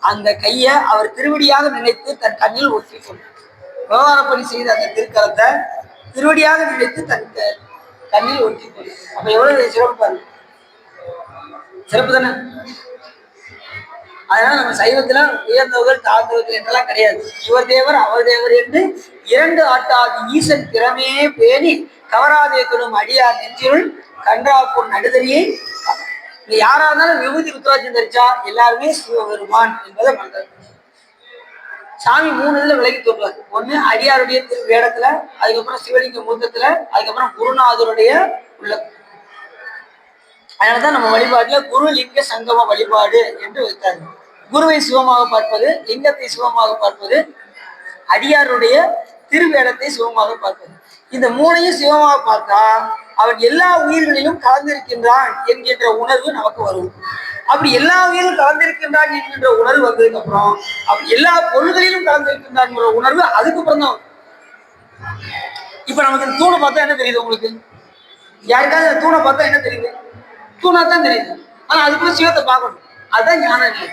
அந்த கையை அவர் திருவடியாக நினைத்து தன் கண்ணில் ஒற்றி கொண்டார். உலகாரப்பணி செய்த அந்த திருக்கரத்தை திருவடியாக நினைத்து தன் கண்ணில் ஒற்றி கொண்டார். அப்ப எவ்வளவு சிறப்பு பாருங்க, சிறப்பு தானே. அதனால நம்ம சைவத்துல உயர்ந்தவர்கள் தாழ்ந்தவர்கள் என்றெல்லாம் கிடையாது. இவர் தேவர் அவர் தேவர் என்று இரண்டு ஆட்டாது ஈசன் திறமே பேணி கவராதேக்களும் அடியார் நெஞ்சிருள் கன்றாப்பூர் நடுதறியை. இங்க யாரா இருந்தாலும் விபூதி ருத்ராட்சம் தரிச்சா எல்லாருமே சிவபெருமான் என்பதை பண்றாரு. சாமி 3 இதுல விலகி தோன்றுவார். ஒண்ணு அடியாருடைய வேடத்துல, அதுக்கப்புறம் சிவலிங்க மூர்த்தத்துல, அதுக்கப்புறம் குருநாதருடைய உள்ள. அதனாலதான் நம்ம வழிபாட்டுல குரு லிங்க சங்கம வழிபாடு என்று வைத்தாங்க. குருவை சிவமாக பார்ப்பது, லிங்கத்தை சிவமாக பார்ப்பது, அடியாருடைய திருவேடத்தை சிவமாக பார்ப்பது. இந்த 3ஐயும் சிவமாக பார்த்தா அவன் எல்லா உயிர்களிலும் கலந்திருக்கின்றான் என்கின்ற உணர்வு நமக்கு வரும். அப்படி எல்லா உயிரும் கலந்திருக்கின்றான் என்கின்ற உணர்வு வந்ததுக்கு அப்புறம் அப்படி எல்லா பொருள்களிலும் கலந்திருக்கின்றான் உணர்வு அதுக்கப்புறம் தான். இப்ப நமக்கு இந்த தூணை பார்த்தா என்ன தெரியுது உங்களுக்கு? யாருக்காவது தூணை பார்த்தா என்ன தெரியுது? தூணா தான் தெரியுது. ஆனா அதுக்குள்ள சிவத்தை பார்க்கணும். அதுதான் ஞான நிலை.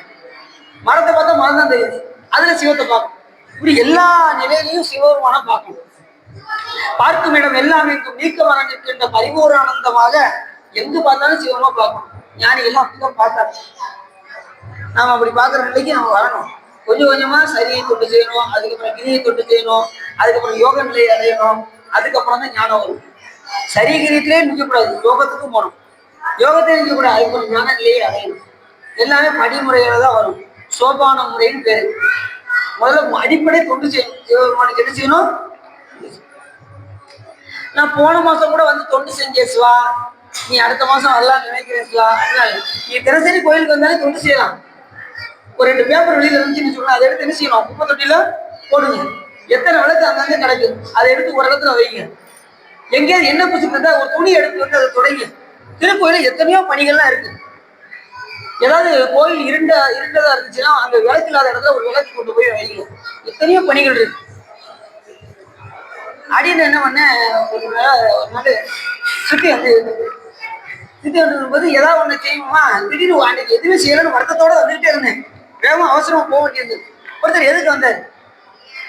மரத்தை பார்த்தா மரம் தான் தெரியுது, அதுல சிவத்தை பார்க்கணும். இப்படி எல்லா நிலையிலையும் சிவபெருமான பார்க்கணும். பார்க்கும் இடம் எல்லாம் எங்கும் நீக்க மரம் நிற்கின்ற பரிபூரானந்தமாக எங்கு பார்த்தாலும் சிவமா பார்க்கணும். ஞானிகள்லாம் அப்படிதான் பார்த்தாங்க. நாம அப்படி பார்க்குற நிலைக்கு நம்ம வரணும். கொஞ்சம் கொஞ்சமா சரியை தொட்டு செய்யணும், அதுக்கப்புறம் கிரியை தொட்டு செய்யணும், அதுக்கப்புறம் யோக நிலையை அடையணும், அதுக்கப்புறம் தான் ஞானம் வரும். சரிகிரியிலே நிற்கக்கூடாது, யோகத்துக்கும் போகணும். யோகத்தை நிற்கக்கூடாது, அதுக்கப்புறம் ஞான நிலையை அடையணும். எல்லாமே படிமுறையில தான் வரும். சோபான முறைன்னு பேரு. முதல்ல அடிப்படை தொண்டு செய்யணும். சிவபெருமானுக்கு என்ன செய்யணும்? நான் போன மாசம் கூட வந்து தொண்டு செஞ்சேன் சிவா, நீ அடுத்த மாசம் வரலாம் நினைக்கிறேன் சிவா. நீ தினசரி கோயிலுக்கு வந்தாலே தொண்டு செய்யலாம். ஒரு 2 பேப்பர் வெளியில இருந்துச்சுன்னு சொன்னா அதை எடுத்து என்ன செய்யணும்? குப்பை தொட்டியில போடுங்க. எத்தனை விளக்கு அங்கங்க கிடைக்கும், அதை எடுத்து ஒரு இடத்துல வைங்க. எங்கேயாவது என்ன புதுசு இருந்தா ஒரு துணி எடுத்து வந்து அதை தொடங்கி. திருக்கோயில எத்தனையோ பணிகள்லாம் இருக்கு. ஏதாவது கோயில் இருண்டதா இருந்துச்சுன்னா அங்க விளக்கு இல்லாத இடத்துல ஒரு விளக்கு கொண்டு போய் வைங்க. எத்தனையோ பணிகள் இருக்கு. அப்படின்னு என்ன பண்ண, ஒரு நாள் சுத்தி வந்துருக்கும்போது ஏதாவது ஒண்ணு செய்யுமா, திடீர்னு அன்னைக்கு எதுவுமே செய்யலன்னு வருத்தத்தோட வந்துகிட்டே இருந்தேன். வேகமா அவசரமா போக வேண்டியது. ஒருத்தர் எதுக்கு வந்தார்,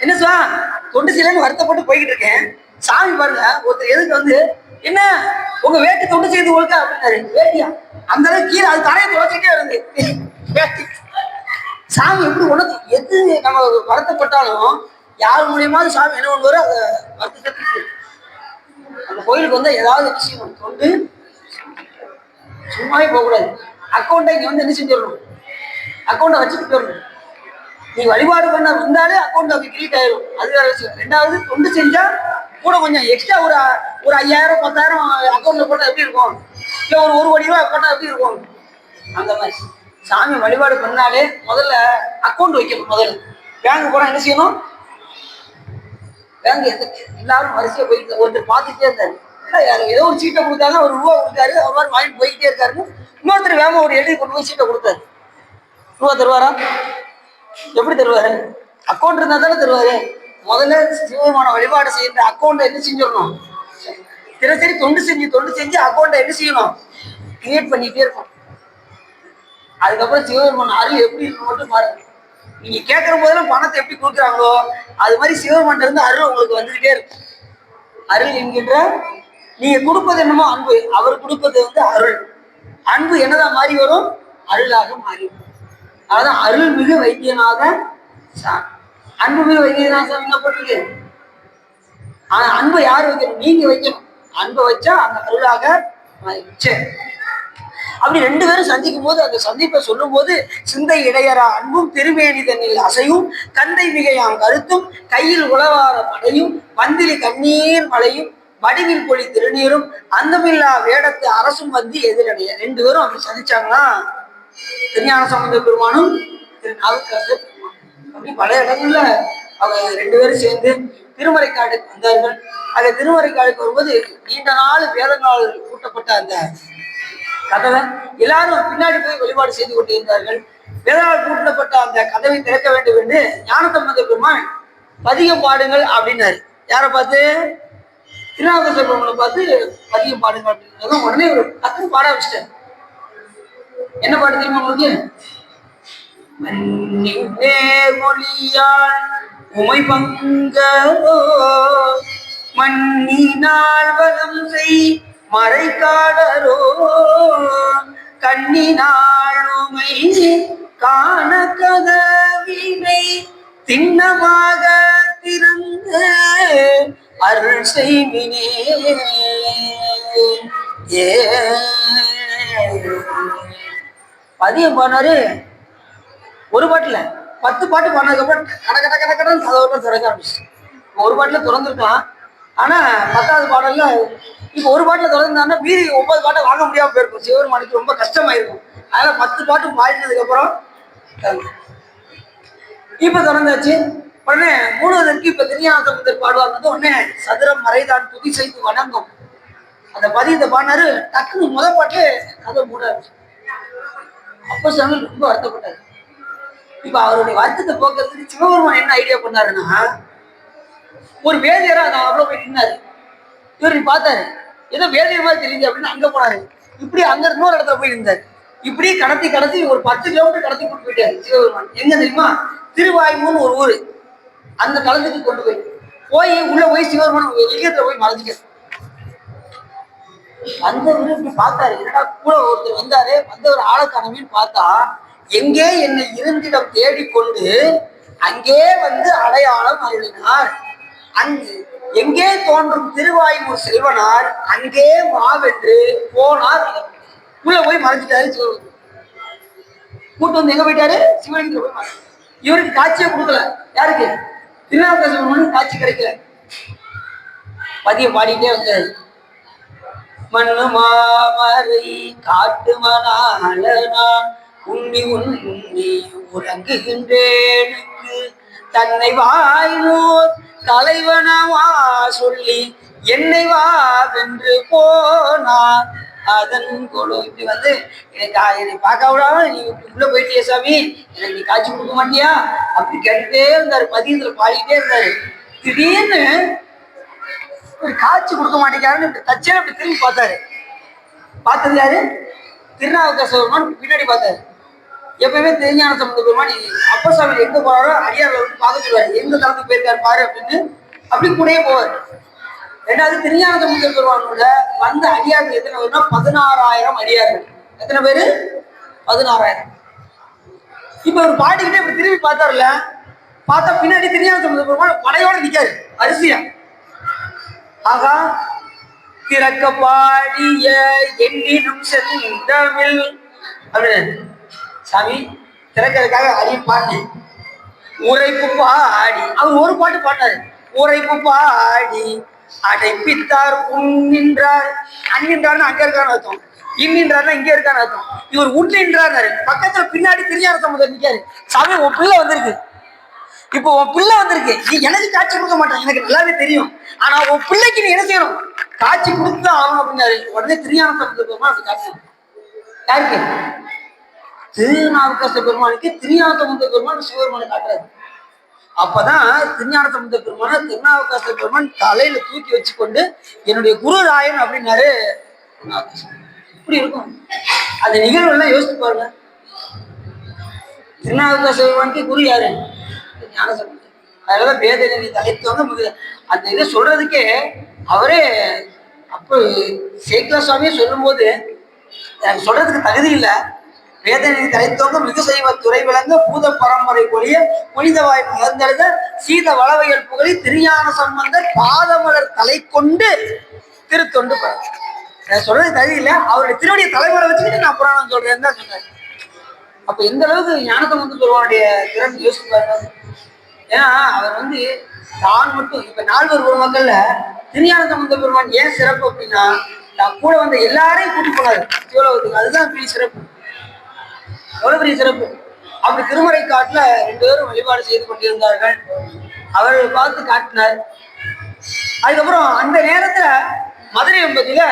என்ன சுவா தொண்டு செய்யலன்னு வருத்தப்பட்டு போய்கிட்டு இருக்கேன். சாமி பாருங்க, ஒருத்தர் எதுக்கு வந்து என்ன உங்க வேட்டி தொண்டு செய்து ஒழுக்கா அப்படின்னாரு. வேட்டியா? அந்த அளவுக்கு கீழே அது தரையை துளைச்சிட்டே இருந்து வேட்டி. சாமி எப்படி உனக்கு எது நம்ம வருத்தப்பட்டாலும் யார் மூலியமாவது சாமி என்ன பண்ணுவாரு, அதை வருத்தத்துக்கு அந்த கோயிலுக்கு வந்து ஏதாவது விஷயம் தொண்டு சும்மாவே போகக்கூடாது. அக்கௌண்ட்டை இங்க வந்து என்ன செஞ்சிடணும், அக்கௌண்ட்டை வச்சுட்டு போயிடணும். நீ வழிபாடு பண்ண வந்தாலே அக்கௌண்ட் அப்படி கிரியேட் ஆயிடும். அது வேற விஷயம். ரெண்டாவது தொண்டு செஞ்சா கூட கொஞ்சம் எக்ஸ்ட்ரா ஒரு ஒரு 5000 10,000 அக்கௌண்ட்ல போட்டா எப்படி இருக்கும், இல்லை ஒரு 1 கோடி ரூபாய் போட்டா எப்படி இருக்கும், அந்த மாதிரி. சாமி வழிபாடு பண்ணாலே முதல்ல அக்கௌண்ட் வைக்கணும். முதல்ல பேங்க் போனா என்ன செய்யணும், பேங்க் எல்லாரும் வரிசையா போயிட்டு ஒருத்தர் பார்த்துட்டே இருந்தாரு. ஏதோ ஒரு சீட்டை கொடுத்தாங்க, ஒரு ரூபா கொடுத்தாரு, அவர் மாதிரி வாங்கிட்டு போய்கிட்டே இருக்காருன்னு இன்னொருத்தர் வேகமா ஒரு எழுதி கொண்டு போய் சீட்டை கொடுத்தாரு. ரூபா தருவாரா? எப்படி தருவாரு? அக்கௌண்ட் இருந்தா தானே தருவாரு. முதல்ல சிவபெருமான வழிபாடு செய்யற அக்கௌண்ட்டை என்ன செஞ்சிடணும், தினசரி தொண்டு செஞ்சு அக்கௌண்ட்டை என்ன செய்யணும், கிரியேட் பண்ணிட்டே இருக்கும். அதுக்கப்புறம் சிவபெருமான அருள் எப்படி இருக்கு மட்டும் பாருங்க. நீங்க கேட்கிற போதெல்லாம் பணத்தை எப்படி கொடுக்குறாங்களோ அது மாதிரி சிவபெருமான் இருந்து அருள் உங்களுக்கு வந்துகிட்டே இருக்கும். அருள் என்கின்ற நீங்க கொடுப்பது என்னமோ அன்பு, அவர் கொடுப்பது வந்து அருள். அன்பு என்னதான் மாறி வரும், அருளாக மாறி வரும். அதான் அருள்மிகு வைத்தியநாத சாமி. அன்புமிகு வைத்தியநாத சாமி என்ன போட்டிருக்கு? ஆனா அன்பை யார் வைக்கணும், நீங்க வைக்கணும். அன்பை வச்சா அந்த அருளாக சரி. அப்படி 2 பேரும் சந்திக்கும் போது அந்த சந்திப்பை சொல்லும் போது சிந்தை இடையரா அன்பும் திருமேனி தன்னில் அசையும் கந்தை மிகையாம் கருத்தும் கையில் உளவார படையும் வந்திலி கண்ணீர் மழையும் வடிவில் பொழி திருநீரும் அந்தமில்லா வேடத்து அரசும் வந்து எதிரடைய. 2 பேரும் அப்படி சந்திச்சாங்களா, திருஞான சம்பந்த பெருமானும் திரு நாவுக்கரசர் பெருமானும். அப்படி பல இடங்கள்ல அவங்க 2 பேரும் சேர்ந்து திருமறைக்காடுக்கு வந்தார்கள். அந்த திருமறைக்காடுக்கு வரும்போது நீண்ட நாள் வேதங்கள் கூட்டப்பட்ட அந்த கதவை எல்லாரும் பின்னாடி போய் வழிபாடு செய்து கொண்டிருந்தார்கள். வேதனால் கூட்டப்பட்ட அந்த கதவை திறக்க வேண்டும் என்று ஞானசம்பந்த பெருமான் பதிகம் பாடுங்கள் அப்படின்னாரு. யாரை பார்த்து? திருநாவுக்கரசர் பெருமானை பார்த்து பதிகம் பாடுங்கள் அப்படின்னா உடனே ஒரு டக்குன்னு பாட வச்சிட்டார். என்ன பாட்டு தெரியுமா உங்களுக்கு? மொழியால் உமை பங்கோ மண்ணினால் வலம் செய் மறைக்காடரோ கண்ணினாள் உமை காண கதவினை திண்ணமாக திறந்து அருள் செய்வினே. பதியம் பாடினாரு. ஒரு பாட்டுல 10 பாட்டு பாடினதுக்கப்புறம் கடன்னு கதவுல திறக்க ஆரம்பிச்சு. ஒரு பாட்டுல திறந்துருக்கான். ஆனா 10வது பாடல்ல இப்ப ஒரு பாட்டுல திறந்தாங்கன்னா மீதி 9 பாட்டை வாங்க முடியாம போயிருக்கும். சிவபெருமானுக்கு ரொம்ப கஷ்டமாயிருக்கும். அதனால 10 பாட்டும் பாடினதுக்கு அப்புறம் இப்ப திறந்தாச்சு. உடனே 3வதற்கு இப்ப திருஞான சம்பந்தர் பாடுவாங்க. உடனே சதுரம் மறைதான் துதி செய்து வணங்கும் அந்த பதியத்தை பாடினாரு. டக்குன்னு முதல் பாட்டு கதை மூடாரு. அப்ப சாமி ரொம்ப வருத்தப்பட்டாரு. இப்ப அவருடைய வருத்தத்தை போக்குறதுக்கு சிவபெருமான் என்ன ஐடியா பண்ணாருன்னா, ஒரு வேதியரா நான் அவ்வளவு போய் நின்னாரு. இவர் பார்த்தாரு, ஏதோ வேதியர் மாதிரி தெரியுது அப்படின்னு அங்க போனாரு. இப்படி அங்க இன்னொரு இடத்துல போய் இருந்தாரு. இப்படி கடத்தி ஒரு 10 கிலோமீட்டர் கடத்தி கொண்டு போயிட்டாரு சிவபெருமான். எங்க தெரியுமா? திருவாய்மூன்னு ஒரு ஊரு. அந்த களத்துக்கு கொண்டு போய் உள்ள போய் சிவபெருமான் லிங்கத்துல போய் மறைஞ்சிக்க. வந்தவர் இப்படி பார்த்தாரு. என்னடா கூட ஒருத்தர் வந்தாரு, வந்தவர் ஆளக்கானவின்னு பார்த்தா எங்கே என்னை இருந்திடம் தேடிக்கொண்டு அங்கே வந்து அடையாளம் அருளினார். அங்கு எங்கே தோன்றும் திருவாய்மூர் செல்வனார் அங்கே வாவென்று போனார். உள்ள போய் மறைஞ்சிட்டாரு சிவபெருமான். கூட்டு வந்து எங்க போயிட்டாரு? சிவலிங்கத்துல போய் மறைஞ்சிட்டாரு. இவருக்கு காட்சியை கொடுக்கல. யாருக்கு? திருநாவுக்கரசர் காட்சி கிடைக்கல. பதியம் பாடிட்டே வந்தாரு. மண்ணு மாமரை காட்டு மணாள நான் உண்ணி உறங்குகின்றேனுக்கு தன்னை வாய்மூர் தலைவனவா சொல்லி என்னை வா வென்று போனார் அதன் கொடு. இப்படி வந்து என்னை பார்க்க விடாம நீ உள்ள போயிட்டிய சாமி, எனக்கு நீ காட்சி கொடுக்க மாட்டியா அப்படி கேட்டுட்டே இருந்தாரு. பதியத்துல பாடிட்டே இருந்தாரு. திடீர்னு ஒரு காட்சி கொடுக்க மாட்டேங்கிறாருன்னு தச்சே அப்படி திரும்பி பார்த்தாரு. பார்த்தது யாரு? திருநாவுக்கரசர் பெருமான் பின்னாடி பார்த்தாரு. எப்பயுமே திருஞான சம்பந்த பெருமான் அப்பசாமி எங்க போறாரோ அடியார்ல வந்து பார்க்க சொல்லுவாரு. எந்த தளத்துக்கு போயிருக்காரு பாரு அப்படின்னு அப்படி கூடயே போவார். ரெண்டாவது திருஞான சம்பந்த பெருமானோட வந்த அடியார்கள் எத்தனை பேருனா 16,000 அடியார்கள். எத்தனை பேரு? 16,000. இப்ப ஒரு பாடிக்கிட்டே இப்படி திரும்பி பார்த்தாருல, பார்த்தா பின்னாடி திருஞான சம்பந்த பெருமான் படையோட நிக்காரு அரிசியா. ஆகா திறக்க பாடிய எண்ணினும் செந்தமிழ் அப்படின்னு சாமி திறக்கிறதுக்காக அரிய பாட்டு உரைப்பு பாடி அவர் ஒரு பாட்டு பாடினாரு. உரைப்பு பாடி அடைப்பித்தார் உண்ணின்றார். அன்னின்றார்னு அங்க இருக்கான்னு அர்த்தம், இன்னின்றாருன்னா இங்க இருக்கான்னு அர்த்தம். இவர் உண்ணின்றாரு. பக்கத்துல பின்னாடி திருஞான சம்பந்தர் நிக்காரு. சாமி உன் பிள்ளை வந்திருக்கு, இப்போ உன் பிள்ளை வந்திருக்கு, நீ எனக்கு காட்சி கொடுக்க மாட்டேன், எனக்கு நல்லாவே தெரியும். ஆனா உன் பிள்ளைக்கு நீ என்ன செய்யணும், காட்சி கொடுத்துதான் ஆகணும் அப்படின்னாரு. உடனே திருஞான சம்பந்தர் பெருமான் அப்படி காட்சி யாருக்கு, திருநாவுக்கரச பெருமானுக்கு திருஞான சம்பந்தர் பெருமான் சிவபெருமானை காட்டுறாரு. அப்பதான் திருஞான சம்பந்தர் பெருமான திருநாவுக்கரச பெருமான் தலையில தூக்கி வச்சு கொண்டு என்னுடைய குரு ராயன் அப்படின்னாரு. இப்படி இருக்கும் அந்த நிகழ்வு எல்லாம் யோசிச்சு பாருங்க. திருநாவுக்கரச பெருமானுக்கு குரு யாரு, ஞான சம்பந்தர். அதனாலதான் வேதனை தலைத்தவங்க அந்த இதை சொல்றதுக்கே அவரே அப்போ சேக்கிலா சுவாமியே சொல்லும் போது எனக்கு சொல்றதுக்கு தகுதி இல்லை. வேதனை தலைத்தோங்க மிகு செய்வ துறை விளங்க பூத பரம்பரை பொழிய புனிதவாய் மலர்ந்தெழுத சீத வளவையல் புகழி திருஞான சம்பந்தர் பாதமலர் தலை கொண்டு திருத்தொண்டு சொல்றது தகுதி இல்லை. அவருடைய திருவடியை தலைமுறை வச்சுக்கிட்டு நான் புராணம் சொல்றேன்னு தான் சொன்னார். அப்ப எந்த அளவுக்கு ஞானசம்பந்த பெருமானுடைய திறன் யோசிச்சு பாருங்க. ஏன்னா அவர் வந்து தான் மட்டும் இப்ப நால்வர் ஒரு மக்கள்ல திருஞான சம்பந்த பெருமான் ஏன் சிறப்பு அப்படின்னா நான் கூட வந்த எல்லாரையும் கூட்டி போனாரு சிவலோகத்துக்கு. அதுதான் பெரிய சிறப்பு, எவ்வளவு பெரிய சிறப்பு. அப்படி திருமறை காட்டுல 2 பேரும் வழிபாடு செய்து கொண்டிருந்தார்கள். அவர் பார்த்து காட்டினார். அதுக்கப்புறம் அந்த நேரத்துல மதுரை என்பதில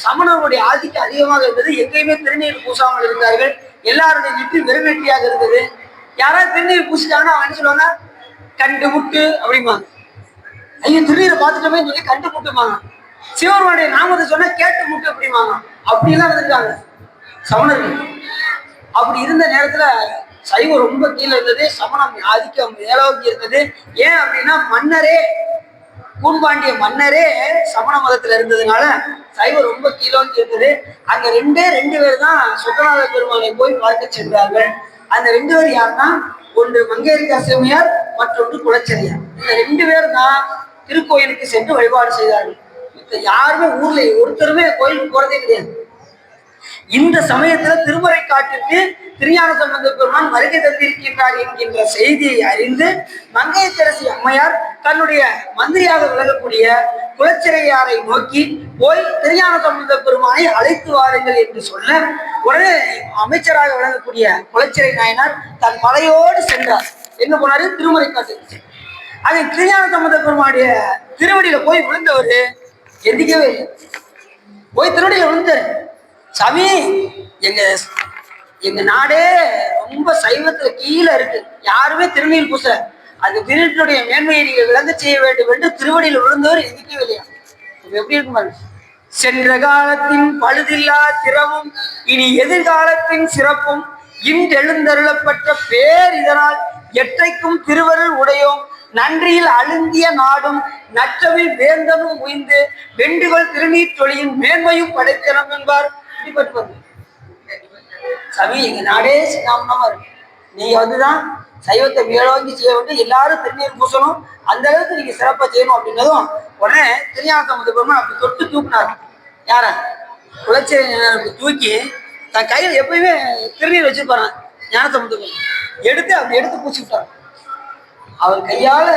சமணர்களுடைய ஆதிக்கம் அதிகமாக இருந்தது. எங்கேயுமே திருநீர் பூசாமல் இருந்தார்கள். எல்லாருடைய நெற்றி வெறுநெற்றியாக இருந்தது. யாராவது திருநீர் பூசிட்டாங்கன்னா அவன் என்ன சொல்லுவாங்க, கண்டு முட்டு அப்படிம்பாங்க. ஐயோ திருநீரை பார்த்துட்டோமே சொல்லி கண்டு முட்டுமாங்க. சிவருடைய நாமத்தை சொன்னா கேட்டு முட்டு அப்படிம்பாங்க. அப்படிலாம் இருந்திருக்காங்க சமணர்கள். அப்படி இருந்த நேரத்துல சைவம் ரொம்ப கீழே இருந்தது, சமணம் ஆதிக்கம் மேலோக்கி இருந்தது. ஏன் அப்படின்னா மன்னரே கூன்பாண்டிய மன்னரே சமண மதத்துல இருந்ததுனால சைவம் ரொம்ப கீழோக்கி இருந்தது. அங்க 2 பேர் தான் சொக்கநாத பெருமானை போய் பார்க்க சென்றார்கள். அந்த 2 பேர் யாருன்னா, ஒன்று மங்கையர்க்கரசியம்மையார், மற்றொன்று குலச்சிறையார். இந்த 2 பேர் தான் திருக்கோயிலுக்கு சென்று வழிபாடு செய்தார்கள். இப்ப யாருமே ஊர்ல ஒருத்தருமே கோயிலுக்கு போறதே கிடையாது. இந்த சமயத்துல திருமறை காட்டுக்கு திருஞான சம்பந்த பெருமான் வருகை தந்திருக்கின்றார் என்கின்ற செய்தியை அறிந்து மங்கையர்க்கரசி அம்மையார் தன்னுடைய மந்திரியாக விளங்கக்கூடிய குலச்சிறையாரை நோக்கி போய் திருஞான சம்பந்த பெருமானை அழைத்து வாருங்கள் என்று சொல்ல, உடனே அமைச்சராக விளங்கக்கூடிய குலச்சிறை நாயனார் தன் மலையோடு சென்றார். என்ன போனாரு, திருமறை காட்டுக்கு. அது திருஞான சம்பந்த பெருமானுடைய திருவடியில போய் விழுந்தவர் எந்திக்கவே இல்லை. போய் திருவடியில விழுந்தார். சாமி எங்க நாடே ரொம்ப சைவத்துல கீழே இருக்கு, யாருமே திருநீர் பூச, அந்த திருநீருடைய மேன்மையை நீங்க விளங்க செய்ய வேண்டும் என்று திருவடியில் விழுந்தவர் எதிர்க்கவே இல்லையா. எப்படி இருக்கும், சென்ற காலத்தின் பழுதில்லா திறமும் இனி எதிர்காலத்தின் சிறப்பும் இன்றெழுந்தருளப்பட்ட பேர் இதனால் எற்றைக்கும் திருவருள் உடையோம் நன்றியில் அழுந்திய நாடும் நற்றவில் வேந்தனும் உய்ந்து வெண்டுகள் திருநீர் தொழியின் மேன்மையும் படைத்தனம் என்பார். சாமி எங்க நாடே சின்னாமமா இருக்கு, நீங்க வந்துதான் சைவத்தை மேலோங்கி செய்ய வேண்டும், எல்லாரும் திருநீர் பூசணும், அந்த அளவுக்கு நீங்க சிறப்பா செய்யணும் அப்படின்னதும் உடனே திருஞான சம்பந்த பெருமான் அப்படி தொட்டு தூக்குனார். யார, குலச்சிறை தூக்கி தன் கையில் எப்பயுமே திருநீர் வச்சிருப்பாரு ஞான சம்பந்த பெருமான், அப்படி எடுத்து பூசி விட்டார். அவர் கையால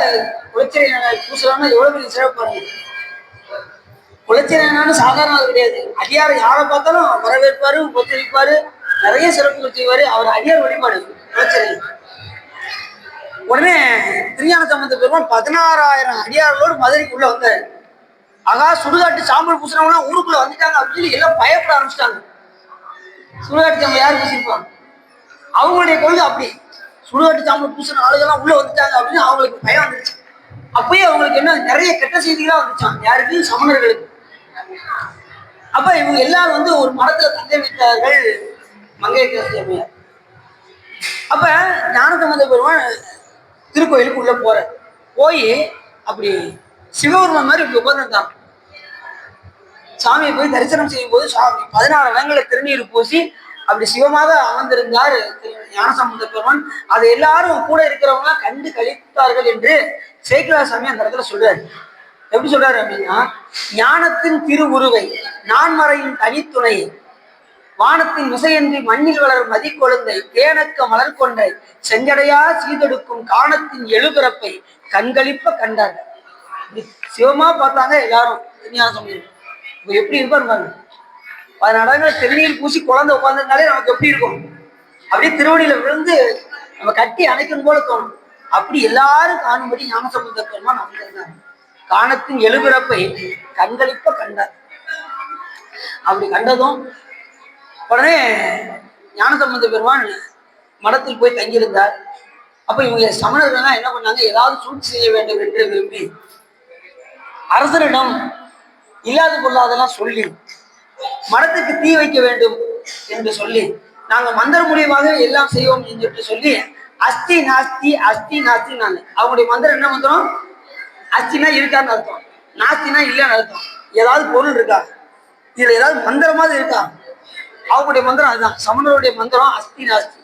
குலச்சிறை பூசலாம்னா எவ்வளவு பெரிய சிறப்பு பாருங்க. குலச்சிறையானு சாதாரண கிடையாது. அடியாரை யாரை பார்த்தாலும் வரவேற்பாரு, உபச்சரிப்பாரு, நிறைய சிறப்புகள் செய்வாரு. அவர் அடியார் வழிபாடு குலச்சிறை. உடனே திருஞான சம்பந்த பெருமான் 16,000 அடியார்களோடு மதுரைக்கு உள்ள வந்தாரு. ஆகா, சுடுகாட்டு சாம்பல் பூசினவங்களாம் ஊருக்குள்ள வந்துட்டாங்க அப்படின்னு எல்லாம் பயப்பட ஆரம்பிச்சிட்டாங்க. சுடுகாட்டு சாம்பல் யாரு பூசிருப்பாங்க, அவங்களுடைய கொள்கை அப்படி. சுடுகாட்டு சாம்பல் பூசின ஆளுகள்லாம் உள்ள வந்துட்டாங்க அப்படின்னு அவங்களுக்கு பயம் வந்துருச்சு. அப்பயே அவங்களுக்கு என்ன நிறைய கெட்ட செய்திகளா வந்துச்சான், யாருக்கு, சமணர்களுக்கு. அப்ப இவங்க எல்லாரும் வந்து ஒரு மரத்துல தங்க வைத்தார்கள் மங்கையர்க்கரசி அம்மையார். அப்ப ஞானசம்பந்த பெருமான் திருக்கோயிலுக்கு உள்ள போய் அப்படி சிவபெருமான் மாதிரி இப்படி உட்கார்ந்துருந்தான். சாமியை போய் தரிசனம் செய்யும் போது சாமி 16 இடங்களை திருநீர் பூசி அப்படி சிவமாக அமர்ந்திருந்தார் ஞானசம்பந்த பெருமான். அதை எல்லாரும் கூட இருக்கிறவங்க கண்டு கழித்தார்கள் என்று சேக்கிழார் சாமி அந்த இடத்துல சொல்றாரு. எப்படி சொல்றாரு அப்படின்னா, ஞானத்தின் திருவுருவை நான்மறையின் தனித்துணை வானத்தின் விசையன்றி மண்ணில் வளரும் மதிக்கொழுந்தை தேனக்க மலர் கொண்டை செஞ்சடையா சீதெடுக்கும் காணத்தின் எழுபிறப்பை கண்களிப்ப கண்டார். சிவமா பார்த்தாங்க எல்லாரும் திருஞான சம்பந்தர். இப்ப எப்படி இருப்பாரு பாருங்க. 16 இடங்களை திருநீர் பூசி குழந்தை உட்கார்ந்ததுனாலே நமக்கு எப்படி இருக்கும், அப்படியே திருவடியில விழுந்து நம்ம கட்டி அணைக்கணும் போல தோணும். அப்படி எல்லாரும் காணும்படி ஞானசம்பந்த பெருமான் அமர்ந்திருந்தார். காணத்தின் எழுபிறப்பை கண்களிப்ப கண்டார். அப்படி கண்டதும் உடனே ஞானசம்பந்த பெருமான் மடத்தில் போய் தங்கியிருந்தார். அப்ப இவங்க சமணர்கள்லாம் என்ன பண்ணாங்க, ஏதாவது சூழ்ச்சி செய்ய வேண்டும் என்று விரும்பி அரசரிடம் இல்லாத பொருளாதெல்லாம் சொல்லி மடத்துக்கு தீ வைக்க வேண்டும் என்று சொல்லி, நாங்க மந்திர மூலியமாக எல்லாம் செய்வோம் என்று சொல்லி அஸ்தி நாஸ்தி அஸ்தி நாஸ்தி நான் அவங்களுடைய மந்திரம் என்ன மந்திரம்? அஸ்தினா இருக்கான்னு அர்த்தம், நாஸ்தினா இல்லைன்னு அர்த்தம். ஏதாவது பொருள் இருக்கா, இதுல ஏதாவது மந்திரமாவது இருக்கா? அவங்களுடைய மந்திரம் அதுதான். சமணருடைய மந்திரம் அஸ்தி நாஸ்தி.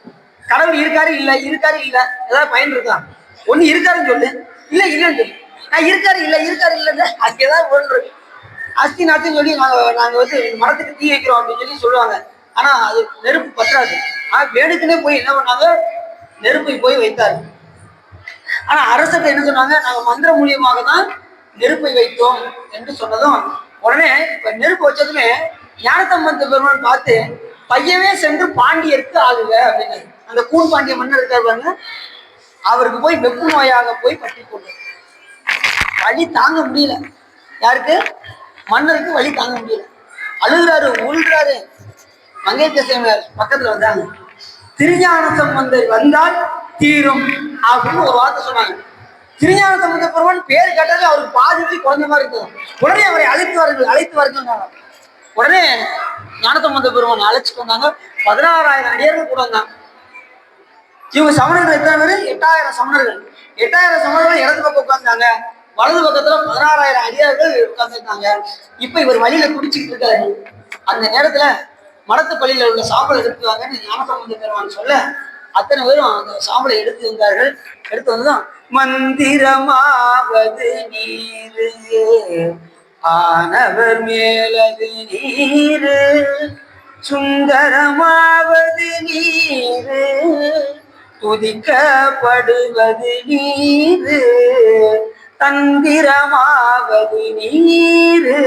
கடவுள் இருக்காரு இல்ல, இருக்காரு இல்ல, ஏதாவது பயன் இருக்கா? ஒண்ணு இருக்காருன்னு சொல்லு, இல்ல இல்லைன்னு சொல்லு. நான் இருக்காரு இல்ல, இருக்காரு இல்லைன்னு அதுக்கு ஏதாவது பொருள் இருக்கு. அஸ்தி நாஸ்தின்னு சொல்லி நாங்க வந்து மரத்துக்கு தீ வைக்கிறோம் அப்படின்னு சொல்லி சொல்லுவாங்க. ஆனா அது நெருப்பு பற்றாது. ஆனா வேணுக்குன்னே போய் என்ன பண்ணாங்க, நெருப்பை போய் வைத்தாரு. ஆனா அரசர்கிட்ட என்ன சொன்னாங்க, நாங்க மந்திர மூலியமாக தான் நெருப்பை வைத்தோம் என்று சொன்னதும் உடனே இப்ப நெருப்பு வச்சதுமே ஞானசம்பந்த பெருமான் பார்த்து பையவே சென்று பாண்டியருக்கு ஆகுக அப்படின்னு அந்த கூன் பாண்டிய மன்னர் இருக்காரு பாருங்க, அவருக்கு போய் வெப்பு நோயாக போய் பற்றி கொண்டு வலி தாங்க முடியல. யாருக்கு? மன்னருக்கு வலி தாங்க முடியல. அழுகுறாரு, உள்றாரு. மங்கை தேசியர் பக்கத்துல வந்தாங்க. திருஞான சம்பந்தர் வந்தால் தீரும் அப்படின்னு ஒரு வார்த்தை சொன்னாங்க. திருஞான சம்பந்த பெருமான் பேர் கேட்டாலே அவருக்கு பாதிச்சு குழந்தை மாதிரி இருக்கும். உடனே அவரை அழைத்து வாருங்கள். உடனே ஞானசம்பந்த பெருமான் அழைச்சிட்டு வந்தாங்க. 16,000 அடியார்கள் கூட வந்தாங்க. இவங்க சமணர்கள் எத்தனை பேரு? 8,000 சமணர்கள். 8,000 சமணர்கள் இடது பக்கம் உட்கார்ந்தாங்க. வலது பக்கத்துல 16,000 அடியார்கள் உட்கார்ந்துருக்காங்க. இப்ப இவர் வழியில குடிச்சுக்கிட்டு இருக்காரு. அந்த நேரத்துல மடத்து பள்ளியில உள்ள சாம்பலை எடுத்துவாங்கன்னு ஞானசம்பந்த பெருமான் சொல்ல அத்தனை பேரும் அந்த சாம்பலை எடுத்து வந்தார்கள். எடுத்து வந்துதான் மந்திரமாவது நீரு ஆனவர் மேலது நீரு சுந்தரமாவது நீரு துதிக்கப்படுவது நீரு தந்திரமாவது நீரு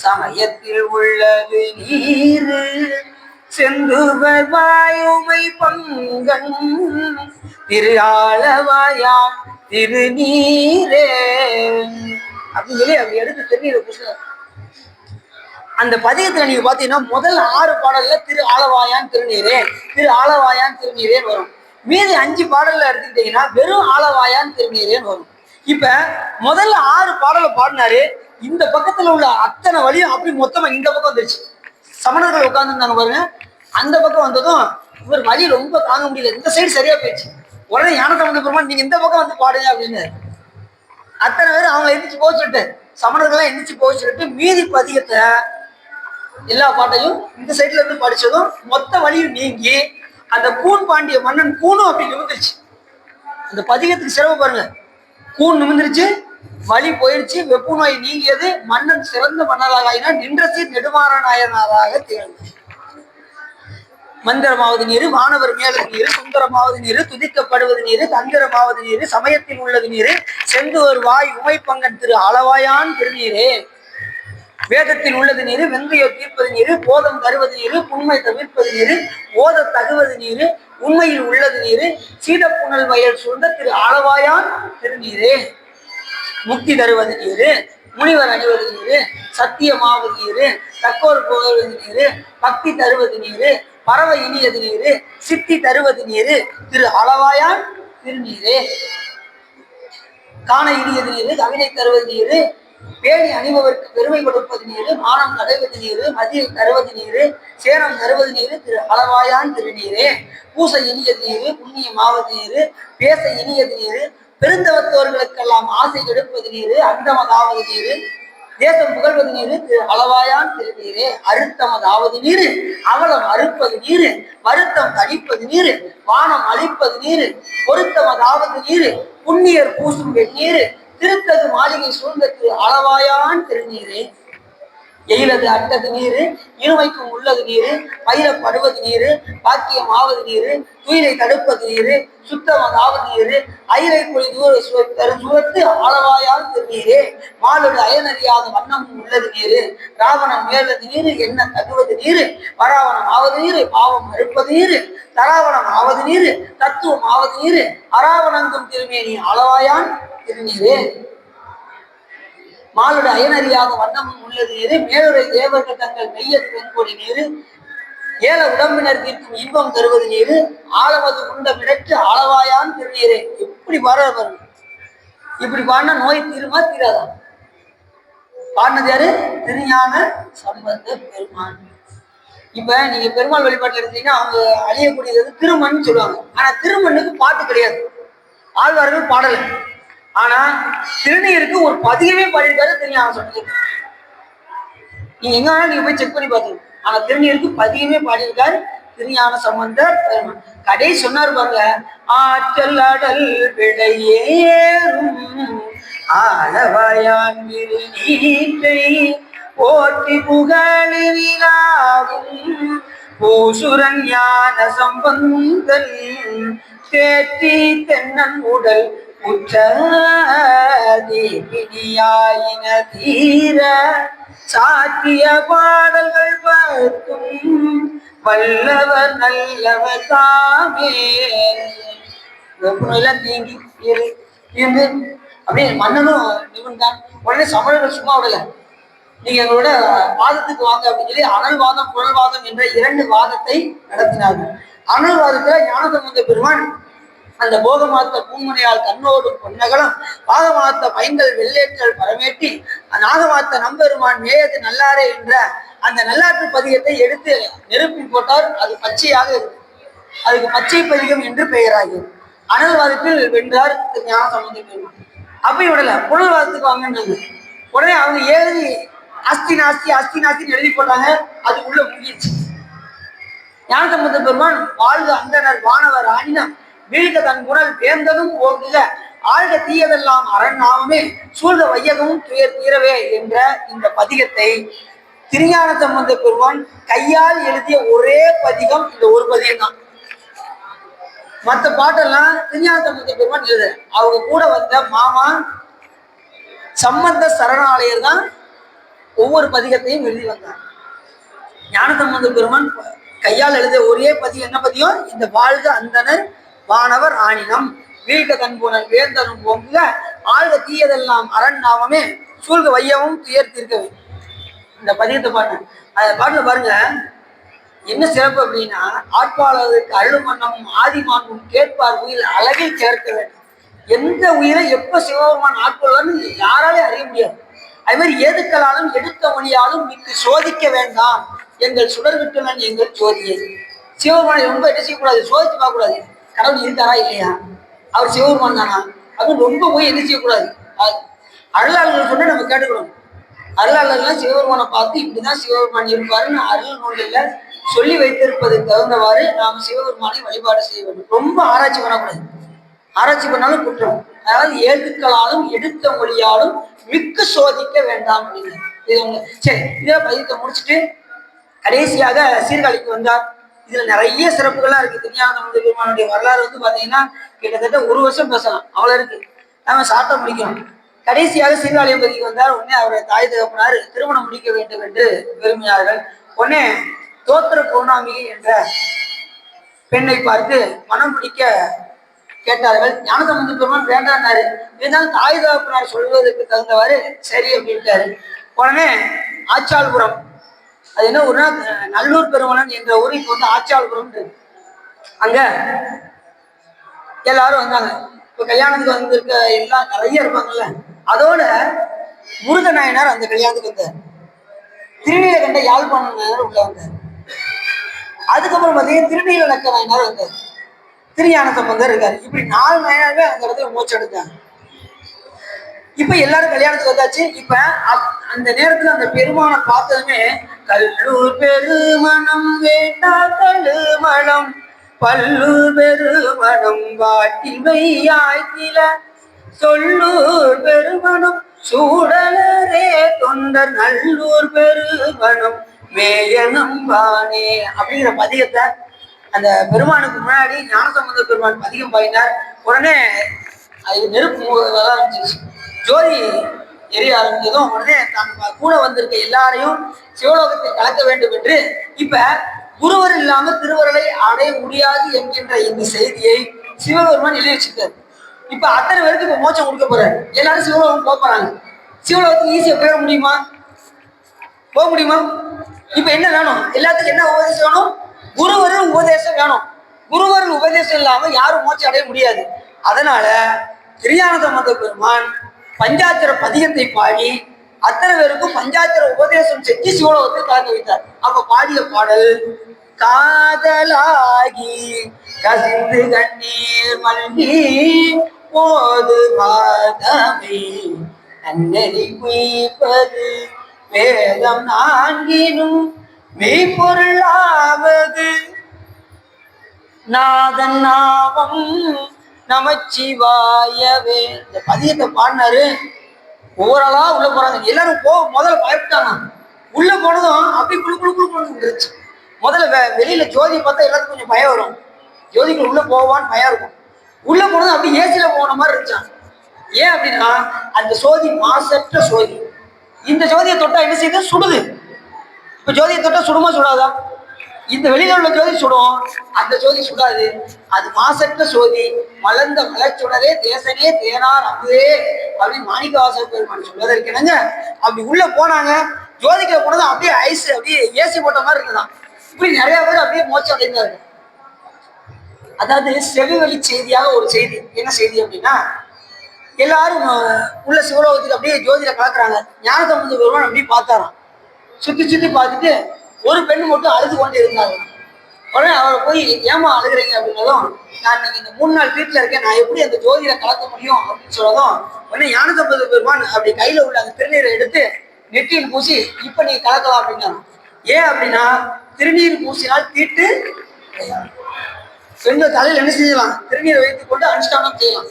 சமயத்தில் உள்ளது நீரு செந்துவர் வாயுமை பங்கன் திரு ஆளவாயான் திருநீரே அப்படின்னு சொல்லி அப்படி எடுத்து தெரியுற புத்தகம். அந்த பதிகத்துல நீங்க பாத்தீங்கன்னா முதல் 6 பாடல்ல திரு ஆளவாயான் திருநீரே, திரு ஆளவாயான் திருநீரேன்னு வரும். மீதி 5 பாடல்ல எடுத்துக்கிட்டீங்கன்னா வெறும் ஆளவாயான் திருநீரேன்னு வரும். இப்ப முதல்ல 6 பாடலை பாடினாரு. இந்த பக்கத்துல உள்ள அத்தனை வழியும் அப்படி மொத்தமா இந்த பக்கம் வந்துருச்சு. சமணர்கள் உட்கார்ந்துருந்தாங்க பாருங்க. அந்த பக்கம் வந்ததும் இவர் வழி ரொம்ப தாங்க முடியல. இந்த சைடு சரியா போயிடுச்சு. உடனே ஞானசம்பந்த பெருமான் நீங்க இந்த பக்கம் வந்து பாடுங்க அப்படின்னு அத்தனை பேர் அவங்க எந்திரிச்சு போக சொல்லிட்டு சமணர்கள்லாம் எந்திரிச்சு போக சொல்லிட்டு மீதி பதிகத்தை எல்லா பாட்டையும் இந்த சைட்ல இருந்து படிச்சதும் மொத்த வழியும் நீங்கி அந்த கூன் பாண்டிய மன்னன் கூணும் அப்படி நிமிந்துருச்சு. அந்த பதிகத்துக்கு சிறப்பு பாருங்க. கூன் நிமிந்துருச்சு, வலி போயிடுச்சு, வெப்பு நோய் நீங்கியது, மன்னன் சிறந்த மன்னராக ஆயினா நின்ற சீர் நெடுமாறநாயனாராக திகழ்ந்தார். மந்திரமாவது நீரு வானவர் மேலது நீரு சுந்தரமாவது நீரு துதிக்கப்படுவது நீரு தந்திரமாவது நீரு சமயத்தில் உள்ளது நீரு செந்துவர் வாய் உமை பங்கன் திரு அளவாயான் திருநீரே வேதத்தில் உள்ளது நீரு வெந்தய தீர்ப்பது நீரு போதம் தருவது நீரு புண்மை தவிர்ப்பது நீரு ஓத தகுவது நீரு உண்மையில் உள்ளது நீரு சீதப்புணல் வயல் சூழ்ந்த திரு அளவாயான் திருநீரே முக்தி தருவது நீரு முனிவர் அணிவது நீரு சத்தியமாவது நீரு தக்கோர் போவது நீரு பக்தி தருவது நீரு பறவை இனியது நீரு சித்தி தருவது நீரு திரு அளவாயான் திருநீரே காண இனியது நீரு கவினை தருவது நீரு பேணி அணிபவருக்கு பெருமை கொடுப்பது நீரு மானம் தடைவது நீரு மதியை தருவது நீரு சேனம் தருவது நீரு திரு அளவாயான் திருநீரே பூசை இனியது நீரு புண்ணியமாவது நீரு பேச இனியது நீரு பெருந்தவத்தோர்களுக்கெல்லாம் ஆசை எடுப்பது நீரு அந்தமதாவது நீரு தேசம் புகழ்வது நீரு திரு அளவாயான் திருநீரே அறுத்தமதாவது நீரு அவலம் அறுப்பது நீரு வருத்தம் தணிப்பது நீரு வானம் அழிப்பது நீரு பொருத்தமதாவது நீரு புண்ணியர் பூசும் வெந்நீரு திருத்தகு மாளிகை சூழ்ந்த அளவாயான் திருநீரே, எயிலது அட்டது நீரு, இருமைக்கும் உள்ளது நீரு, பயிரப்படுவது நீரு, பாக்கியம் ஆவது நீரு, துயிலை தடுப்பது நீரு, சுத்தமாவது நீரு, ஐரை பொழி தரும் சுரத்து அளவாயால் திருநீரே, மாலுடு அயனறியாத வண்ணம் உள்ளது நீரு, ராவணன் மேலது நீரு, என்ன தகுவது நீரு, பராவணம் ஆவது நீரு, பாவம் மறுப்பது நீரு, தராவணம் ஆவது நீரு, தத்துவம் ஆவது நீரு, அராவணங்கும் திருமேனி அளவாயான் திருநீரே, மாலுட அயனறியாத வண்ணமும் உள்ளது நீரு, மேலுடைய தேவர்கள் தங்கள் மெய்யது வெண்கொடி நீரு, ஏல உடம்பினர் தீர்க்கும் இன்பம் தருவது நீரு, ஆழவது உண்ட மிடற்று அளவாயான் திருநீரே. எப்படி பாடுற, இப்படி பாடினா நோய் தீருமா தீராதா? பாடினது யாரு? திருஞான சம்பந்த பெருமான். இப்ப நீங்க பெருமாள் வழிபாட்டில் இருந்தீங்கன்னா அவங்க அழியக்கூடியது திருமண் சொல்லுவாங்க. ஆனா திருமண்ணுக்கு பாட்டு கிடையாது, ஆழ்வார்கள் பாடலை. ஆனா திருநீருக்கு ஒரு பதிகமே பாடியிருக்காரு திருஞான சம்பந்தர். நீங்க எங்க வேணா நீங்க போய் செக் பண்ணி பார்த்துக்கணும். ஆனா திருநீருக்கு பதிகமே பாடியிருக்காரு திருஞான சம்பந்தர் பெருமான். கடை சொன்னார் பாருங்க, ஆற்றல் அடல் விடையேறும் ஆளவாயான் நீற்றை போற்றி புகழிலாகும் பூசுரன் ஞான சம்பந்தன் தேற்றி தென்னன் உடல் உற்ற தீபினியாயின தீர சாத்திய பாடல்கள் பார்க்கும் வல்லவர் நல்லவர் தாமே. எல்லாம் நீங்கி இருந்து அப்படியே மன்னனும் நிமிர்ந்தான். உடனே சமணர்கள் சும்மா விடல, நீங்க எங்களோட வாதத்துக்கு வாங்க அப்படின்னு சொல்லி அனல்வாதம் புனல்வாதம் என்ற 2 வாதத்தை நடத்தினார்கள். அனல்வாதத்துல ஞானசம்பந்த பெருமான் அந்த போகமாத்த பூமுனையால் தன்னோடு பொன்னகலம் பாகமாத்த பைங்கள் வெள்ளேற்றல் பரமேற்றி நாகமாத்த நம்பெருமான் மேயது நல்லாரே என்ற அந்த நல்லாற்று பதிகத்தை எடுத்து நெருப்பில் போட்டார். அது பச்சையாக இருக்கு, அதுக்கு பச்சை பதிகம் என்று பெயராகியது. அனல்வாதத்தில் வென்றார் ஞான சம்பந்த பெருமான். அப்படி விடல, புனல்வாதத்துக்கு வாங்கினாங்க. உடனே அவங்க எழுதி அஸ்தி நாஸ்தி அஸ்தி நாஸ்தின்னு எழுதி போட்டாங்க. அது உள்ள முங்கிடுச்சு. ஞான சம்பந்த பெருமான் வாழ்க அந்தனர் வானவர் ஆனினம் வீழ்க தன் குரல் வேந்ததும் போகுக ஆழ்க தீயதெல்லாம் அரண்நாமமே சூழ்க வையகமும் துயர் தீரவே என்ற இந்த பதிகத்தை திருஞான சம்பந்த பெருமான் கையால் எழுதிய ஒரே பதிகம் இந்த ஒரு பதிகம் தான். மற்ற பாட்டெல்லாம் திருஞான சம்பந்த பெருமான் எழுத, அவங்க கூட வந்த மாமா சம்பந்த சரணாலயர் தான் ஒவ்வொரு பதிகத்தையும் எழுதி வந்தார். ஞான சம்பந்த பெருமான் கையால் எழுதிய ஒரே பதிகம் என்ன பதிகம்? இந்த வாழ்க அந்தனர் வானவர் ஆனினம் வீழ்க தன்புணர் வேந்தனும் பொங்குக ஆழ்க தீயதெல்லாம் அரண்நாமமே சூழ்க வையவும் துயர் தீர்க்கவே. இந்த பதியத்தை பாருங்க. அந்த பாட்டுல பாருங்க என்ன சிறப்பு அப்படின்னா, ஆட்பாளருக்கு அருள்மன்னமும் ஆதிமானும் கேட்பார் உயிர் அழகில் சேர்க்க வேண்டும். எந்த உயிரை எப்ப சிவபெருமான் ஆட்கொள்வார்னு யாராலே அறிய முடியாது. அது மாதிரி ஏதுக்களாலும் எடுத்த மொழியாலும் மிக்கு சோதிக்க வேண்டாம் எங்கள் சுடர் விட்டுள்ளன் எங்கள் ஜோதியை. சிவபெருமானை ரொம்ப என்ன செய்யக்கூடாது, சோதிச்சு பார்க்க கூடாது. கடவுள் இருக்காரா இல்லையா, அவர் சிவபெருமான் தானா அப்படின்னு ரொம்ப போய் என்ன செய்யக்கூடாது. அருளாளர்கள் சொன்னா நம்ம கேட்டுக்கணும். அருளாளர்கள் சிவபெருமானை பார்த்து இப்படிதான் சிவபெருமான் இருப்பாருன்னு அருள் நூல்கள்ல சொல்லி வைத்திருப்பதற்கு தகுந்தவாறு நாம் சிவபெருமானை வழிபாடு செய்ய வேண்டும். ரொம்ப ஆராய்ச்சி பண்ணக்கூடாது, ஆராய்ச்சி பண்ணாலும் குற்றம். அதாவது ஏதுக்களாலும் எடுத்த மொழியாலும் மிக்க சோதிக்க வேண்டாம் அப்படின்னு. சரி, இதை பதிக்க முடிச்சுட்டு கடைசியாக சீர்காழிக்கு வந்தார். இதுல நிறைய சிறப்புகள்லாம் இருக்கு. திருஞான சம்பந்த பெருமானுடைய வரலாறு பாத்தீங்கன்னா கிட்டத்தட்ட 1 வருஷம் பேசலாம், அவ்வளவு இருக்கு. நாம சாட்ட முடிக்கணும். கடைசியாக சீர்காழியம் பதிக்கு வந்தார். உடனே அவருடைய தாய் தகப்பனார் திருமணம் முடிக்க வேண்டும் என்று விரும்பினார்கள். உடனே தோத்திர பூர்ணாம்பிகை என்ற பெண்ணை பார்த்து மனம் முடிக்க கேட்டார்கள். ஞான சம்பந்த பெருமான் வேண்டான்னாரு. இருந்தாலும் தாய் தகப்பனார் சொல்வதற்கு தகுந்தவாறு சரி அப்படின்ட்டாரு. உடனே ஆச்சால்புரம், அது என்ன ஊர்னா நல்லூர் பெருமணன் என்ற ஊருக்கு ஆச்சால்புரம் இருக்கு. அங்க எல்லாரும் வந்தாங்க. இப்ப கல்யாணத்துக்கு வந்திருக்க எல்லாம் நிறைய இருப்பாங்கல்ல, அதோட முருக நாயனார் அந்த கல்யாணத்துக்கு வந்தார். திருநீலகண்ட யாழ்ப்பாண நாயனார் உள்ள வந்தார். அதுக்கப்புறம் பார்த்தீங்கன்னா திருநீலக்க நாயனார் வந்தார். திருஞான சம்பந்தர் இருக்காரு. இப்படி 4 நாயனாருமே அந்த இடத்துல மூச்சு எடுத்தாங்க. இப்ப எல்லாரும் கல்யாணத்துக்கு வந்தாச்சு. இப்ப அந்த நேரத்துல அந்த பெருமானை பார்த்ததுமே கல்லூர் பெருமணம் வேண்டா கழுமணம் பல்லூர் பெருமணம் வாட்டில் வையாய்த்தில சொல்லூர் பெருமனும் சூடலரே தொண்டர் நல்லூர் பெருமனும் மேயனம் பானே அப்படிங்கிற பதிகத்தை அந்த பெருமானுக்கு முன்னாடி ஞானசம்பந்த பெருமான் பதிகம் பாயினார். உடனே அது நெருப்பு ஆரம்பிச்சிருச்சு, ஜோதி எரிய ஆரம்பிச்சதும் உடனே தான் கூட வந்திருக்க எல்லாரையும் சிவலோகத்தை கலக்க வேண்டும் என்று இப்ப குருவர் இல்லாம திருவருளை அடைய முடியாது என்கின்ற இந்த செய்தியை சிவபெருமான் எழுதி வச்சிருக்காரு. இப்ப அத்தனை பேருக்கு இப்ப மோட்சம் கொடுக்க போறாரு. எல்லாரும் சிவலோகம் போக போறாங்க. சிவலோகத்துக்கு ஈஸியா போயிட முடியுமா? போக முடியுமா? இப்ப என்ன வேணும்? எல்லாத்துக்கும் என்ன உபதேசம் வேணும்? குருவரின் உபதேசம் வேணும். குருவரின் உபதேசம் இல்லாம யாரும் மோட்சம் அடைய முடியாது. அதனால திருஞானசம்பந்த பெருமான் பஞ்சாட்சர பதிகத்தை பாடி அத்தனை பேருக்கும் பஞ்சாட்சர உபதேசம் செஞ்சு சிவலோகத்தை கலக்க வைத்தார். அப்ப பாடிய பாடல் காதலாகி கசிந்து கண்ணீர் மல்கி போது பாதமே அன்னதி குய்ப்பது வேதம் நான்கினும் மெய்ப்பொருளாவது நாதன் நாமம் நமச்சிவாயவே. இந்த பதியத்தை பாடினாரு. ஓவராலா உள்ள போறாங்க. எல்லாரும் முதல்ல பயப்பட்டாங்க. உள்ள போனதும் அப்படி குழு குழு குழு இருந்துச்சு. முதல்ல வெளியில ஜோதியை பார்த்தா எல்லாத்துக்கும் கொஞ்சம் பயம் வரும். ஜோதிக்கு உள்ள போவான்னு பயம் இருக்கும். உள்ள போனதும் அப்படி ஏசில போன மாதிரி இருந்துச்சான். ஏன் அப்படின்னா அந்த சோதி மாசற்ற சோதி. இந்த ஜோதியை தொட்டா என்ன செய்யுது? சுடுது. இப்ப ஜோதியை தொட்டா சுடுமா சுடாதா? இந்த வெளியில உள்ள ஜோதி சுடும், அந்த ஜோதி சுடாது. அது மாசற்ற சோதி. மலர்ந்த மலச்சுடரே தேசனே தேனார் அமுதே அப்படின்னு மாணிக்கவாசகர் பெருமான் சொல்வதற்கு என்னங்க, அப்படி உள்ள போனாங்க. ஜோதிக்குள்ள போனது அப்படியே ஐஸ், அப்படியே ஏசி போட்ட மாதிரி இருக்குதான். இப்படி நிறைய பேர் அப்படியே மோட்சம் அடைந்தாரு. அதாவது செவி வழி செய்தியாக ஒரு செய்தி. என்ன செய்தி அப்படின்னா, எல்லாரும் உள்ள சிவலோகத்துக்கு அப்படியே ஜோதியில கலக்குறாங்க. ஞானசம்பந்த பெருமான் அப்படியே பார்த்தாராம். சுத்தி சுத்தி பார்த்துட்டு ஒரு பெண்ணு மட்டும் அழுது கொண்டு இருந்தாங்க. உடனே அவரை போய் ஏமா அழுகுறீங்க அப்படின்னதும், நான் இன்னைக்கு இந்த 3 நாள் வீட்டில் இருக்கேன், நான் எப்படி அந்த ஜோதியில கலக்க முடியும் அப்படின்னு சொல்லதும், உடனே ஞானசம்பந்த பெருமான் அப்படி கையில உள்ள அந்த திருநீரை எடுத்து நெற்றியில் பூசி இப்ப நீ கலக்கலாம் அப்படின்னா. ஏன் அப்படின்னா திருநீர் பூசினால் தீட்டு பெண்கள் தலையில் என்ன செய்யலாம்? திருநீரை வைத்துக் கொண்டு அனுஷ்டானம் செய்யலாம்.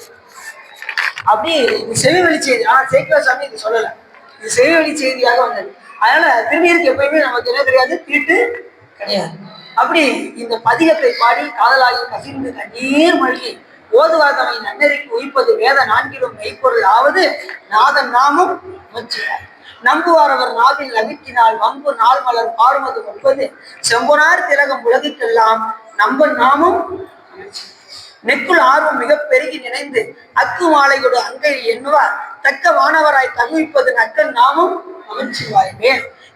அப்படி இது செவி வழி செய்தி. ஆனா சேக்கிழார் சாமி இது சொல்லல, இது செவி வழி செய்தியாக வந்தது. அதனால திருநீருக்கு எப்பயுமே நமக்கு என்ன தெரியாது? தீட்டு கிடையாது. அப்படி இந்த பதிகத்தை பாடி காதலாகி கசிந்து கண்ணீர் மல்கி ஓதுவாதமை நன்னறிக்கு உயிப்பது வேத 4 மெய்ப்பொருள் ஆவது நாதன் நாமும் அமைச்சினார். நம்புவாரவர் நாவில் நவிக்கினால் வம்பு நாள் மலர் பாருமது ஒன்பது செம்பொனார் திலகம் உலகுக்கெல்லாம் நம்பன் நாமும் நெக்குள் ஆர்வம் மிக பெருகி நினைந்து அக்கு மாலையோடு அங்கையில் எண்ணுவார் தக்க வானவராய் தகுவிப்பது நக்கன் நாமும் அமைச்சிவாயுமே.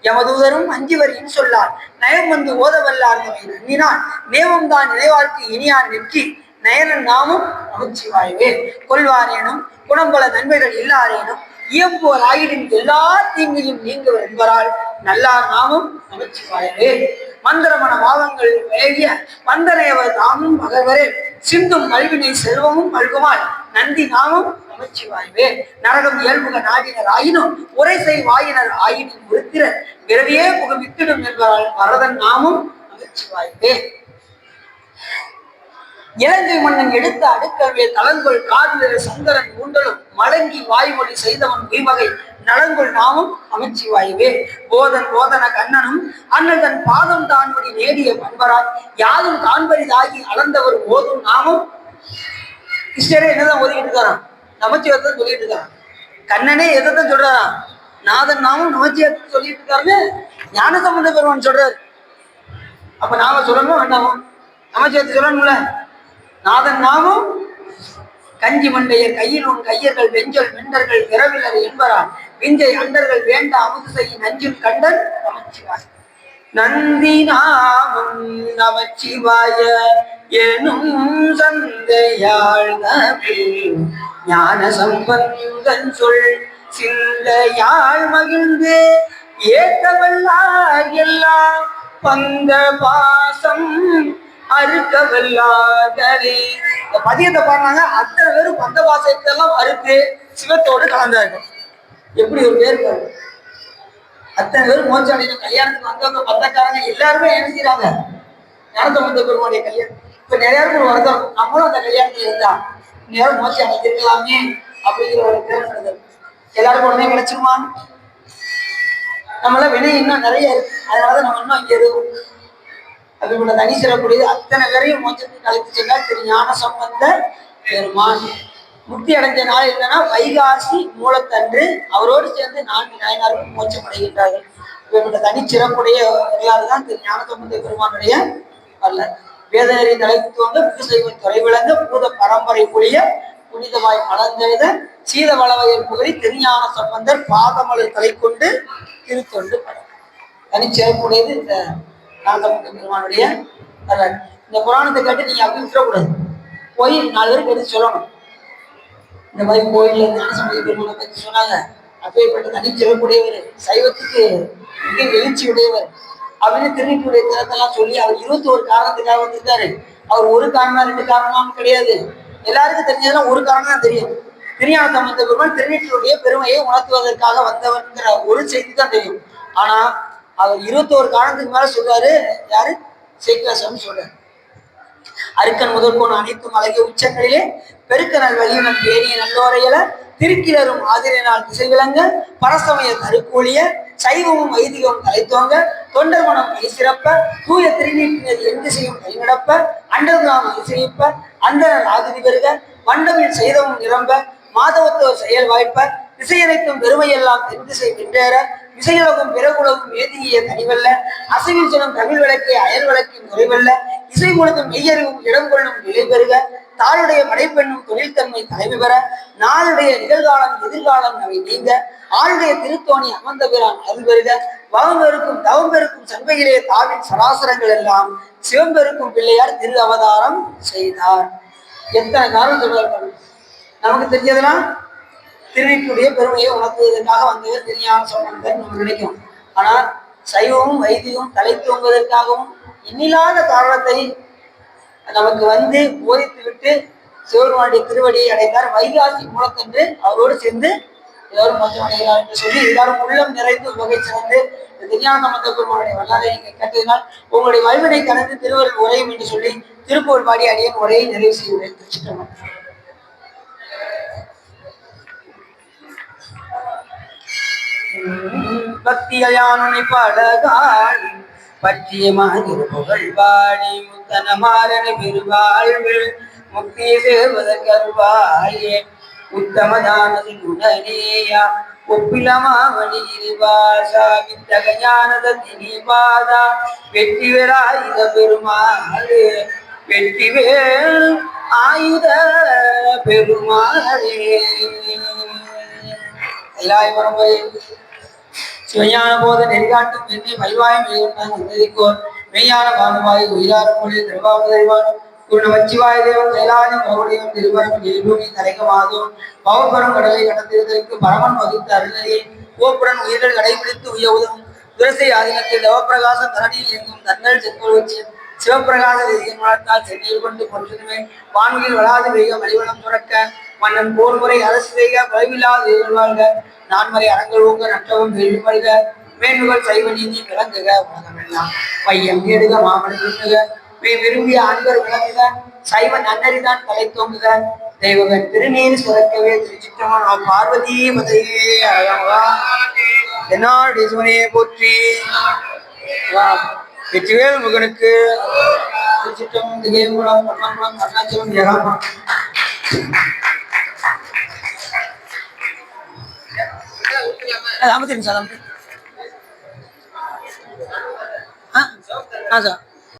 எமதூதரும் அஞ்சிவர் சொல்லார் நயம் வந்து ஓதவல்லார் நம்பினான் நேமம் தான் நினைவாழ்க்கு இனியார் நெற்றி நயனன் நாமும் அமைச்சிவாயுவே. கொள்வாரேனும் குணம்பல நன்மைகள் எல்லாரேனும் இயம்புவர் ஆயிடும் எல்லா தீங்கையும் நீங்குவர் என்பரால் நல்லார் நாமும் அமைச்சிவாயவே. மந்திரமன பாவங்கள் வேகிய வந்தனையவர் நாமும் மகவரே சிந்தும் கல்வினை செல்வமும் மல்குமால் நந்தி நாமும் அமைச்சிவாய்வே. நரகம் இயல்புக நாடினர் ஆயினும் உரை செய் வாயினர் ஆயினும் விருத்திர விரவியே புக வித்திடும் என்பதால் வரதன் நாமும் அமைச்சிவாய்வே. இலங்கை மன்னன் எடுத்த அடுக்கல்வே தலங்கொள் காதலர் சங்கரன் ஊண்டலும் மலங்கி வாய்மொழி செய்தவன் உய்வகை நலங்கொள் நாமும் அமைச்சிவாயுவே. போதன் போதன கண்ணனும் அண்ணன் தன் பாதம் தான்மொழி நேடிய பண்பராய் யாதும் காண்பரிதாகி அளந்தவர் ஓதும் நாமும். கிருஷ்ணரே என்னதான் ஓதிக்கிட்டு இருக்காராம்? நமச்சிவாயத்தை சொல்லிட்டு இருக்காராம். கண்ணனே எதைத்தான் சொல்றாராம்? நாதன் நாமும் நமச்சிவாயத்தை சொல்லிட்டு இருக்காருன்னு ஞானசம்பந்த பெருமான் சொல்றாரு. அப்ப நாம சொல்லணும் வேண்டாமா? நமச்சிவாயத்தை சொல்லணும்ல. நாதன் நாமும் கஞ்சி மண்டையர் கையில் உன் கையர்கள் வெஞ்சல் மெண்டர்கள் பிறவிலர் என்பரால் விஞ்சை அண்டர்கள் வேண்ட அமுது செய்ய நஞ்சில் கண்டன் நமச்சிவாய். நந்தி நாமம் நமச்சிவாய எனும் சந்தையாள் ஞான சம்பந்தன் சொல் சிந்தையாள் மகிழ்ந்து ஏற்றவல்லார் எல்லாம் பந்த பாசம் அறுக்கவல்லாதே. இந்த பதியத்தை பாருனாங்க. அத்தனை பேரும் பந்த பாசத்தை எல்லாம் அறுத்து சிவத்தோடு கலந்தாங்க. எப்படி ஒரு பேர் பாருங்க. அத்தனை பேரும் மோட்சம் அடைந்த கல்யாணத்துக்கு வந்தவங்க பந்தக்காரங்க எல்லாருமே என்ன செய்யறாங்க? ஞானசம்பந்த பெருமானுடைய கல்யாணம். இப்ப நிறைய பேர் வருத்தம், நம்மளும் அந்த கல்யாணத்துல இருந்தா நேரம் மோட்சம் அடைஞ்சிருக்கலாமே அப்படிங்கிற ஒரு தேர்ந்தெடுத்தல் எல்லாருக்கும் உடனே கிடைச்சிருமா? நம்மள வினை இன்னும் நிறைய இருக்கு. அதனால நம்ம இன்னும் இங்க எதுவும் அப்படிப்பட்ட தனி சிறப்புடையது. அத்தனை பேரையும் மோட்சத்துக்கு அழைத்து சென்றால் திரு ஞான சம்பந்த பெருமான். முக்தி அடைஞ்ச நாள் என்னன்னா வைகாசி மூலத்தன்று அவரோடு சேர்ந்து 4 நாயனார்கள் மோட்சம் அடைகின்றார்கள். இப்படிப்பட்ட தனி சிறப்புடைய வரலாறு தான் திரு ஞான சம்பந்த பெருமானுடைய வரலாறு. வேதநெறி தலைத்துவங்க மிகு செய்வ துறை விளங்க பூத பரம்பரை புலிய புனிதமாய் மலர்ந்தெழுத சீத வளவையர் புகழி திருஞான சம்பந்தர் பாதமலர் தலை கொண்டு திருத்தொண்டு படம். தனிச்சிறப்புடையது இந்த ஞானசம்பந்த பெருமானுடைய வரலாறு. இந்த புராணத்தை கேட்டு நீங்க அப்படி விட்டுறக்கூடாது. போய் 4 பேருக்கு எடுத்து சொல்லணும். இந்த மாதிரி கோயில்ல ஞானசம்பந்த பெருமானை பற்றி சொன்னாங்க. அப்பேற்பட்ட தனிச்சிறப்புடையவர், சைவத்துக்கு மிக எழுச்சி உடையவர் அப்படின்னு திருநீட்டுடைய திறத்தெல்லாம் சொல்லி அவர் 21 காரணத்துக்காக வந்திருக்காரு. அவர் ஒரு காரணம் 2 காரணமும் கிடையாது. எல்லாருக்கும் தெரிஞ்சதெல்லாம் ஒரு காரணம் தான் தெரியும். திருஞான சம்பந்த பெருமான் திருநீட்டுடைய பெருமையை உணர்த்துவதற்காக வந்தவர்ங்கிற ஒரு செய்தி தான் தெரியும். ஆனா அவர் 21 காரணத்துக்கு மேல சொல்றாரு. யாரு? சேக்கிராசம் சொல்றாரு. அருக்கன் முதற்கோன் அனைத்தும் அழகிய உச்சங்களிலே பெருக்க நல் வலியுடன் பேணிய நல்லோரையில திருக்கிலரும் ஆதிரியினால் திசை விளங்க பரசமய கருக்கூலிய சைவமும் வைதிகமும் தலைத்தோங்க தொண்டர் மனம் கை சிறப்ப தூய திருநீட்டினர் எந்த செய்யும் கை நடப்ப அண்டர்தாம் அதிசயிப்ப அந்தனர் ஆகுதி பெருக மண்டபில் செய்தவும் நிரம்ப மாதவத்தோர் செயல் வாய்ப்ப திசையனைத்தும் பெருமையெல்லாம் தென் திசை வென்றேற இசையுலகும் பிறகுலகும் ஏதிய தனிவல்ல அசைவில் சொல்லும் தமிழ் விளக்கை அயல் வழக்கின் நுழைவல்ல இசை முழுதும் மெய்யறிவும் இடம் கொள்ளும் நிலை பெறுக தாளுடைய படைப்பெண்ணும் தொழில்தன்மை தலைமை பெற நாளுடைய நிகழ்காலம் எதிர்காலம் அவை நீங்க ஆளுடைய திருத்தோணி அமர்ந்த பிறான் அருள் பெறுக வகம் பெருக்கும் தவம் பெருக்கும் சண்பையிலே தாவின் சராசரங்கள் எல்லாம் சிவம்பெருக்கும் பிள்ளையார் திரு அவதாரம் செய்தார். எத்தனை காரணம் சொல்வார்கள். நமக்கு தெரிஞ்சதெல்லாம் திருநீட்டுடைய பெருமையை உணர்த்துவதற்காக வந்தவர் திருஞான சம்பந்தர் நம்ம நினைக்கும். ஆனால் சைவமும் வைதிகமும் தலைத்துவங்குவதற்காகவும் இன்னில்லாத காரணத்தை நமக்கு வந்து போதித்து விட்டு சிவபெருமானுடைய திருவடியை அடைந்தார். வைகாசி மூலத்தன்று அவரோடு சேர்ந்து எல்லாரும் மோட்சம் அடைகிறார் என்று சொல்லி எல்லாரும் உள்ளம் நிறைந்து வகை சிறந்து திருஞான சம்பந்த பெருமானுடைய வரலாறை நீங்கள் கேட்டதினால் உங்களுடைய வல்வினை கடந்து திருவருள் உரையும் என்று சொல்லி திருப்பூர் பாடி அடியன் உரையை நிறைவு செய்கிறேன். திருச்சிட்டம்பலம். பக்தியானுனை பாடகாள் பற்றிய மாதிரி புகழ் பாடி முத்தனமாறன பெருவாழ்வில் முக்தியை சேர்வதற்கருவாயே உத்தமதானது குணனேயா ஒப்பிலமாமணி வாசா வித்தக ஞானத திணிபாதா வெற்றிவேல் ஆயுத பெருமாளே வெற்றிவேல் ஆயுத பெருமாளே. எல்லாரும் சிவஞான போத நெறிகாட்டும் என்னை மல்வாயும் மெய்கொண்டான் மெய்யான பானுவாய் உயிரார மொழி திருவாவதறிவான் குரு நமச்சிவாய தேவன் கைலாயம் மறுபடியும் திருவரம் எழுபூமி தலைக்கமாதும் பவன்பரம் கடலை கடத்திருந்ததற்கு பரமன் வகித்த அருளறியை கோப்புடன் உயிர்கள் கடைபிடித்து உய உதவும் துரசை ஆதீனத்தில் தவப்பிரகாசம் தரணியில் எங்கும் தன்னல் செங்கோல் வச்சு சிவப்பிரகாச தேசியமானத்தால் சென்னையில் கொண்டு பொறுத்துமே வான்களில் வளாது வேக வழிவனம் துறக்க மன்னன் போர் முறை அரசு செய்க குறைவில்லாத வாழ்க நான்மறை அரங்கள் ஊங்க நட்டவும் வெல்லுமல்க வேண்டுகள் சைவ நீதி விளங்குக உலகமெல்லாம் பையம் ஏடுக மாமனை விரும்புக விரும்பிய ஆண்கள் விளங்குக சைவ நன்னறிதான் தலை தோங்குக தெய்வகன் திருநீர் சுரக்கவே திருச்சிற்றம்பலம் பார்வதி மதையே அழகா என்னாடு சிவனையே போற்றி வெற்றிவேல் முகனுக்கு திருச்சிற்றம்பலம் அருணாச்சலம் ஏகாம்பரம். சார்